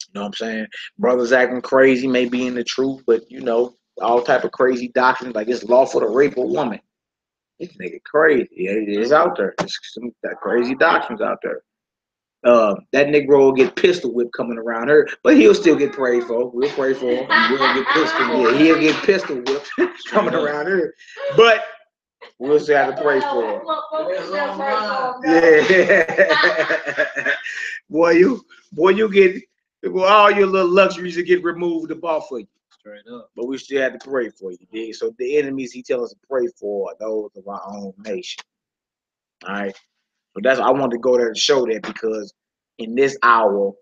You know what I'm saying? Brothers acting crazy, may be in the truth, but, you know, all type of crazy doctrines, like it's lawful to rape a woman. This nigga crazy. It's out there. There's some crazy doctrines out there. That Negro will get pistol whipped coming around her, but he'll still get prayed for. We'll pray for him. We'll get pistol whipped. Yeah, he'll get pistol whipped coming around her. But we'll still have to pray for him. Yeah. Boy, you get all your little luxuries will get removed off of you. Straight up. But we still have to pray for you. Dig? So the enemies he tells us to pray for are those of our own nation. All right. So that's I wanted to go there to show that, because in this hour,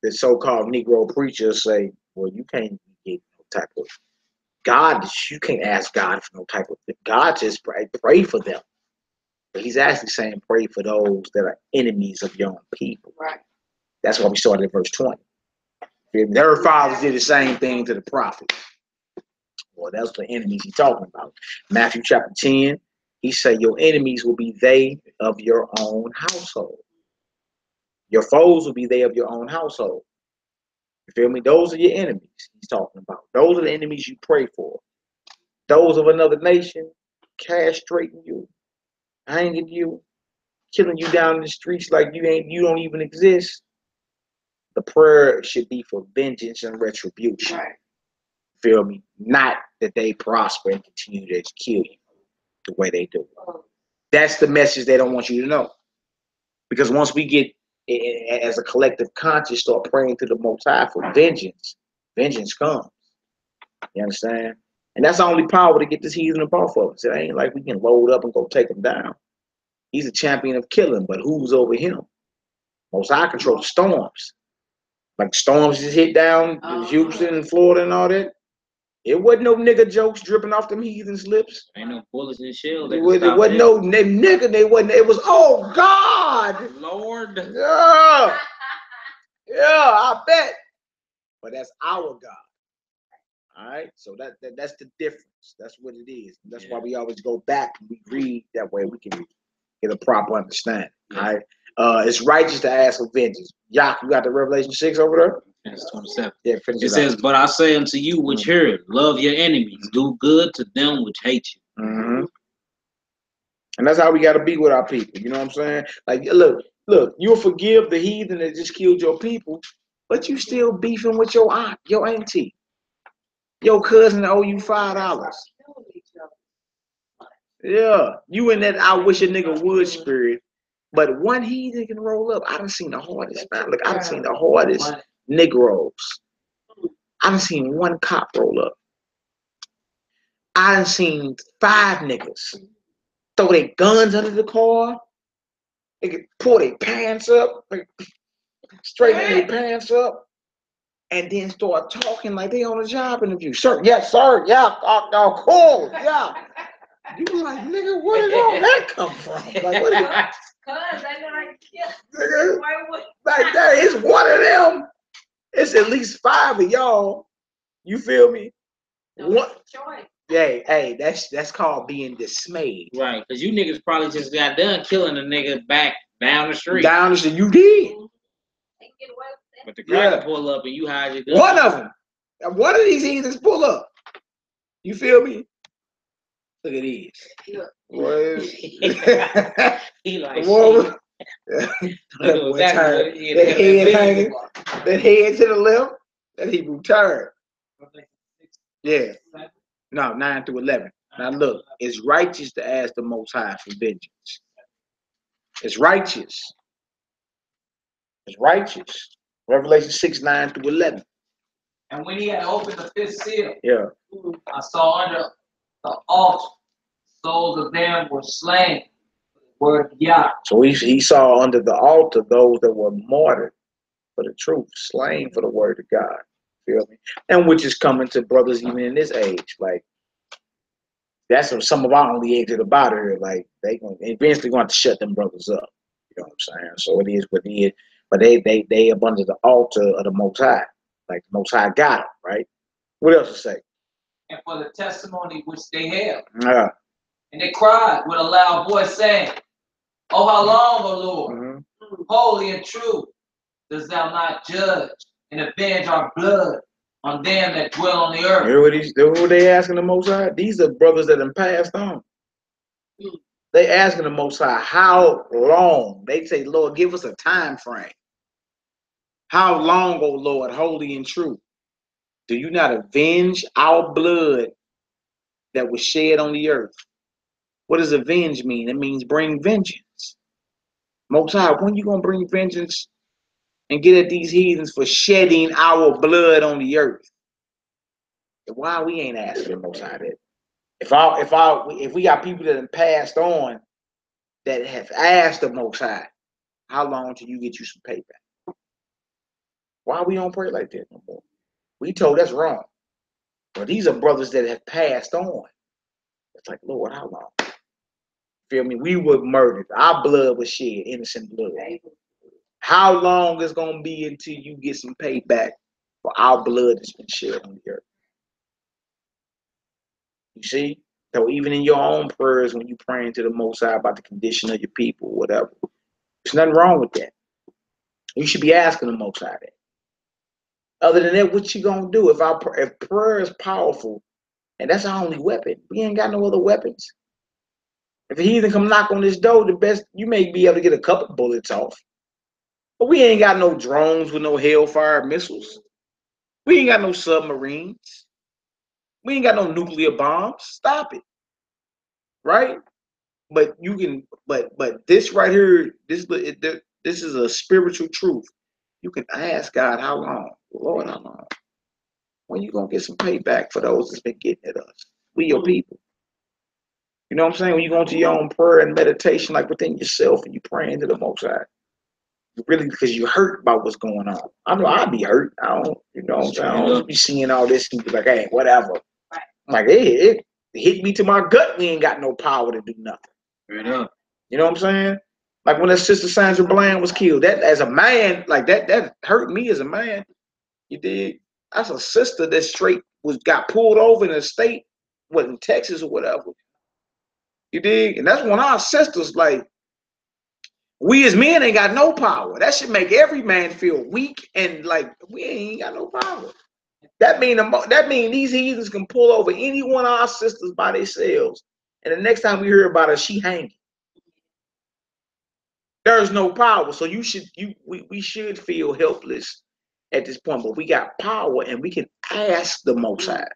the so-called Negro preachers say, well, you can't get no type of God. You can't ask God for no type of thing. God just pray for them. But he's actually saying pray for those that are enemies of your own people. Right. That's why we started at verse 20. Their fathers did the same thing to the prophets. Well, that's the enemies he's talking about. Matthew chapter 10, he said your enemies will be they of your own household. Your foes will be they of your own household. You feel me? Those are your enemies he's talking about. Those are the enemies you pray for. Those of another nation, castrating you, hanging you, killing you down in the streets like you don't even exist. The prayer should be for vengeance and retribution. Right. Feel me? Not that they prosper and continue to kill you the way they do. That's the message they don't want you to know. Because once we get, as a collective conscious, start praying to the Most High for vengeance, vengeance comes. You understand? And that's the only power to get this heathen up off of us. It ain't like we can load up and go take him down. He's a champion of killing, but who's over him? Most High controls storms. Like storms just hit down Houston and Florida and all that. It wasn't no nigga jokes dripping off them heathens' lips. Ain't no bullets and shells. It wasn't no nigga. They wasn't. It was, oh God, Lord. Yeah, yeah, I bet. But that's our God. All right. So that's the difference. That's what it is. And that's why we always go back and we read that way. We can get a proper understanding. All right. It's righteous to ask for vengeance. Yak, you got the Revelation 6 over there? That's 27. Yeah, it says, but I say unto you which hear, love your enemies, do good to them which hate you. Mm-hmm. And that's how we got to be with our people. You know what I'm saying? Like, look, you'll forgive the heathen that just killed your people, but you still beefing with your aunt, your auntie, your cousin that owe you $5. Yeah, you in that I wish a nigga would spirit. But one heathen can roll up. I done seen the hardest, man. Look, I done seen the hardest Negroes. I done seen one cop roll up. I done seen 5 niggas throw their guns under the car. They could pull their pants up, straighten their pants up, and then start talking like they on a job interview. Sir, yes, sir, yeah, cool, yeah. You be like, nigga, where did all that come from? Like, what is it? Nigga, like that is one of them. It's at least 5 of y'all. You feel me? What? Hey, that's called being dismayed. Right, because you niggas probably just got done killing a nigga back down the street. Down the street, you did. But the cracker pull up and you hide your gun. One of them. One of these heathens pull up. You feel me? Look at these. What? He like, that head hanging. That head to the left. That Hebrew turn. Yeah. No, 9 through 11. Now look, it's righteous to ask the Most High for vengeance. It's righteous. It's righteous. Revelation 6, 9 through 11. And when he had opened the 5th seal, I saw under the altar souls of them were slain. Word of Yah. So he saw under the altar those that were martyred for the truth, slain for the word of God. Feel me? And which is coming to brothers even in this age. Like, that's some of our only eggs at the bottom here. Like, they gonna eventually going to shut them brothers up. You know what I'm saying? So it is what it is. But they up under the altar of the Most High. Like the Most High got them, right? What else to say? And for the testimony which they held. Yeah. And they cried with a loud voice, saying, "Oh, how long, O Lord, holy and true, dost thou not judge and avenge our blood on them that dwell on the earth?" Hear what they asking the Most High? These are brothers that have passed on. They asking the Most High, how long? They say, Lord, give us a time frame. How long, O Lord, holy and true, do you not avenge our blood that was shed on the earth? What does avenge mean? It means bring vengeance. Most High, when you going to bring vengeance and get at these heathens for shedding our blood on the earth? Why we ain't asking the Most High that? If we got people that have passed on that have asked the Most High, how long till you get you some payback? Why we don't pray like that no more? We told that's wrong. But these are brothers that have passed on. It's like, Lord, how long? Feel me? We were murdered. Our blood was shed, innocent blood. How long is going to be until you get some payback for our blood that's been shed on the earth? You see? So even in your own prayers, when you praying to the Most High about the condition of your people, whatever, there's nothing wrong with that. You should be asking the Most High that. Other than that, what you gonna do? If prayer is powerful, and that's our only weapon, we ain't got no other weapons. If a heathen come knock on this door, the best you may be able to get a couple bullets off, but we ain't got no drones with no Hellfire missiles. We ain't got no submarines. We ain't got no nuclear bombs. Stop it, right? But you can, but this right here, this is a spiritual truth. You can ask God, how long, Lord, how long? When you gonna get some payback for those that's been getting at us? We your people. You know what I'm saying? When you go into your own prayer and meditation, like within yourself, and you praying to the Most High, really because you hurt about what's going on. I know I'd be hurt. I don't, you know what I'm saying? I don't just be seeing all this and be like, hey, whatever. Like it hit me to my gut. We ain't got no power to do nothing. Right up. You know what I'm saying? Like when that sister Sandra Bland was killed, that as a man, like that hurt me as a man. You did. That's a sister that straight got pulled over in a state, what, in Texas or whatever. You dig? And that's one of our sisters, like, we as men ain't got no power. That should make every man feel weak and like we ain't got no power. That mean these heathens can pull over any one of our sisters by themselves, and the next time we hear about her, she hanging. There's no power, so we should feel helpless at this point, but we got power and we can ask the Most High.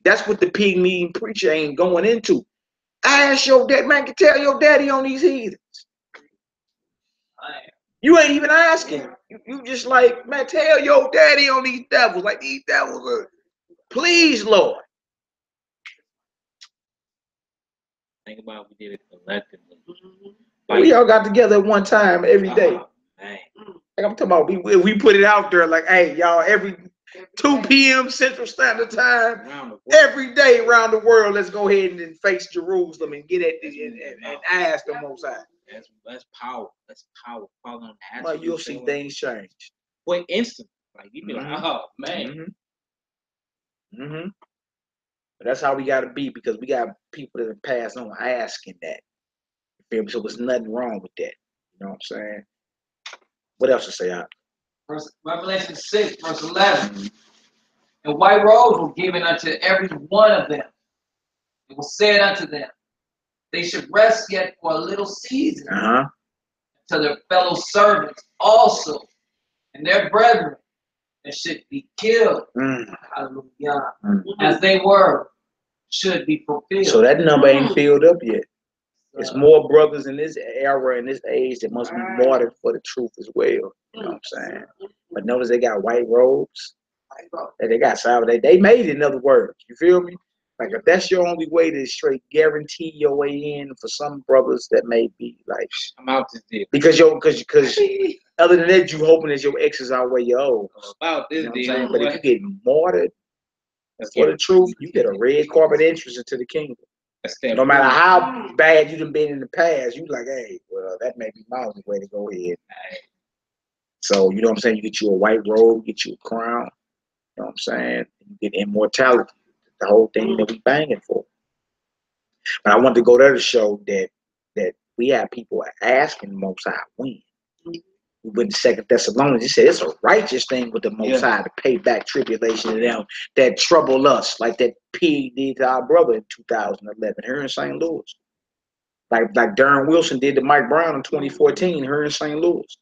That's what the pig meeting preacher ain't going into. Ask your dad, man, can tell your daddy on these heathens. You ain't even asking. You just like, man, tell your daddy on these devils. Like these devils are, please, Lord. Think about we did it collectively. We all got together at one time every day. Man. Like I'm talking about, we put it out there like, hey, y'all, every 2 p.m. Central Standard Time, every day around the world, let's go ahead and face Jerusalem and get at this and ask the Most High. That's power. That's power. Following the Well, you'll see things change. Well, instant. Like you be like, oh man. But that's how we gotta be, because we got people that have passed on asking that. So there's nothing wrong with that. You know what I'm saying? What else to say out? Revelation 6, verse 11. And white robes were given unto every one of them. It was said unto them, they should rest yet for a little season to their fellow servants also, and their brethren that should be killed, hallelujah, as they were, should be fulfilled. So that number ain't filled up yet. It's more brothers in this era, in this age, that must be martyred for the truth as well. You know what I'm saying? But notice they got white robes. They got salvation. They made it, in other words. You feel me? Like if that's your only way to straight guarantee your way in, for some brothers that may be like I'm out this deal. because other than that, you hoping that your exes outweigh your old. About this You know what I'm deal. saying? But if you get martyred for the truth, you get a red carpet entrance into the kingdom. No matter how bad you done been in the past, you like, hey, well, that may be my only way to go ahead. So you know what I'm saying? You get you a white robe, get you a crown. You know what I'm saying? You get immortality. The whole thing that we banging for. But I wanted to go there to show that we have people asking the Most High when. We went to 2 Thessalonians. He said it's a righteous thing with the Most High to pay back tribulation to them that trouble us, like that pig did to our brother in 2011 here in St. Louis. Like Darren Wilson did to Mike Brown in 2014 here in St. Louis.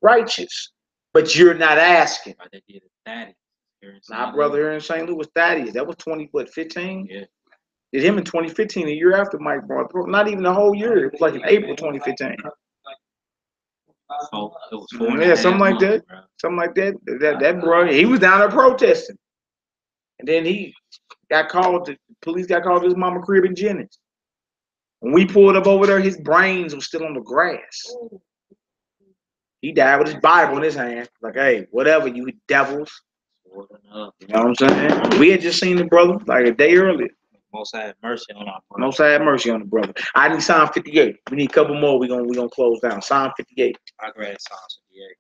Righteous. But you're not asking. They did it, Thaddeus. My brother here in St. Louis, Thaddeus, that was 2015? Yeah. Did him in 2015, a year after Mike Brown. Not even a whole year. It was like in April 2015. So it was Yeah, something like that. Bro. Something like that. That bro, he was down there protesting. And then he got called, the police got called to his mama crib in Jennings. When we pulled up over there, his brains were still on the grass. He died with his Bible in his hand. Like, hey, whatever, you devils. You know what I'm saying? We had just seen the brother like a day earlier. Most have mercy on our brother. Most have mercy on the brother. I need Psalm 58. We need a couple more. We gonna close down. Psalm 58. I grab Psalm 58.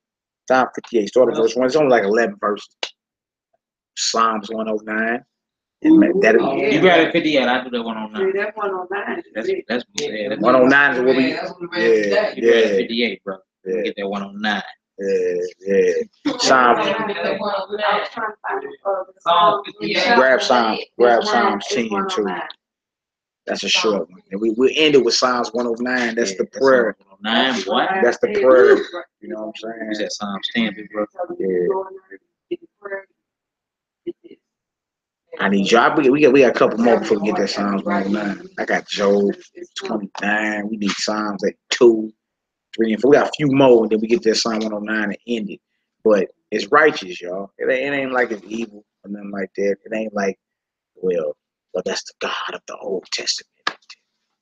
Psalm 58. Start at verse 1. It's only like 11 verses. Psalms 109. You grab it 58. I do that 109. That 109. That's what I'm saying. 109 is what we. You grab 58, bro. Yeah. Get that 109. Yeah. Psalm. Grab Psalms 10 too. That's a short one. And we end it with Psalms 109. That's the prayer. 109, boy. That's the prayer. You know what I'm You saying? said Psalms 10, big bro. Yeah. I need y'all. We got a couple more before we get that Psalms 109. I got Job 29. We need Psalms like 2, 3, and 4. We got a few more, and then we get that Psalm 109 and end it. But it's righteous, y'all. It ain't like it's evil or nothing like that. It ain't like, well, that's the God of the Old Testament.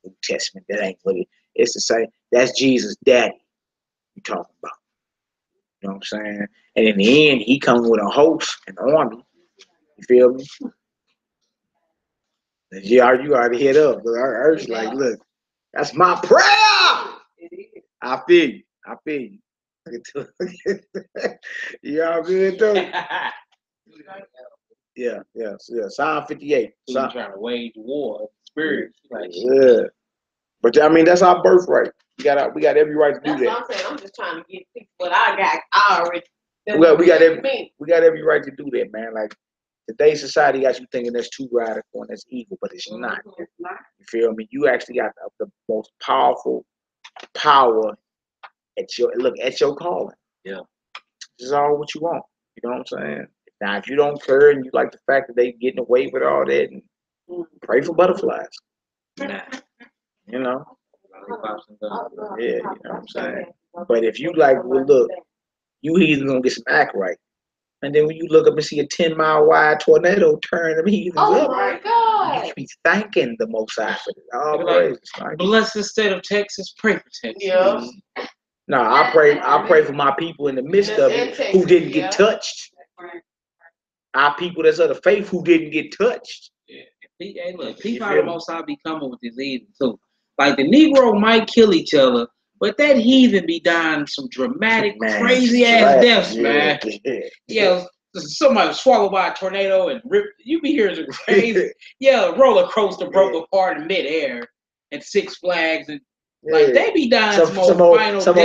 New Testament, that ain't what it's the same. That's Jesus' daddy you talking about. You know what I'm saying? And in the end, he comes with a host, an army. You feel me? And you already hit up. But our earth's like, look, that's my prayer. I feel you. You all good too? Yeah. Psalm 58. Trying to wage war, spirit. Yeah. But I mean, that's our birthright. We got every right to do that. That's what I'm saying. I'm just trying to get people what I got. I already. We got every right to do that, man. Like today's society got you thinking that's too radical and that's evil, but it's not. You feel me? You actually got the most powerful power at your calling. Yeah. This is all what you want. You know what I'm saying? Now, if you don't care and you like the fact that they getting away with all that, and pray for butterflies. Nah. You know? Yeah, you know what I'm saying? But if you like, well, look, you heathens gonna get some act right. And then when you look up and see a 10-mile wide tornado turn them heathens up, oh my God. you be thanking the Most High for this. All Like, praise. bless the state of Texas, pray for Texas. Yeah. No, I pray for my people in the midst of it who didn't get touched. Our people that's of the faith who didn't get touched. Yeah. Hey, look, people out of the Most High be coming with this heathen too. Like the Negro might kill each other, but that heathen be dying some dramatic, crazy ass deaths, man. Yeah, somebody swallowed by a tornado and ripped. You be hearing some crazy. Yeah, roller coaster broke apart in midair and Six Flags and. Like they be dying some more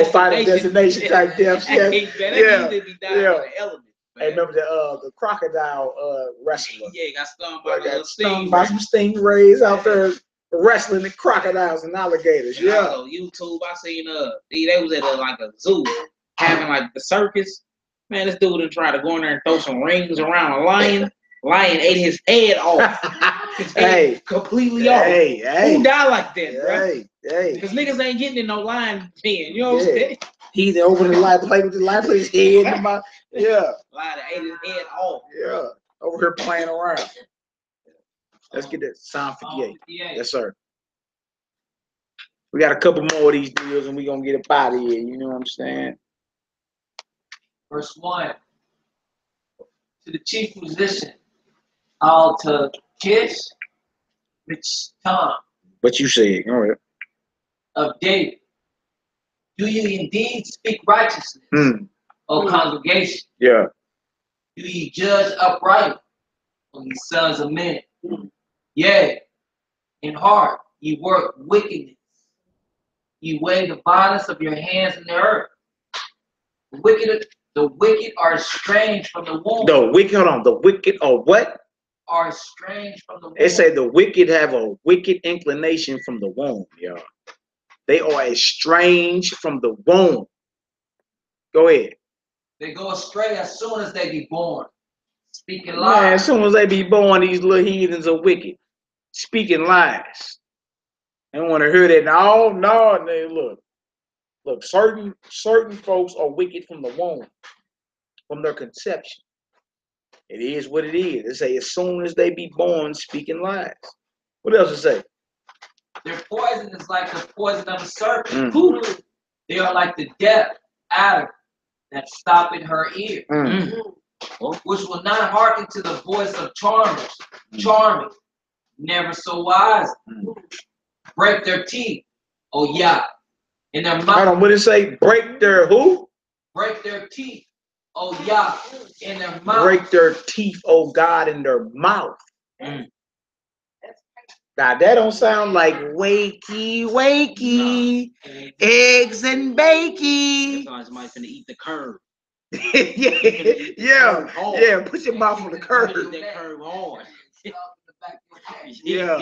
final destination type deaths. Yeah, be dying in the elements. Hey, remember the crocodile wrestler? Yeah, got stung by some stingrays out there wrestling the crocodiles and alligators. And also YouTube, I seen they was at like a zoo having like the circus. Man, this dude tried to go in there and throw some rings around a lion. Lion ate his head off. His head completely off. Who died like that, bro? Because niggas ain't getting in no lion pen. You know what I'm saying? He's over the light plate with the light plate, his head in the mouth. Yeah. Lion ate his head off. Yeah. Over here playing around. Let's get that Psalm 58. 58. Yes, sir. We got a couple more of these deals and we're going to get up out of here. You know what I'm saying? Verse 1. To the chief musician, all to Kish, which Tom What you said. All right. of David. Do you indeed speak righteousness, O congregation? Yeah. Do ye judge upright, O ye sons of men? Yea, in heart ye work wickedness. Ye weigh the violence of your hands in the earth. The wicked are estranged from the womb. The wicked, hold on. The wicked are what? Are estranged from the womb. It say the wicked have a wicked inclination from the womb, y'all. They are estranged from the womb. Go ahead. They go astray as soon as they be born. Speaking Man, lies. as soon as they be born, these little heathens are wicked. Speaking lies. They want to hear that. No, they look, certain folks are wicked from the womb, from their conception. It is what it is. They say as soon as they be born, speaking lies. What else it say? Their poison is like the poison of a serpent. They are like the deaf adder that stoppeth her ear, which will not hearken to the voice of charmers, charming, never so wise. Break their teeth, oh yeah, in their mouth. Hold on, what did it say? Break their who? Break their teeth, oh yeah, in their mouth. Break their teeth, oh God, in their mouth. Now that don't sound like wakey, eggs and bakey. Somebody's finna eat the curve. yeah. Put your mouth on the curve. That curve on. Yeah.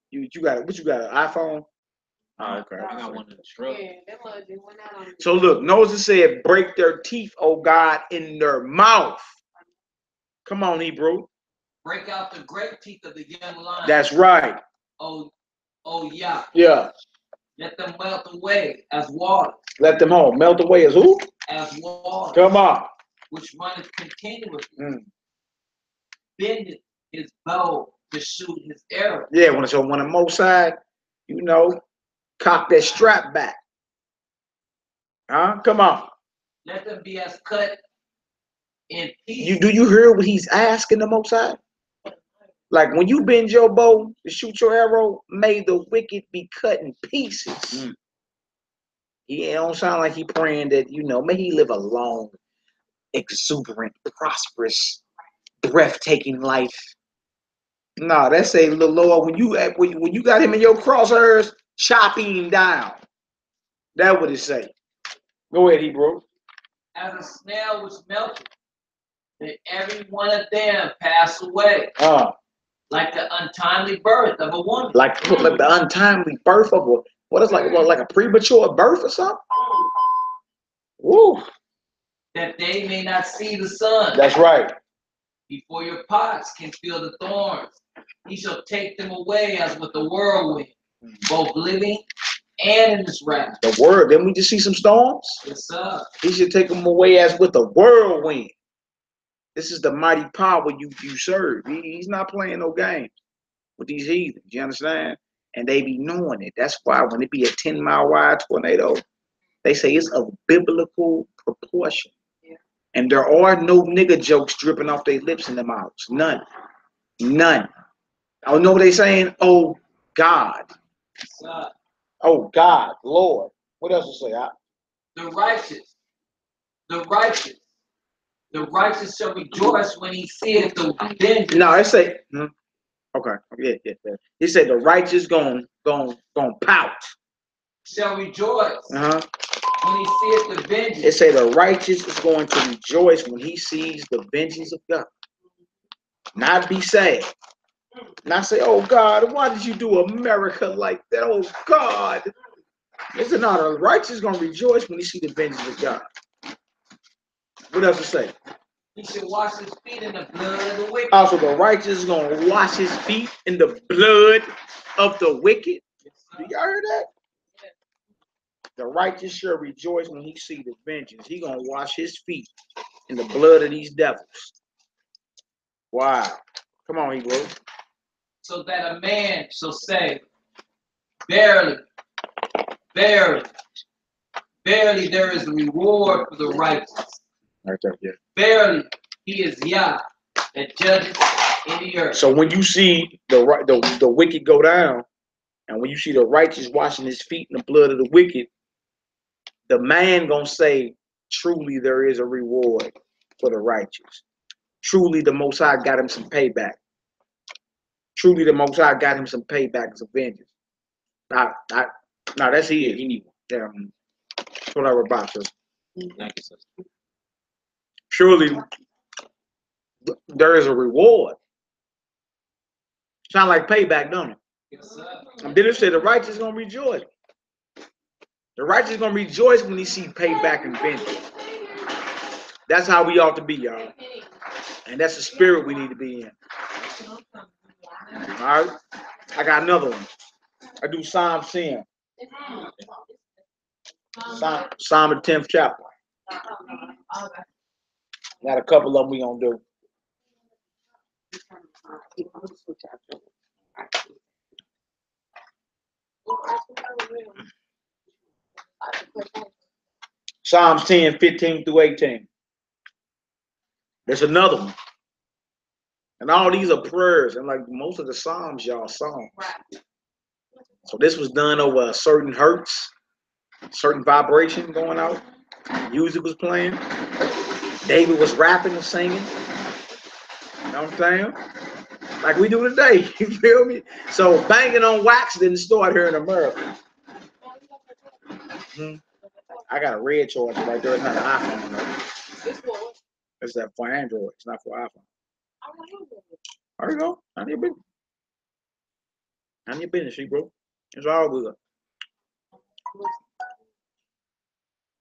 You got it. What you got? An iPhone? Oh, okay. I got one in the truck. So look, notice it said, break their teeth, oh God, in their mouth. Come on, Hebrew. Break out the great teeth of the young lion. That's right. Oh yeah. Yeah. Let them melt away as water. Let them all melt away as who? As water. Come on. Which runneth continuously. Bendeth his bow to shoot his arrow. Yeah, when the most side, cock that strap back. Huh? Come on. Let them be as cut in pieces. Do you hear what he's asking the most side? Like when you bend your bow to shoot your arrow, may the wicked be cut in pieces. He don't sound like he praying that, may he live a long, exuberant, prosperous, breathtaking life. No, that's a little Lord, when you got him in your crosshairs, chop him down. That's what it say. Go ahead, Hebrew. As a snail which melted, that every one of them pass away. Like the untimely birth of a woman. Like the untimely birth of like a premature birth or something? Woo. That they may not see the sun. That's right. Before your pots can feel the thorns, he shall take them away as with the whirlwind, both living and in his wrath. The word, didn't we just see some storms? Yes, sir. He should take them away as with a whirlwind. This is the mighty power you serve. He's not playing no games with these heathens. You understand? And they be knowing it. That's why when it be a 10-mile wide tornado, they say it's of biblical proportion. Yeah. And there are no nigger jokes dripping off their lips in their mouths. None. I know what they saying? Oh God. Yes, oh God, Lord. What else to say? The righteous shall rejoice when he seeth the vengeance. No, I say, okay, yeah. He said the righteous gon' pout. Shall rejoice when he seeth the vengeance. It say the righteous is going to rejoice when he sees the vengeance of God. Not be sad. Not say, oh God, why did you do America like that? Oh God. Listen, no, the righteous is gonna rejoice when he see the vengeance of God. What else to say? He shall wash his feet in the blood of the wicked. Also, the righteous is going to wash his feet in the blood of the wicked. Do y'all hear that? The righteous shall rejoice when he see the vengeance. He going to wash his feet in the blood of these devils. Wow. Come on, Hebrew. So that a man shall say, verily, verily, verily, there is a reward for the righteous. Right there, yeah. Verily, he is Yah that judges in the earth. So when you see the wicked go down, and when you see the righteous washing his feet in the blood of the wicked, the man gonna say, truly there is a reward for the righteous. Truly the Most High got him some payback. Truly the Most High got him some payback, some vengeance. Now that's he. He need one. Yeah, that's what I would about to. Surely there is a reward. Sound like payback, don't it? Yes, sir. And then it said the righteous gonna rejoice. The righteous gonna rejoice when he see payback and vengeance. That's how we ought to be, y'all. And that's the spirit we need to be in. All right. I got another one. I do Psalm 10. Psalm the 10th chapter. Got a couple of them we gonna do. Psalms 10, 15 through 18. There's another one. And all these are prayers. And like most of the Psalms, y'all songs. So this was done over a certain hertz, certain vibration going out. Music was playing. David was rapping and singing. You know what I'm saying? Like we do today. You feel me? So banging on wax didn't start here in America. I got a red charger right there. It's not an iPhone though. It's that for Android. It's not for iPhone. There you go. None of your business. None of your business, she bro. It's all good.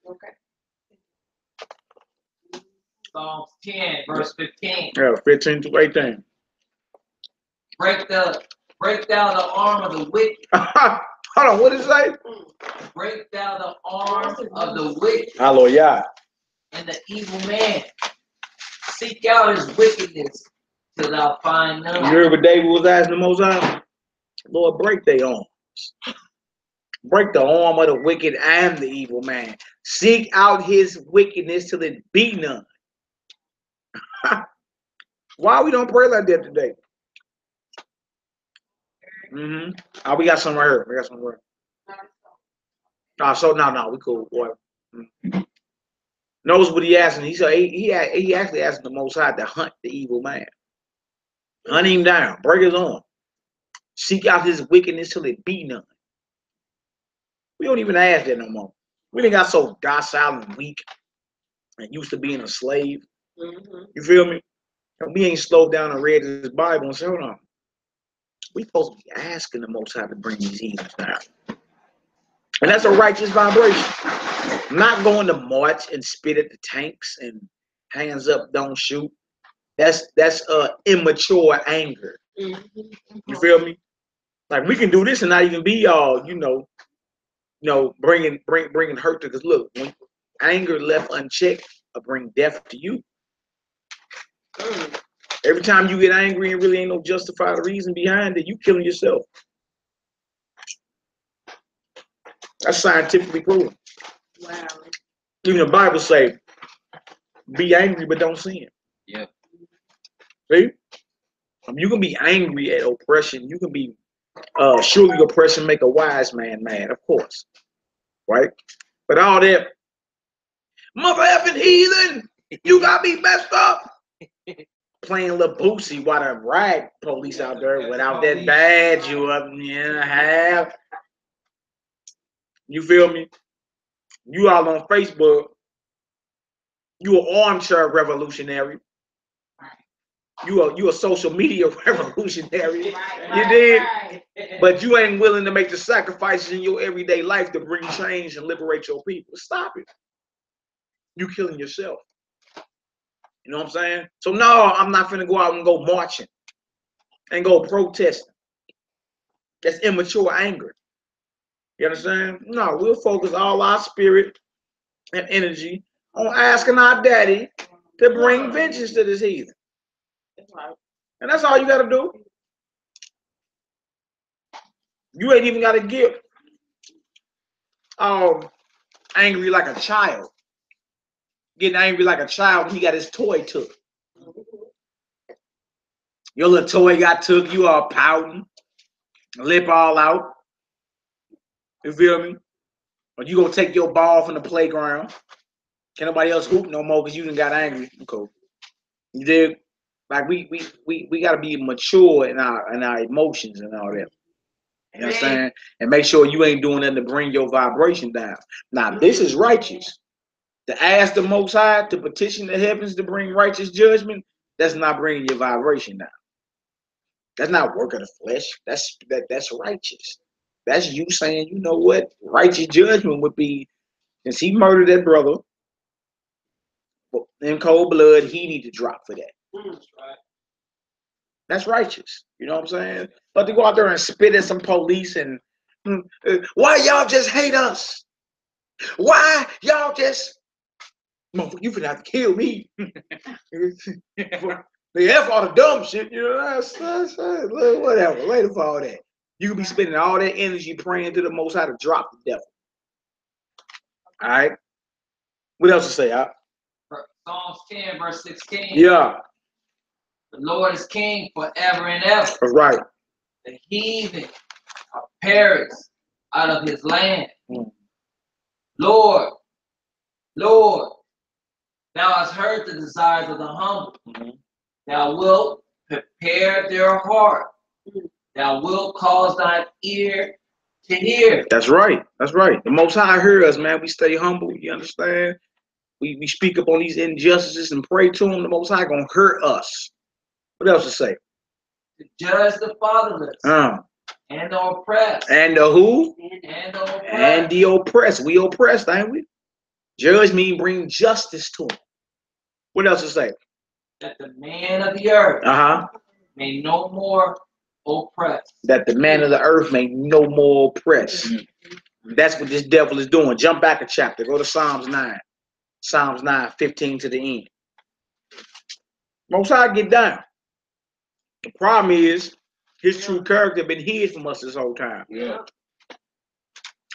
Okay. Psalms 10, verse 15. Yeah, 15 to 18. Break thou the arm of the wicked. Hold on, what did it say? Break thou the arm of the wicked. Hallelujah. And the evil man. Seek out his wickedness till thou find none. You heard what David was asking the Most High? Lord, break their arms. Break the arm of the wicked and the evil man. Seek out his wickedness till it be none. Why we don't pray like that today? We got some right here. We got some right here. So no, we cool, boy. Knows what he asking. He said he actually asked the Most High to hunt the evil man. Hunt him down. Break his arm. Seek out his wickedness till it be none. We don't even ask that no more. We done got so docile and weak and used to being a slave. You feel me? And we ain't slowed down and read this Bible and said, hold on. We supposed to be asking the Most High to bring these heathens down. And that's a righteous vibration. Not going to march and spit at the tanks and hands up, don't shoot. That's immature anger. You feel me? Like we can do this and not even be all, bringing hurt to. Because look, when anger left unchecked, will bring death to you. Every time you get angry and really ain't no justified reason behind it, you killing yourself. That's scientifically proven. Wow. Even the Bible say, be angry but don't sin. Yeah. See? You can be angry at oppression. You can be surely oppression make a wise man mad, of course. Right? But all that mother effing heathen, you got me messed up. Playing little boosie while the rag police out there without that badge you up in half. You feel me? You all on Facebook. You an armchair revolutionary. You a social media revolutionary. You did, but you ain't willing to make the sacrifices in your everyday life to bring change and liberate your people. Stop it. You killing yourself. You know what I'm saying? So no, I'm not finna go out and go marching and go protesting. That's immature anger. You understand? No, we'll focus all our spirit and energy on asking our daddy to bring vengeance to this heathen. And that's all you got to do. You ain't even got to get angry like a child. Getting angry like a child when he got his toy took. Your little toy got took, you all pouting, lip all out. You feel me? Or you gonna take your ball from the playground. Can't nobody else hoop no more because you done got angry. Cool. You did. Like we gotta be mature in our emotions and all that. You know what I'm saying? And make sure you ain't doing nothing to bring your vibration down. Now, this is righteous. To ask the Most High to petition the heavens to bring righteous judgment, that's not bringing your vibration down. That's not work of the flesh. That's righteous. That's you saying, you know what? Righteous judgment would be, since he murdered that brother in cold blood, he need to drop for that. That's righteous. You know what I'm saying? But to go out there and spit at some police and why y'all just hate us? Why y'all just, you finna have to kill me? The F all the dumb shit, you know, that's whatever. Later for all that. You can be spending all that energy praying to the Most High to drop the devil. All right. What else to say? Psalms 10, verse 16. Yeah. The Lord is king forever and ever. That's right. The heathen are perished out of his land. Lord, Lord, thou hast heard the desires of the humble. Thou wilt prepare their heart. Thou wilt cause thine ear to hear. That's right. That's right. The Most High hear us, man. We stay humble. You understand? We speak up on these injustices and pray to him. The Most High gonna hurt us. What else to say? To judge the fatherless and the oppressed. And the who? And the oppressed. And the oppressed. We oppressed, ain't we? Judge mean bring justice to them. What else to say? That the man of the earth may no more oppress. That the man of the earth may no more oppress. That's what this devil is doing. Jump back a chapter. Go to Psalms 9. Psalms 9, 15 to the end. Most High get down. The problem is his true character been hid from us this whole time. Yeah.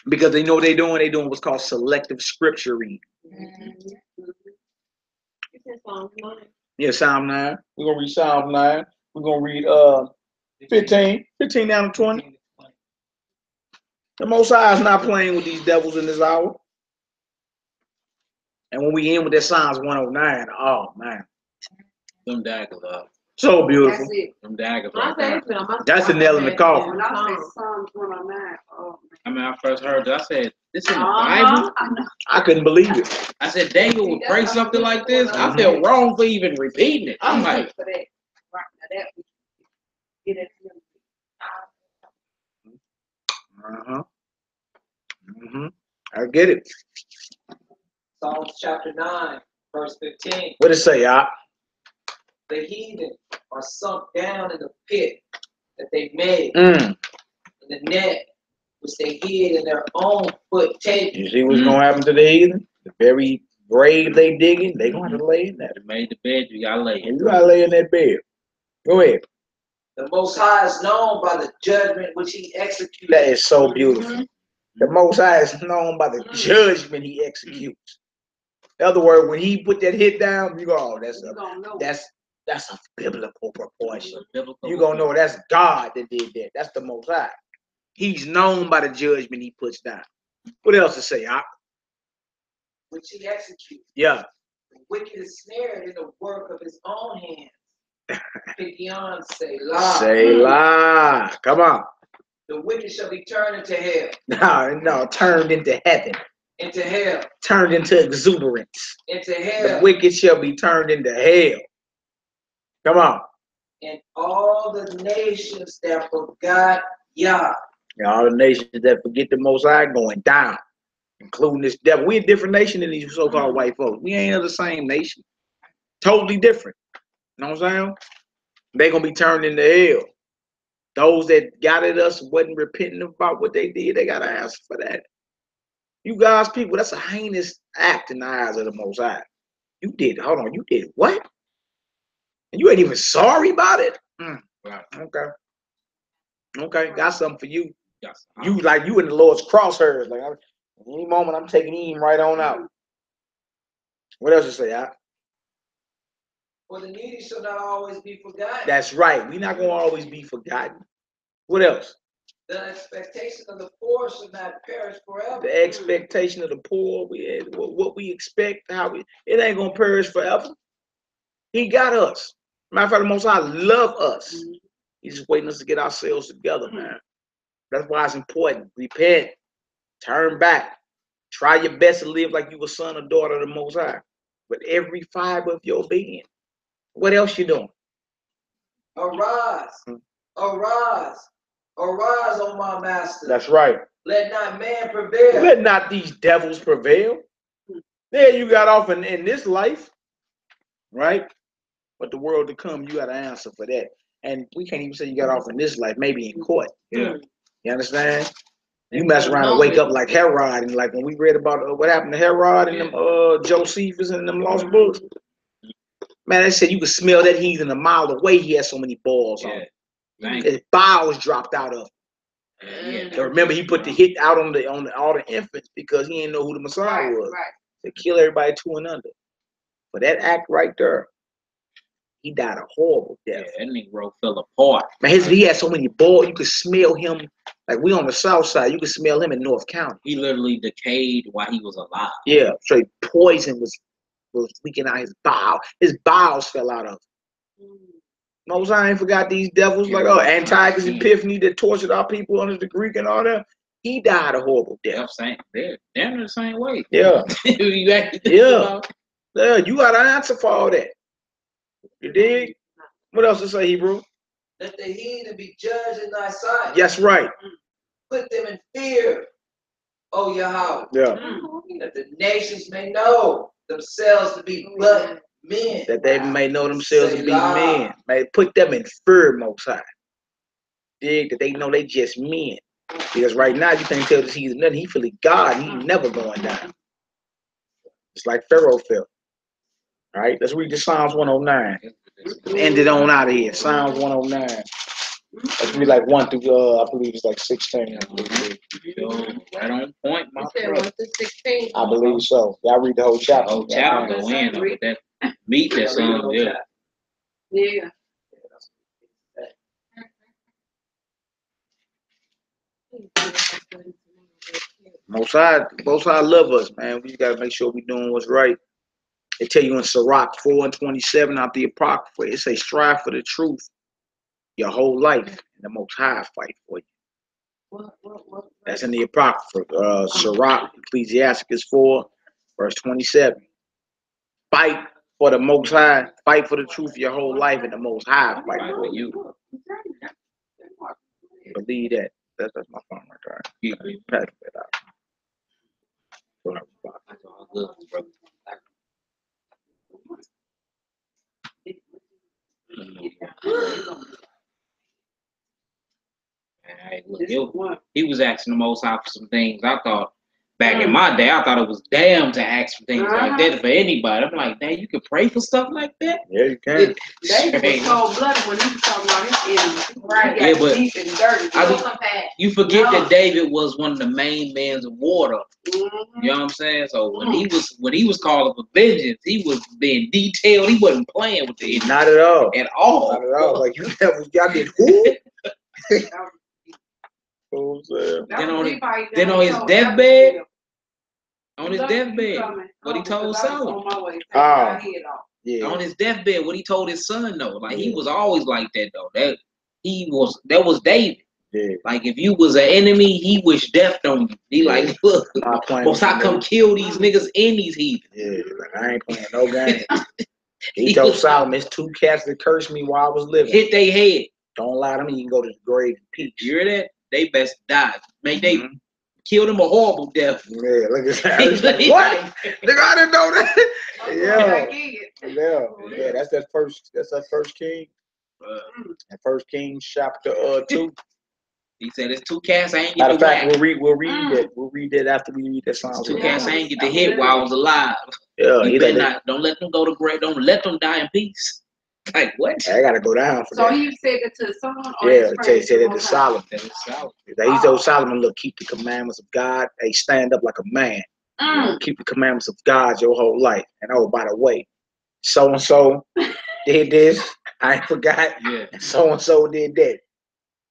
Because they know what they're doing. They're doing what's called selective scripture reading. Yeah, Psalm 9. We're going to read Psalm 9. We're going to read 15 down to 20. The Most High is not playing with these devils in this hour. And when we end with that Psalms 109, oh, man. Them daggers up. So beautiful. Them daggers When I up. say it's been on my- That's the nail in the coffin. When I say Psalms 109, oh, I mean, I first heard that. I said, this in the Uh-huh. Bible? I couldn't believe it. I said, David would pray something like this? I feel wrong for even repeating it. I'm like, for that. Right now, that we get it. I get it. Psalms chapter 9, verse 15. What it say, y'all? The heathen are sunk down in the pit that they made, in the net which they hid in their own foot taking. You see what's gonna happen to the heathen? The very grave they digging, they gonna have to lay in that. you made the bed, you gotta lay And it. you gotta lay in that bed. Go ahead. The Most High is known by the judgment which he executes. That is so beautiful. The Most High is known by the judgment he executes. In other words, when he put that hit down, you go, oh, that's a biblical proportion. You gonna know that's God that did that. That's the Most High. He's known by the judgment he puts down. What else to say? Which he executes. Yeah. The wicked is snared in the work of his own hands. Beyond say lie. Say lie. Come on. The wicked shall be turned into hell. No, turned into heaven. Into hell. Turned into exuberance. Into hell. The wicked shall be turned into hell. Come on. And all the nations that forgot Yah. And all the nations that forget the Most High going down, including this devil. We a different nation than these so-called white folks. We ain't of the same nation. Totally different. You know what I'm saying? They gonna be turned into hell. Those that got at us wasn't repenting about what they did. They gotta ask for that. You guys, people, that's a heinous act in the eyes of the Most High. You did, hold on, you did what? And you ain't even sorry about it? Right. Okay, got something for you. Yes. You like you in the Lord's crosshairs. Like any moment I'm taking him right on out. What else you say, Al? For the needy shall not always be forgotten. That's right. We're not gonna always be forgotten. What else? The expectation of the poor shall not perish forever. The expectation of the poor, what we expect, it ain't gonna perish forever. He got us. Matter of fact, the Most High love us. He's just waiting us to get ourselves together, man. That's why it's important. Repent, turn back, try your best to live like you a son or daughter of the Most High, with every fiber of your being. What else you doing? Arise, arise, arise, O my master. That's right. Let not man prevail. Let not these devils prevail. There you got off in this life, right? But the world to come, you got to answer for that. And we can't even say you got off in this life, maybe in court. Yeah. You understand? You mess around and wake up like Herod, and like when we read about what happened to Herod and them Josephus and them lost books. Man, they said you could smell that heathen a mile away. He had so many balls on him. His bowels dropped out of him. So remember, he put the hit out on all the infants because he didn't know who the Messiah was. To kill everybody 2 and under. For that act right there, he died a horrible death. Yeah, that Negro fell apart. Man, he had so many balls, you could smell him. Like we on the south side, you could smell him in North County. He literally decayed while he was alive. Yeah, straight poison was leaking out his bowels. His bowels fell out of him. Most I ain't forgot these devils like Antiochus Epiphanes that tortured our people under the Greek and all that. He died a horrible death. They're the same way. Yeah. Yeah. Yeah, you got an answer for all that. You dig? What else to say, Hebrew? Let the heathen be judged in thy sight. That's right. Put them in fear, O Yahweh. Yeah. That the nations may know themselves to be but men. That they may know themselves to be men. May put them in fear, Most High. Dig? That they know they just men. Because right now you can't tell this he's nothing. He feeling God. He never going down. It's like Pharaoh felt. All right, let's read the Psalms 109. End it on out of here. Psalms 109. Let's read like 1 through I believe it's like 16. Right on point, my brother. 1 through 16. I believe so. Y'all read the whole chapter. Whole chapter go in with that meat that's on there. Yeah. Most High love us, man. We gotta make sure we're doing what's right. They tell you in Sirach 4:27 out the Apocrypha, it say strive for the truth your whole life, and the Most High fight for you. That's in the Apocrypha. Sirach, Ecclesiasticus 4, verse 27. Fight for the Most High, fight for the truth your whole life, and the Most High fight for you. Believe that. That's my phone right there. You pass it out. That's all good, brother. He was asking the Most High for some things. I thought back in my day, I thought it was damn to ask for things like that for anybody. I'm like, dang, you can pray for stuff like that? Yeah, you can. David was cold-blooded when he was talking about his enemies. Right. Yeah, but deep and dirty. You forget that David was one of the main men of war. You know what I'm saying? So when he was calling for vengeance, he was being detailed. He wasn't playing with the enemy. Not at all. At all. Not at all. Like you never got it. Who? Then on his deathbed, what he told Solomon. Yeah. On his deathbed, what he told his son though, like he was always like that though. That was David. Yeah. Like if you was an enemy, he wished death on you. He like, look, most I come kill these niggas in these heathens. Yeah, like I ain't playing no game. He told Solomon, "It's 2 cats that cursed me while I was living. Hit they head. Don't lie to me. You can go to the grave in peace." You hear that? They best die. Make they kill them a horrible death. Yeah, look at that. Like, what? Nigga, I didn't know that. Yeah. That's that first king. And 1 Kings chapter 2. He said, "It's two cats I ain't get Matter to of fact, whack. we'll read that. We'll read that after we read that song. It's two cats I ain't get to hit while I was alive. Yeah, You better not. Don't let them go to grave. Don't let them die in peace." Like what? I gotta go down for So that. he said it to his son? Or Yeah, his said it friend? to Solomon. He told Solomon, look, keep the commandments of God. Hey, stand up like a man. Keep the commandments of God your whole life. And oh, by the way, so and so did this. I ain't forgot. Yeah. So and so did that.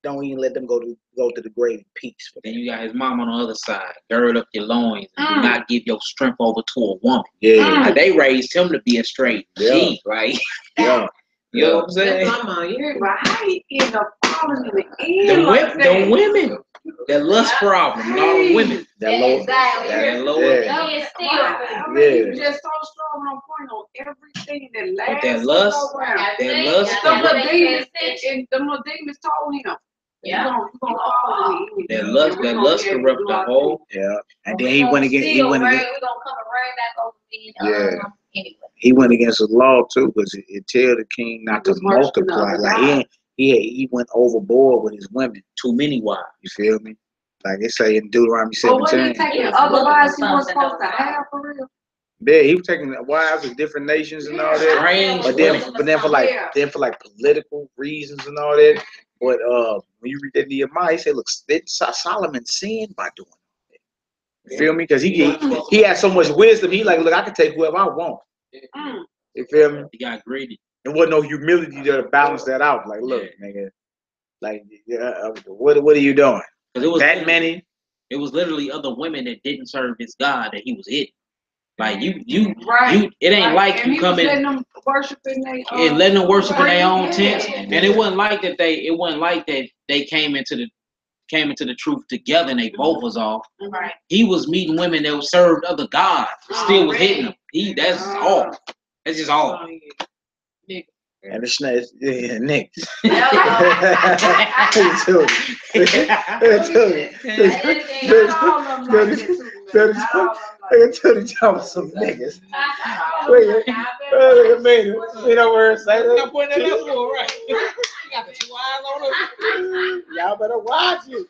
Don't even let them go to the grave in peace. Then you got his mom on the other side. Gird up your loins and do not give your strength over to a woman. Yeah. Now, they raised him to be a straight G, like. Yeah. You know what I'm saying? That's my mom. You're right. How he end up falling in the end like that? The women. That lust problem. A lot of women. That low. That low. Yeah. I mean, you just so strong on point on everything that lasts. That lust. That lust. The more demons told him. Yeah. You gonna fall in the end. That lust corrupt the whole. Yeah. And then he went against. We're gonna come right back over being anyway. He went against the law too, because it tell the king not to multiply. Like he went overboard with his women. Too many wives. You feel me? Like it say in Deuteronomy 17. But when he taking otherwise he was supposed to have for real. Yeah, he was taking wives of different nations and all that. Strange But then for like political reasons and all that. But when you read that Nehemiah, he said, look, Solomon sinned by doing that. You feel me? Because he had so much wisdom. He like, look, I can take whoever I want. You feel me? He got greedy. There wasn't no humility there to balance that out. Like, look, nigga, like, what are you doing? Because it was that many. It was literally other women that didn't serve his God that he was hitting. Like it ain't like you come in letting them worship in their and letting them worship in their own tents. And it wasn't like that they came into the truth together and they both was off. Right. He was meeting women that served other gods, still was hitting them. That's all. That's just all. And the snakes, niggas. Tell the job some niggas. Look at me. You know where it's like. I'm pointing that up for right. You got the 2 eyes on us. Y'all better watch it.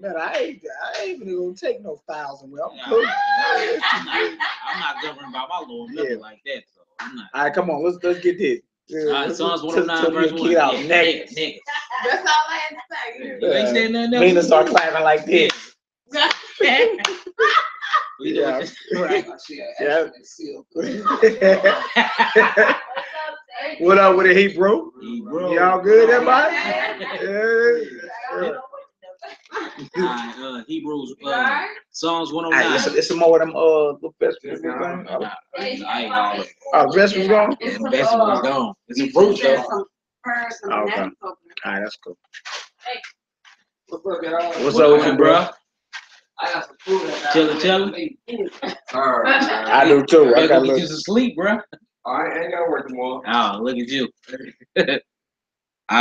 Man, I ain't even gonna take no 1,000. Well, I'm cool. I'm not governed by my law, nothing like that. So I'm not. All right, come on, let's get this. All right, Psalms 109 verse 1. Get out, niggas. That's all I had to say. You ain't saying nothing else. Mina start clapping like this. Yeah. Right. Yeah. What up with it, Hebrew? Y'all good, everybody? Yeah. Hebrews, Psalms 109. It's some more of them the vegetables gone. Oh, vegetables gone? Yeah, the vegetables gone. It's a fruit though. Okay. All right, that's cool. What's up with you, bro? I got some food. Chillin'. I do too. I got get you some sleep, bro. I ain't gotta work tomorrow. Oh, look at you.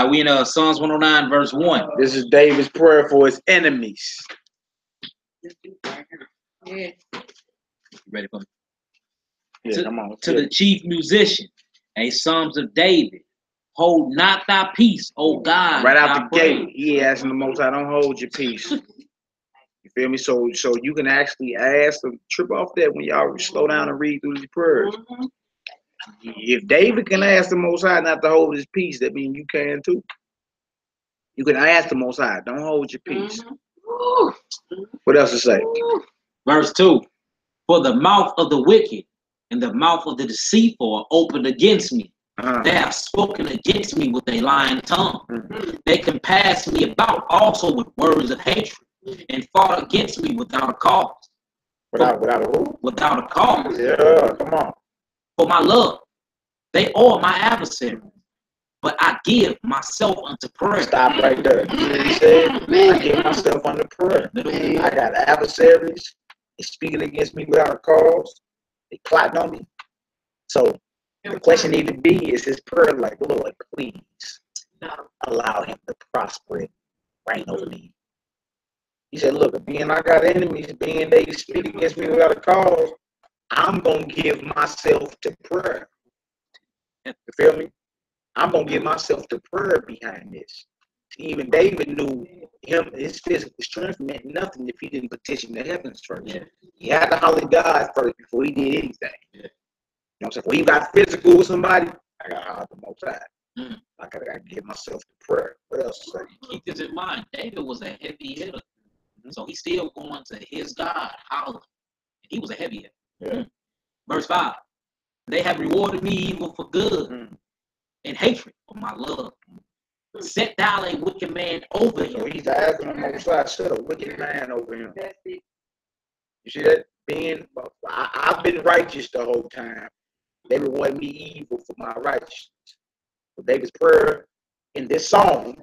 We in Psalms 109 verse 1. This is David's prayer for his enemies. Yeah. Ready for me? Yeah, come on. To the chief musician, a Psalms of David. Hold not thy peace, O God. Right out the gate, he asking the Most High, don't hold your peace. You feel me? So you can actually ask them, trip off that when y'all slow down and read through these prayers. If David can ask the Most High not to hold his peace, that means you can too. You can ask the Most High, don't hold your peace. What else to say? Verse 2. For the mouth of the wicked and the mouth of the deceitful are opened against me. They have spoken against me with a lying tongue. They compassed me about also with words of hatred and fought against me without a cause. Without a who? Without a cause. Yeah, come on. For my love, they are my adversaries, but I give myself unto prayer. Stop right there. He said, I give myself unto prayer. I got adversaries. They speaking against me without a cause. They plotting on me. So the question need to be, is his prayer like, Lord, please allow him to prosper and reign over me. He said, look, being I got enemies, being they speak against me without a cause, I'm going to give myself to prayer. You feel me? I'm going to give myself to prayer behind this. Even David knew his physical strength meant nothing if he didn't petition the heavens first. Yeah. He had to holler God first before he did anything. Yeah. You know what I'm saying? When you got physical with somebody, I got to holler the Most High. Mm. I got to get myself to prayer. What else to say? Keep this in mind. David was a heavy hitter. So he's still going to his God, hollering. He was a heavy hitter. Yeah. Verse 5. They have rewarded me evil for good and hatred for my love. Set thou a wicked man over So him. he's asking the Most High, set a wicked man over him. That's it. You see that? I've been righteous the whole time. They reward me evil for my righteousness. But David's prayer in this song,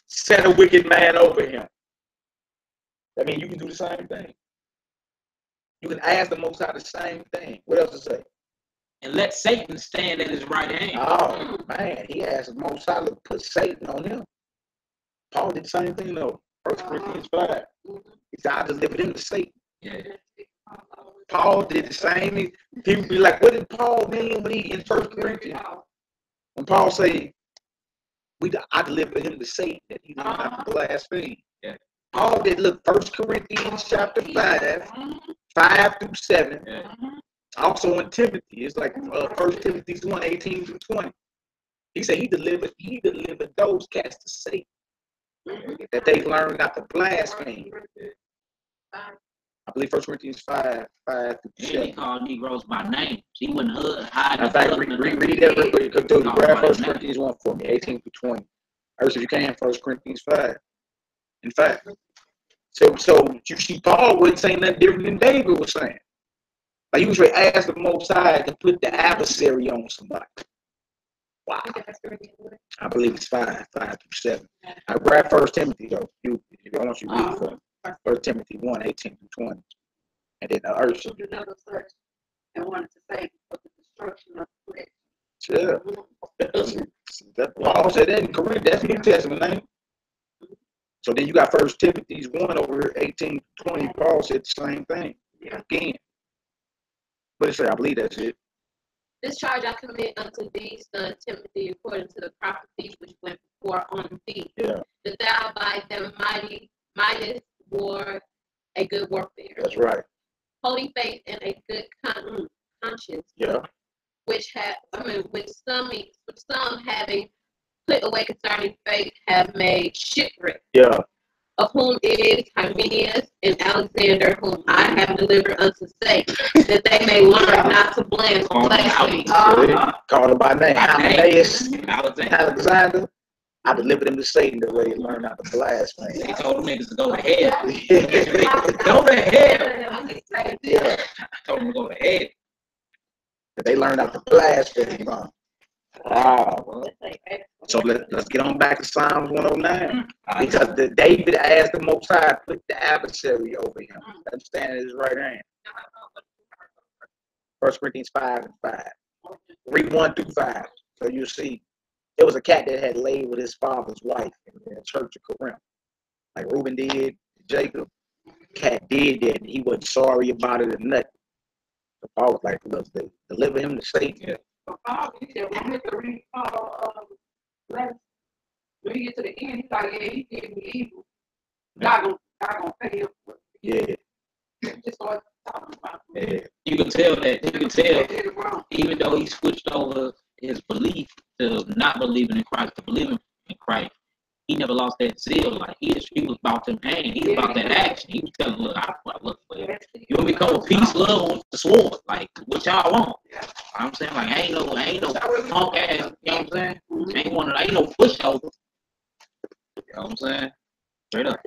set a wicked man over him. I mean, you can do the same thing. You can ask the Most High the same thing. What else to say? And let Satan stand at his right hand. Oh, man, he asked the Most High to put Satan on him. Paul did the same thing, though. 1 Corinthians 5. He said, I delivered him to Satan. Yeah. Paul did the same thing. People be like, what did Paul mean when he in 1 Corinthians? When Paul say, I delivered him to Satan, that he did not blaspheme. Yeah. Paul did, look, 1 Corinthians chapter 5, 5 through 7. Yeah. Also in Timothy, it's like 1 Timothy 1, 18 through 20. He said he delivered those cats to Satan. That they learned not to blaspheme. I believe 1 Corinthians 5, 5 through 7. And he called Negroes by name. He wouldn't hide. In fact, read that real quick. Grab 1 Corinthians 1 for me, 18 through 20. Or if you can, 1 Corinthians 5. In fact, so you see, Paul wasn't saying nothing different than David was saying. Like he was ready to ask the Most High to put the adversary on somebody. Wow. I believe it's 5 through 7. I grab 1 Timothy though. If I want you to read for 1 Timothy 1, 18 through 20. And then Ursula. Another search and wanted to say for the destruction of flesh. Sure. That Paul said that in Corinth. That's New Testament, ain't it? So then you got 1 Timothy 1 over here, 18 to 20. Paul said the same thing. Again. But it's I believe that's it. This charge I commit unto thee, son Timothy, according to the prophecies which went before on thee, Yeah. that thou by them mightest war a good warfare, That's right. holding faith and a good conscience, Yeah. which some having put away concerning faith have made shipwreck. Yeah. Of whom it is Hymenaeus and Alexander, whom I have delivered unto Satan, that they may learn not to blaspheme. Called him by name. Hymenaeus, Alexander. I delivered him to Satan the way he learned not to blaspheme. He told them niggas to go to hell. Go to hell. Yeah. I told them to go to hell. That they learned not to blaspheme. Wow. So let's get on back to Psalms 109. Because David asked the Most High to put the adversary over him. Understand his right hand. 1 Corinthians 5 and 5. Read 1 through 5. So you see, there was a cat that had laid with his father's wife in the church of Corinth. Like Reuben did, Jacob. Cat did that, and he wasn't sorry about it or nothing. So Paul was like, look, deliver him to Satan. Paul, he said, when we read letters, when you get to the end, he's like, yeah, he gave me evil. God gonna pay him for it. Yeah. Just started talking about it. Yeah. You can tell that. You can tell, They did it wrong. even though he switched over his belief to not believing in Christ to believing in Christ, he never lost that zeal. Like he was about them pain. He was about that action. He was telling, look, you want me to come with peace, love, on the sword? Like what y'all want? I'm saying, like ain't no punk ass. You know what I'm saying? Ain't no pushover. You know what I'm saying? Straight up.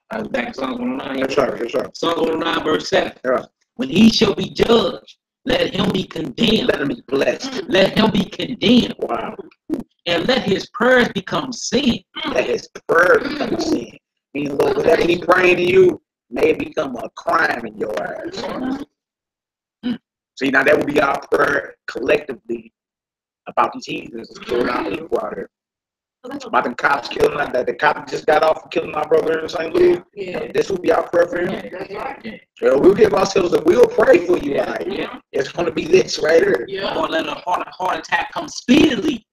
I was back in Psalms 109. That's right. Psalms 109 verse 7. Yeah. When he shall be judged, let him be condemned. Let him be blessed. Let him be condemned. Wow. And let his prayers become sin. Let his prayer become sin. Meaning, Lord, whatever he praying to you may become a crime in your eyes. See, now that would be our prayer collectively about these heathens killing our people out here. About them cops killing us, that the cop just got off of killing my brother in St. Louis. Yeah. This will be our prayer for him. That's right. So we'll give ourselves we'll pray for you. Yeah. Right? It's going to be this right here. Or let a heart attack come speedily.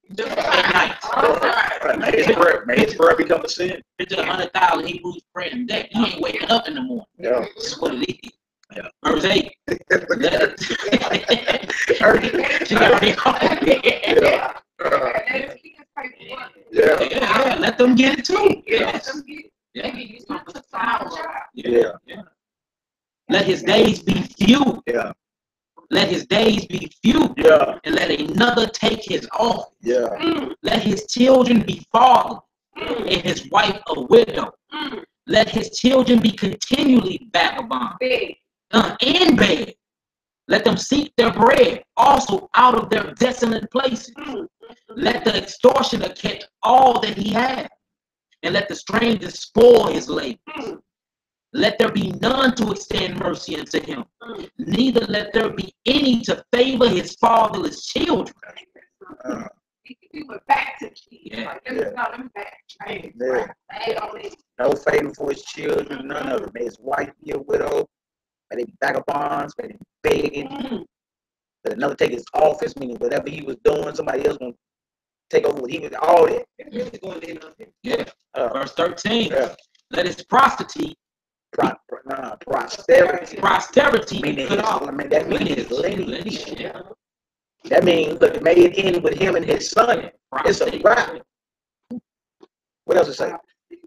May his prayer become a sin. It's 100,000 Hebrews praying that he ain't waking up in the morning. Yeah. That's what it is. Yeah. Verse 8. Yeah. Let them get it too. Yes. Yeah. Let his days be few. Yeah. Let his days be few. Yeah. And let another take his office. Yeah. Let his children be fathers, and his wife a widow. Let his children be continually vagabond and bed. Let them seek their bread also out of their desolate places. Let the extortioner catch all that he has, and let the stranger spoil his labor. Let there be none to extend mercy unto him, neither let there be any to favor his fatherless children. He went back to kids. Yeah. Like, let him back. No favor for his children, none of it. May his wife be a widow, may they be vagabonds, may they be begging. But another take his office, meaning whatever he was doing, somebody else gonna take over what he was, all that. Yeah. Verse 13. Yeah. Let his posterity Posterity. be cut off. That means his lineage. Yeah. That means, look, it may end with him and his son. It's a wrap. What else it say?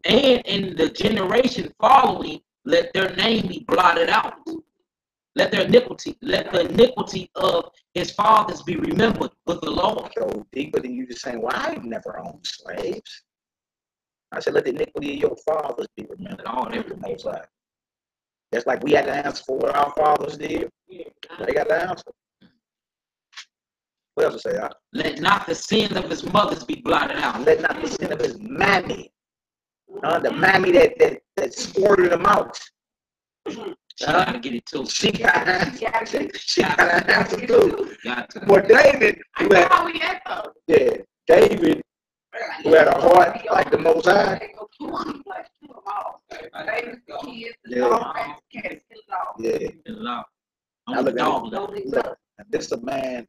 And in the generation following, let their name be blotted out. Let the iniquity of his fathers be remembered with the Lord. Go deeper than you just saying, well, I've never owned slaves. I said, let the iniquity of your fathers be remembered. All every most high. That's like we had to answer for what our fathers did. They got to answer. What else it say? Let not the sins of his mothers be blotted out. Let not the sin of his mammy. The mammy that squirted him out. She gotta get it too. She gotta answer too. But David, David, who had a heart like the Most High. Yeah. Now look at this is a man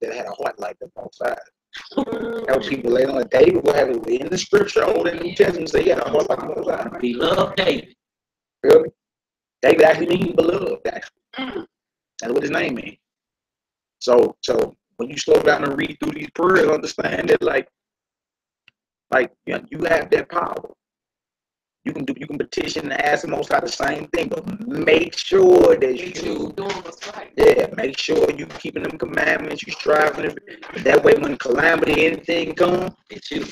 that had a heart like the Most High. That people later on. David will have it in the scripture, Old and New Testament, say he had a heart like the Most High. He loved David. Really? David actually means beloved, actually. That's what his name means. So when you slow down and read through these prayers, understand that like you know, you have that power. You can petition and ask the Most High the same thing, but make sure that you doing what's right. Yeah, make sure you keeping them commandments, you striving. That way, when calamity, anything comes,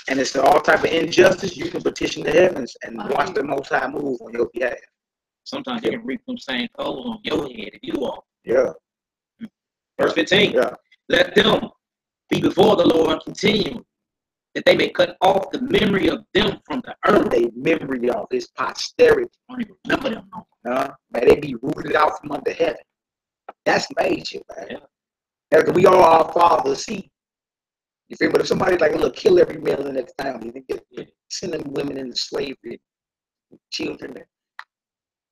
and it's all type of injustice, you can petition the heavens and watch the Most High move on your behalf. Sometimes you can reap them same coals on your head if you are. Yeah. Verse 15. Yeah. Let them be before the Lord continually, that they may cut off the memory of them from the earth. They memory of his posterity. I don't even remember them no more. May they be rooted out from under heaven. That's major, man. Yeah. Because we all our father's seed. You feel me? But if somebody like, look, kill every male in that family, they send them women into slavery, children.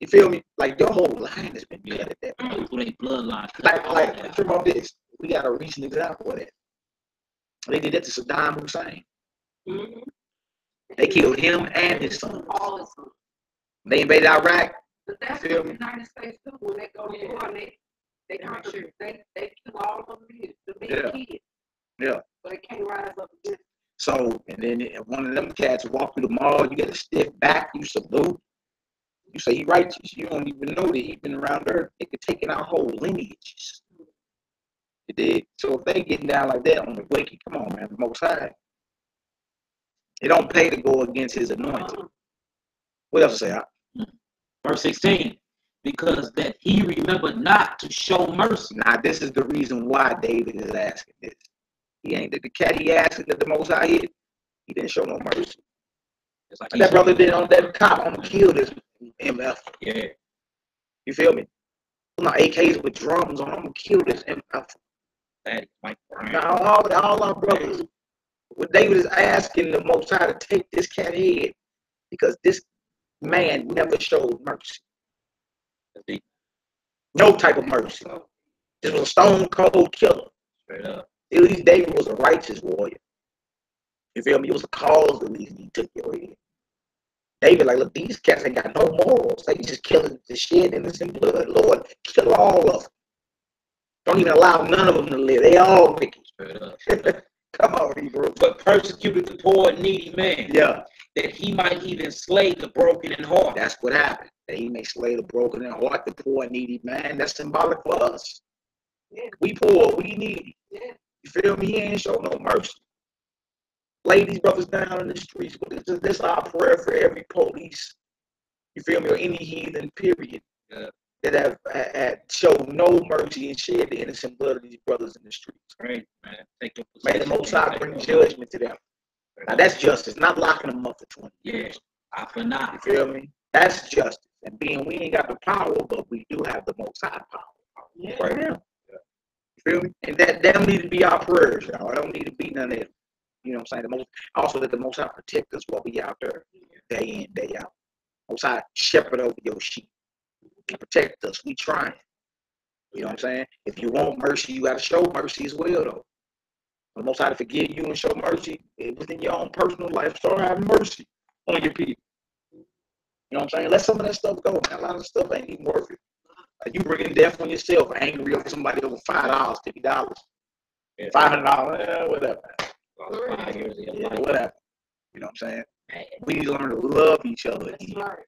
You feel me? Like your whole line has been cut at that point. They bloodline. Like think about this. We got a recent example of that. They did that to Saddam Hussein. Mm-hmm. They killed him and his sons. All his sons. They invaded Iraq. But that's what the United States do when they go to war. They kill all of the big kids. Yeah. But they can't rise up against. So, and then one of them cats walk through the mall, you get a stiff back, you salute. You say he righteous. You don't even know that he been around there. They could take in our whole lineages. You dig? So if they getting down like that on the wicked, come on, man, the Most High. It don't pay to go against his anointing. What else say? Verse 16. Because that he remembered not to show mercy. Now this is the reason why David is asking this. He ain't the cat he asking that the Most High hit. He didn't show no mercy. It's like that brother did on that cop. I'm gonna kill this MF. Yeah. You feel me? My AKs with drums on. I'm gonna kill this MF. Now all our brothers. What David is asking the Most High to take this cat head because this man never showed mercy. No type of mercy. This was a stone cold killer. Straight up. At least David was a righteous warrior. You feel me? It was the cause the reason he took your head. David, like, look, these cats ain't got no morals. They just killing the shit innocent blood. Lord, kill all of them. Don't even allow none of them to live. They all wicked. Come on, Hebrew. But persecuted the poor and needy man. Yeah. That he might even slay the broken in heart. That's what happened. That he may slay the broken in heart, the poor and needy man. That's symbolic for us. Yeah. We poor, we needy. Yeah. You feel me? He ain't show no mercy. Lay these brothers down in the streets. This is our prayer for every police. You feel me? Or any heathen, period. Yeah. That have showed no mercy and shed the innocent blood of these brothers in the streets. Right, man. May the Most High bring judgment to them. Now that's justice, not locking them up for 20 years. I for not. You feel me? That's justice. And being we ain't got the power, but we do have the Most High power. Yeah. Right now. Yeah. You feel me? And that don't need to be our prayers, y'all. That don't need to be none of it. You know what I'm saying? Also that the Most High protect us while we out there, day in, day out. Most High shepherd over your sheep. Protect us. We trying. You know what I'm saying? If you want mercy, you got to show mercy as well, though. The Most High to forgive you and show mercy within your own personal life. Start having mercy on your people. You know what I'm saying? Let some of that stuff go, man. A lot of stuff ain't even worth it. Like you bringing death on yourself, angry over somebody over $5, $50, $500, whatever. Yeah, whatever. You know what I'm saying? We need to learn to love each other. That's right.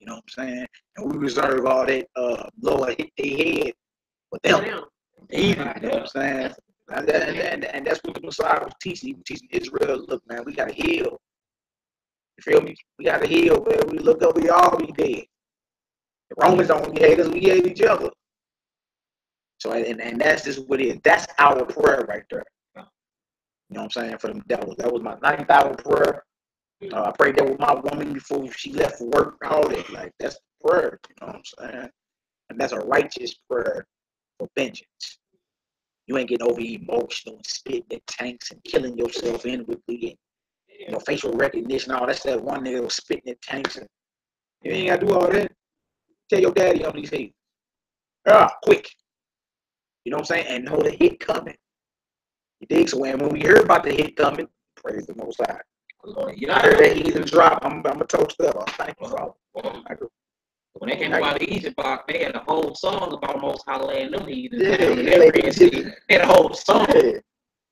You know what I'm saying? And we reserve all that Lord hit their head for them. You know what I'm saying? And that's what the Messiah was teaching. He was teaching Israel, look, man, we got to heal. You feel me? We got to heal, man. We look up, we all be dead. The Romans don't hate us, we hate each other. So, and that's just what it is. That's our prayer right there. You know what I'm saying? For them devils. That was my 9th hour prayer. I prayed that with my woman before she left for work, all that. Like, that's the prayer, you know what I'm saying? And that's a righteous prayer for vengeance. You ain't getting over emotional and spitting at tanks and killing yourself inwardly and, facial recognition, all that's that one nigga that was spitting at tanks. And you ain't got to do all that. Tell your daddy on these heads. Quick. You know what I'm saying? And know the hit coming. You dig? So when we hear about the hit coming, praise the Most High. I heard that heathen drop. I'm gonna toast up. Thank you, bro. When they came out of Egypt, they had a whole song about Most High laying them heathens. Yeah, they had a whole song. Yeah.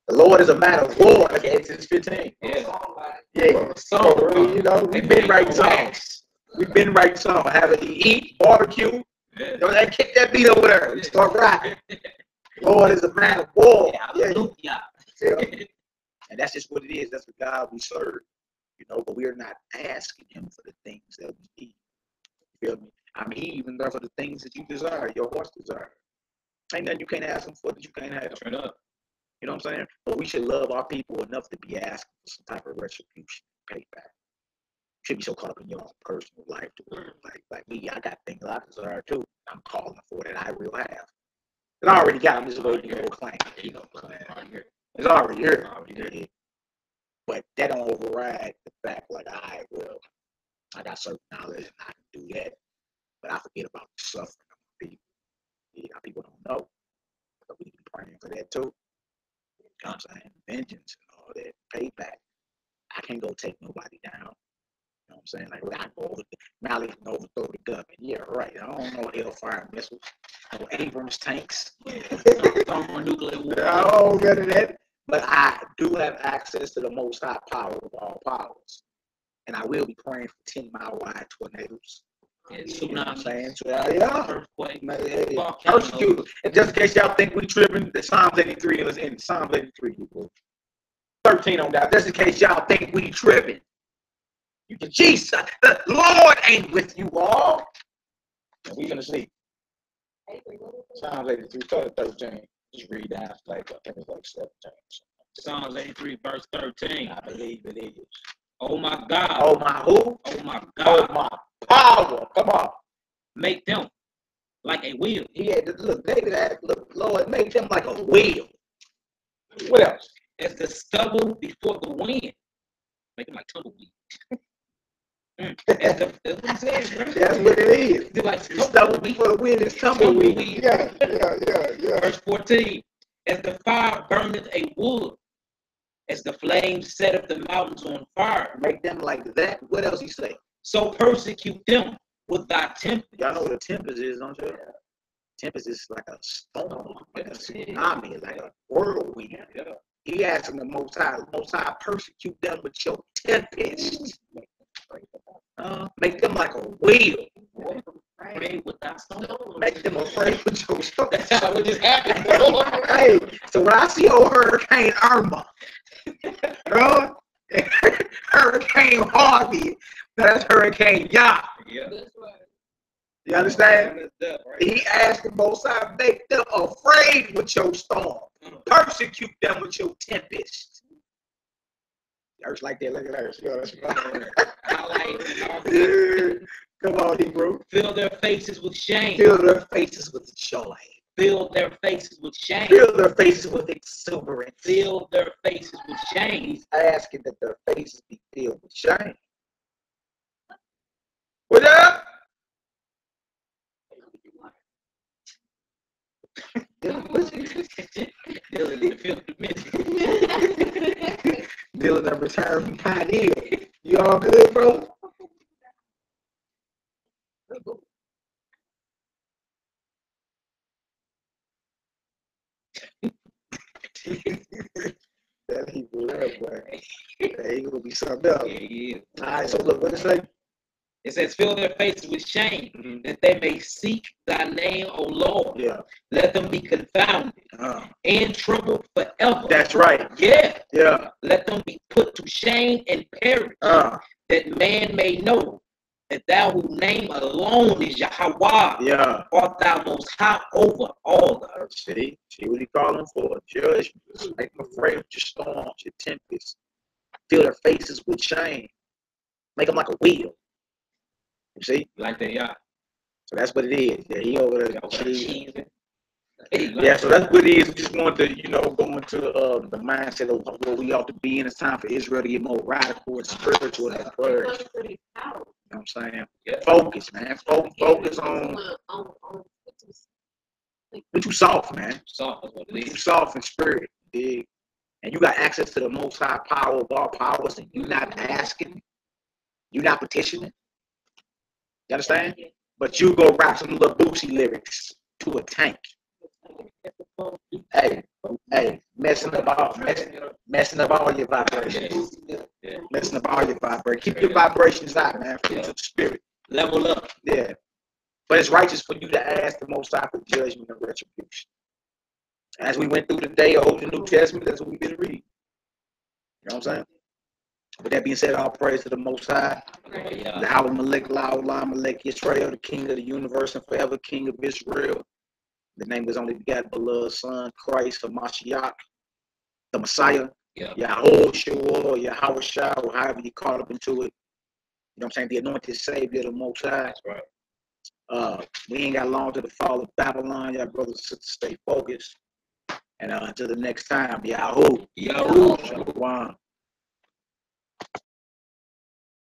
The Lord is a man of war, like Exodus 15. Yeah. So you know, we've been writing songs. We've been writing songs. Have it eat, barbecue. Yeah. Don't kick that beat over there. We start rocking. Lord is a man of war. Yeah. And that's just what it is. That's the God we serve, but we're not asking him for the things that we need. You feel me? I mean, he even there for the things that you desire, your heart's desire. Ain't nothing you can't ask him for that you can't have. Turn up. You know what I'm saying? But we should love our people enough to be asking for some type of retribution, payback. You should be so caught up in your own personal life to where, like me, I got things I desire too. I'm calling for that I will have. And I already got them. Just waiting to claim. It's already here. But that don't override the fact, like, I got certain knowledge and I can do that. But I forget about the suffering of my people. People don't know. But we need to be praying for that too. You know what I'm saying? Vengeance and all that. Payback. I can't go take nobody down. You know what I'm saying? Like, I go over Mally can overthrow the government. Yeah, right. I don't know Hellfire missiles. No Abrams tanks. Nuclear war. I don't get that. But I do have access to the Most High power of all powers. And I will be praying for 10-mile wide tornadoes. You know what I'm saying? So, earthquake. Persecute. And just in case y'all think we tripping, the Psalms 83 is in Psalms 83. 13 on that. Just in case y'all think we tripping. Jesus, the Lord ain't with you all. And we're going to see. Psalms 83, 13. Just read down. I think it's like 17. Psalms 83, verse 13. I believe it is. Oh my God. Oh my who? Oh my God. Oh my power. Come on. Make them like a wheel. He had to look, David had, look, Lord, make them like a wheel. What else? As the stubble before the wind. Make them like tumbleweed. That's what it says, right? That's what it is. It's like stubble before the wind is tumbleweed. Yeah. Verse 14. As the fire burneth a wood, as the flames set up the mountains on fire. Make them like that. What else he say? So persecute them with thy tempest. Y'all know what a tempest is, don't you? Tempest is like a storm, like a tsunami, like a whirlwind. Yeah. He asking the Most High, persecute them with your tempest. Make them like a wheel. Pray with thy storm. Make them afraid with your storm. That's how it just happened, bro. Hey, so when I see old Hurricane Irma, bro, Hurricane Harvey, that's Hurricane Yah. Yeah. You understand? Right? He asked the Most High, make them afraid with your storm. Persecute them with your tempest. Earth like that, look at Earth. Yo, that's right. Come on, Hebrew. Fill their faces with shame. Fill their faces with joy. Fill their faces with shame. Fill their faces with exuberance. Fill their faces with shame. He's asking that their faces be filled with shame. What up? Dylan a retired pioneer. You all good, bro? That Hebrew that boy. He gonna be something else. Yeah. All right, so look, what it say? It says, fill their faces with shame, that they may seek thy name, O Lord. Yeah. Let them be confounded and troubled forever. That's right. Yeah. Yeah. Let them be put to shame and perish, that man may know that thou whose name alone is Yahweh. Yeah. Art thou most high over all the earth. See what he calling for? Judgment. Make them afraid of your storms, your tempests. Fill their faces with shame. Make them like a wheel. You see? Like that, yeah. So that's what it is. Yeah, he over there. Hey, Yeah, so that's what it is. We just want to, go into the mindset of where we ought to be in. It's time for Israel to get more radical and spiritual in that word. You know what I'm saying? Yeah. Focus, man. Focus on. But you soft, man. Soft is what it You is. soft in spirit, dig? And you got access to the most high power of all powers, and you're not asking, you're not petitioning. You understand? But you go rap some little Boosie lyrics to a tank. Hey, messing up all your vibrations. Messing up all your vibrations. Keep your vibrations out, man. Fruit of the spirit. Level up. Yeah. But it's righteous for you to ask the Most High for judgment and retribution. As we went through the day of Old and New Testament, that's what we've been reading. You know what I'm saying? With that being said, all praise to the Most High. Yahweh Melech, La'olam Melech Yisrael, the King of the universe and forever King of Israel. The name of his only begotten beloved Son, Christ, or Mashiach, the Messiah, Yahushua, or Yahweh Shah, or however you call up into it. You know what I'm saying? The anointed Savior, the Most High. That's right. We ain't got long to the fall of Babylon. Y'all brothers and sisters, stay focused. And until the next time, Yahoo. Yahoo. Shalom.